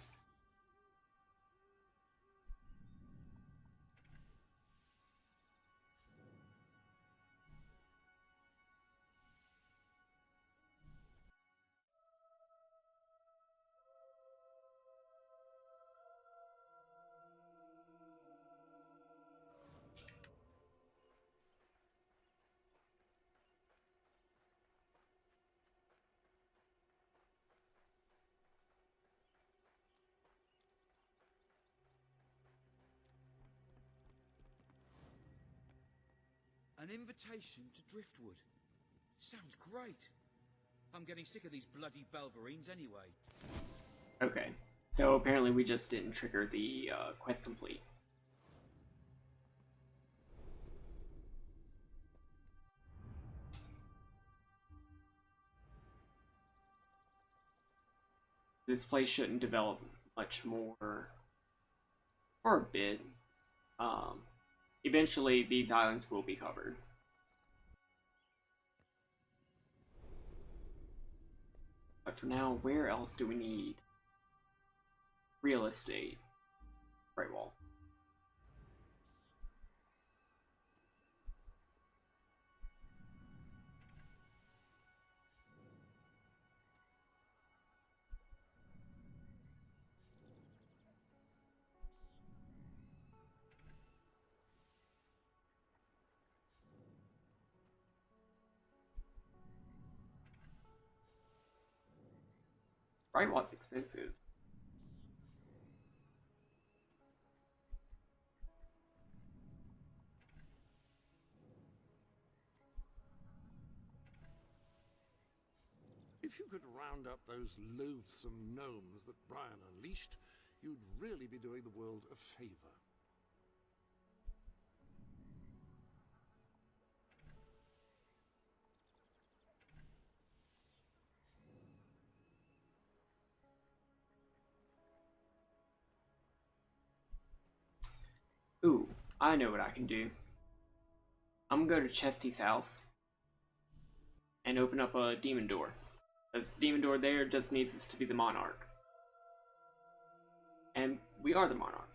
An invitation to Driftwood. Sounds great. I'm getting sick of these bloody Belverines anyway. Okay. So apparently we just didn't trigger the quest complete. This place shouldn't develop much more for a bit. Eventually these islands will be covered. But for now, where else do we need real estate? Right wall. Right wall's expensive. If you could round up those loathsome gnomes that Brian unleashed, you'd really be doing the world a favor. Ooh, I know what I can do. I'm gonna go to Chesty's house and open up a demon door. This demon door there just needs us to be the monarch. And we are the monarch.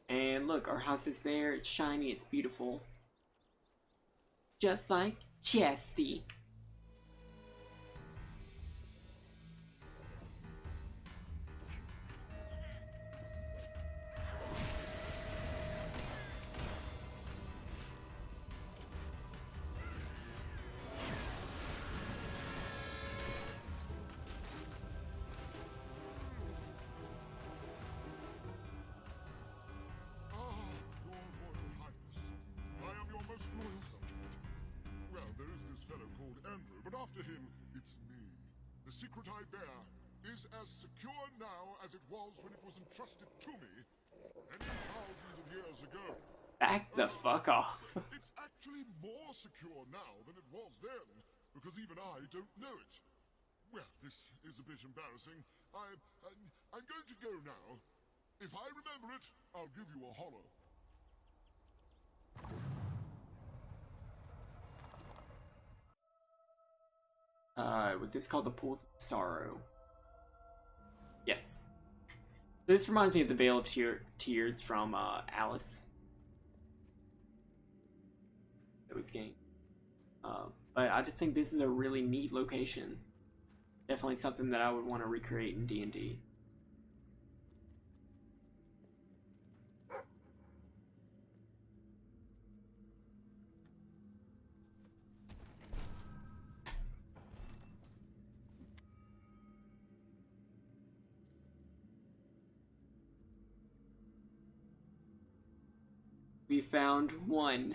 And look, our house is there, it's shiny, it's beautiful. Just like Chesty. After him, it's me. The secret I bear is as secure now as it was when it was entrusted to me many thousands of years ago. Back the fuck off. It's actually more secure now than it was then, because even I don't know it. Well, this is a bit embarrassing. I'm going to go now. If I remember it, I'll give you a holler. Was this called the Pools of Sorrow? Yes. This reminds me of the Veil of Tears from Alice. That was game. But I just think this is a really neat location. Definitely something that I would want to recreate in D&D. We found $1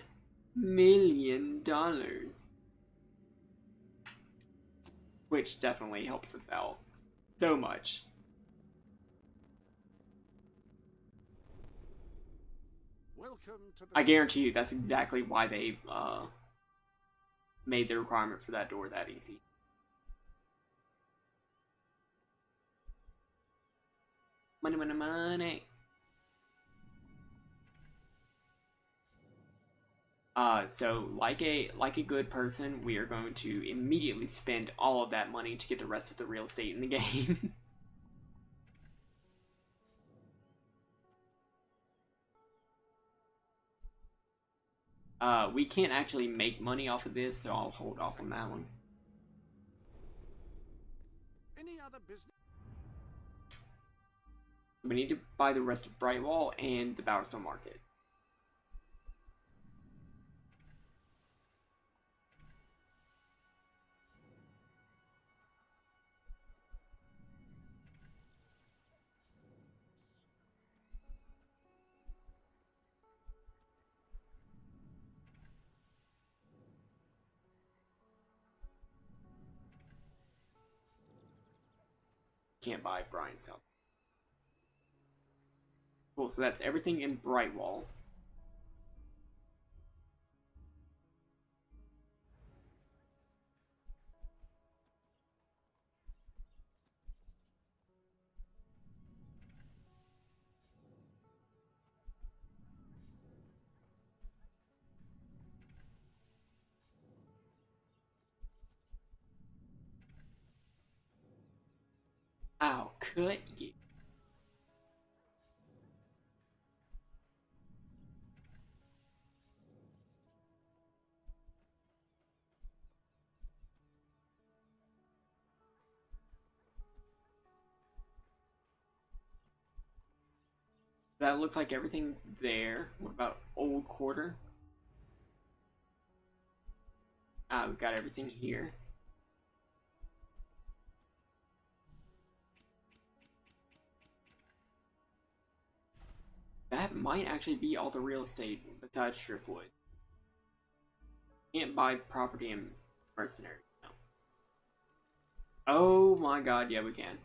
million. Which definitely helps us out so much. Welcome to the I guarantee you that's exactly why they made the requirement for that door that easy. Money, money, money. So like a good person, we are going to immediately spend all of that money to get the rest of the real estate in the game. We can't actually make money off of this, so I'll hold off on that one. Any other business? We need to buy the rest of Brightwall and the Bowerstone Market. Can't buy Brian's house. Cool, so that's everything in Brightwall. I'll cut you. That looks like everything there. What about Old Quarter? We've got everything here. That might actually be all the real estate besides Driftwood. Can't buy property in Mercenary. No. Oh my god, yeah we can.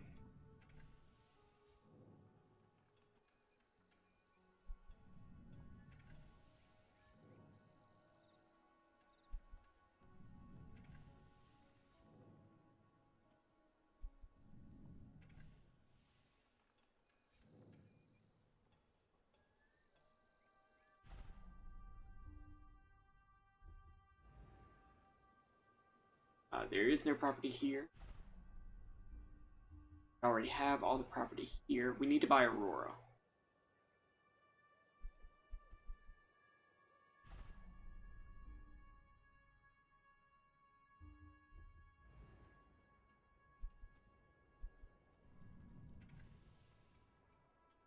There is no property here. I already have all the property here. We need to buy Aurora.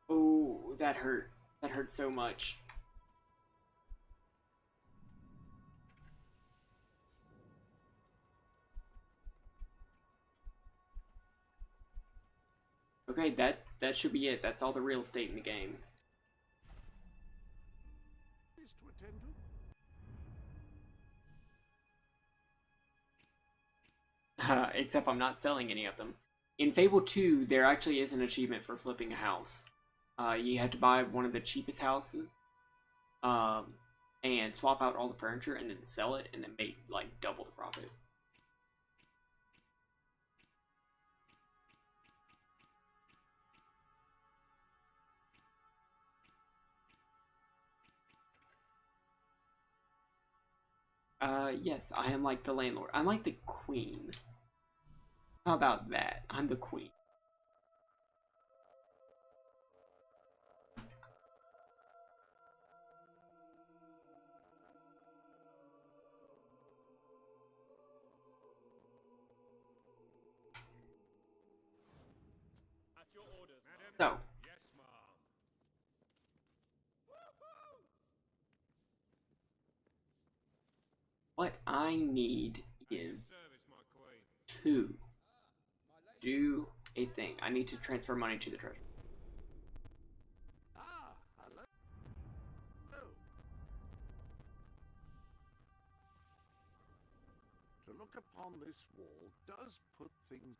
Oh, that hurt. That hurt so much. Okay, that should be it. That's all the real estate in the game. To attend to? Except I'm not selling any of them. In Fable 2, there actually is an achievement for flipping a house. You have to buy one of the cheapest houses, and swap out all the furniture, and then sell it, and then make like double the profit. Yes, I am like the landlord. I'm like the queen. How about that? I'm the queen. At your orders, madam. So, Yes, ma'am. what I need is Service, my queen. to do a thing. I need to transfer money to the treasury. Ah, hello. Oh. To look upon this wall does put things...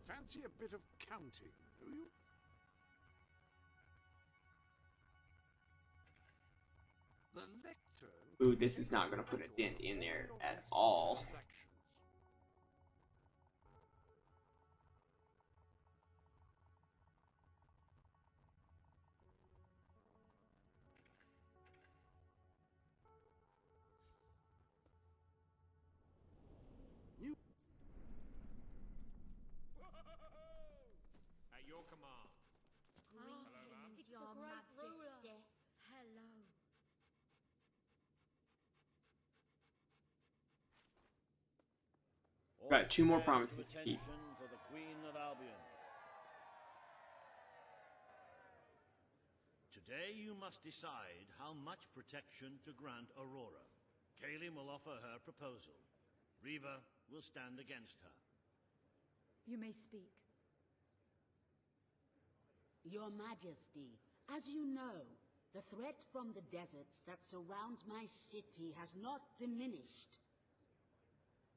Fancy a bit of counting, do you? The lectern... Ooh, this is not going to put a dent in there at all. At your command. Greetings, your majesty. Hello. Got 2 more promises to keep. For the Queen of Albion. Today you must decide how much protection to grant Aurora. Kaelin will offer her proposal. Riva will stand against her. You may speak. Your Majesty, as you know, the threat from the deserts that surrounds my city has not diminished.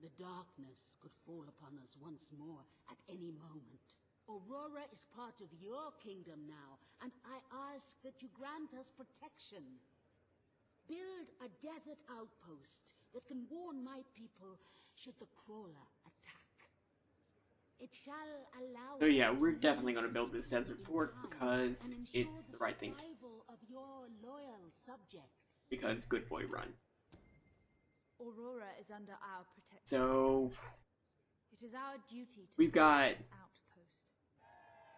The darkness could fall upon us once more at any moment. Aurora is part of your kingdom now, and I ask that you grant us protection. Build a desert outpost that can warn my people should the crawler attack. It shall allow So yeah, we're definitely going to build this desert fort because it's the right thing. of your loyal subjects. Because good boy run. Aurora is under our protection. So It is our duty to we've got protect this outpost.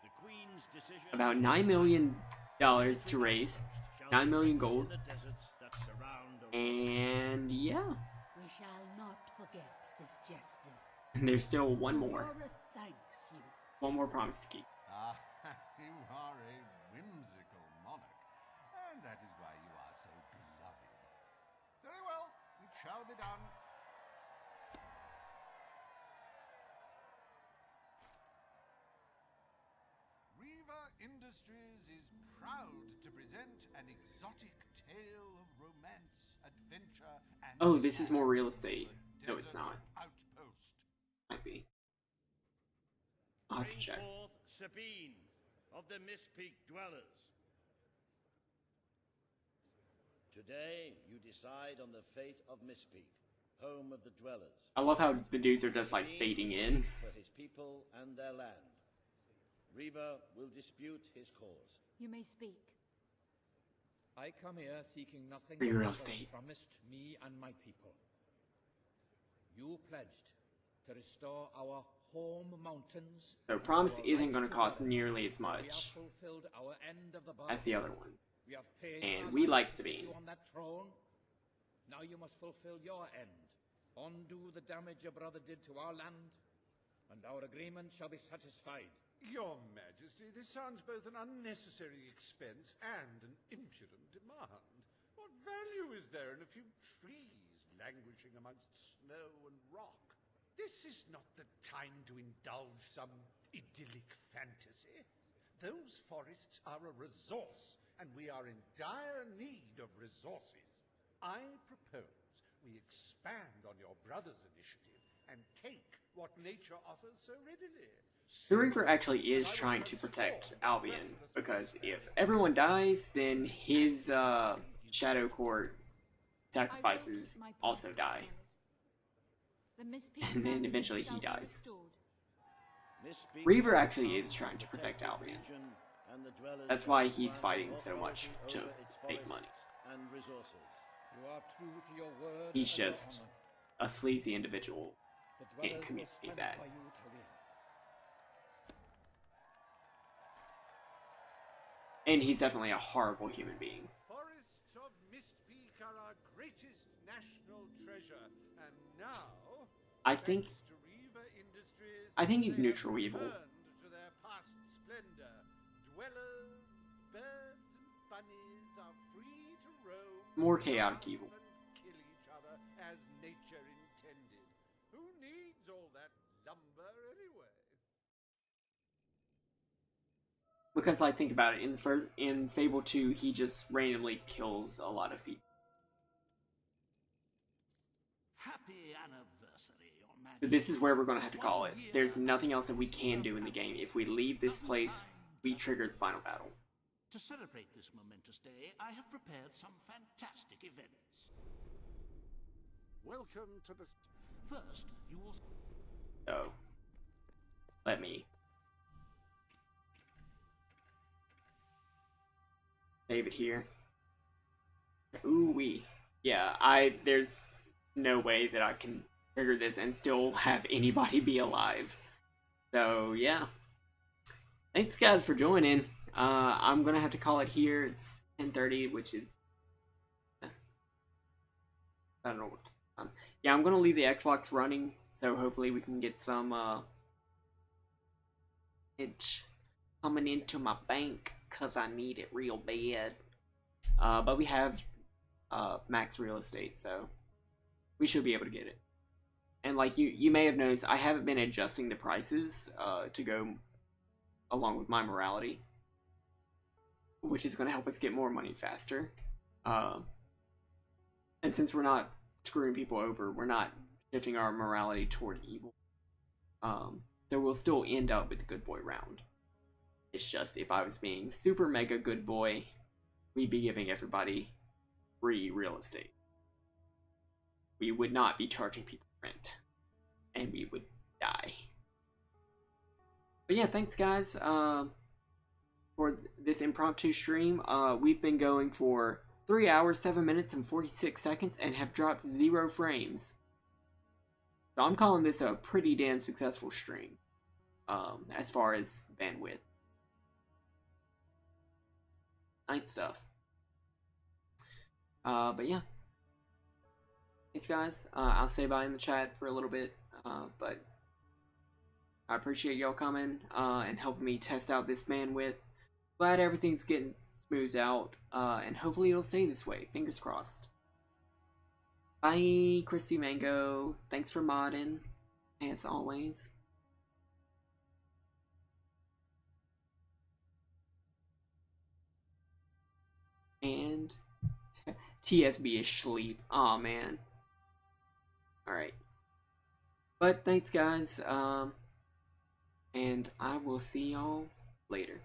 The Queen's decision about $9 million to raise. 9 million gold. in the deserts that surround And yeah. We shall not forget this gesture. And there's still one more. Aurora thanks you. One more promise to keep. Ah, you are a whimsical monarch, and that is why you are so beloved. Very well, it shall be done. Riva Industries is proud to present an exotic tale of romance, adventure, and... Oh, this is more real estate. No, it's not. Outpost. Might be. I'll have to Bring check. forth Sabine of the Mistpeak Dwellers. Today, you decide on the fate of Mistpeak, home of the Dwellers. I love how the dudes are just like fading in. For his people and their land. Riva will dispute his cause. You may speak. I come here seeking nothing Free but real what was estate. promised me and my people. You pledged to restore our home mountains. So promise isn't going to cost nearly as We have much fulfilled our end of the as the other one. We have paid And our we like lives to Sabine. put you on that throne. Now you must fulfill your end. Undo the damage your brother did to our land, and our agreement shall be satisfied. Your Majesty, this sounds both an unnecessary expense and an impudent demand. What value is there in a few trees languishing amongst snow and rock? This is not the time to indulge some idyllic fantasy. Those forests are a resource, and we are in dire need of resources. I propose we expand on your brother's initiative and take what nature offers so readily. The Reaper actually is trying to protect Albion, because if everyone dies, then his Shadow Court sacrifices also die. The Mistpeak And then Mountains eventually shall he be dies. restored. Mistpeak Reaver will actually come is trying to protect Albion. region and the Dwellers That's why that he's grant fighting a so much walkover to over its make forests money. And resources. You are true to your word. He's and your just honor. a sleazy individual The and dwellers will community stand bad. by you till the end. And he's definitely a horrible human being. Forests of Mistpeak are our greatest national treasure, and now, I think thanks to Reaver Industries, he's they neutral have evil. returned to their past splendor. Dwellers, birds, and bunnies are free to roam, More chaotic laugh, evil. and kill each other as nature intended. Who needs all that lumber anyway? Because I think about it, in Fable 2, he just randomly kills a lot of people. Happy anniversary, Your So Majesty. this is where we're gonna have to call it. There's nothing else that we can do in the game. If we leave this place, we trigger the final battle. To celebrate this momentous day, I have prepared some fantastic events. Welcome to the... First, you will... So, let me save it here. Ooh wee. Yeah, there's no way that I can trigger this and still have anybody be alive. So yeah. Thanks guys for joining. I'm gonna have to call it here. It's 10:30, which is I don't know what time. Yeah, I'm gonna leave the Xbox running, so hopefully we can get some itch coming into my bank, cause I need it real bad. But we have max real estate, so we should be able to get it. And like you may have noticed, I haven't been adjusting the prices to go along with my morality, which is going to help us get more money faster. And since we're not screwing people over, we're not shifting our morality toward evil. So we'll still end up with the good boy round. It's just, if I was being super mega good boy, we'd be giving everybody free real estate. We would not be charging people rent. And we would die. But yeah, thanks guys for this impromptu stream. We've been going for 3 hours, 7 minutes, and 46 seconds and have dropped 0 frames. So I'm calling this a pretty damn successful stream as far as bandwidth. Nice stuff. But yeah. Thanks guys. I'll say bye in the chat for a little bit, but I appreciate y'all coming and helping me test out this bandwidth. Glad everything's getting smoothed out, and hopefully it'll stay this way. Fingers crossed. Bye, Crispy Mango. Thanks for modding, as always. And TSB is sleep. Aw, man. Alright. But thanks, guys. And I will see y'all later.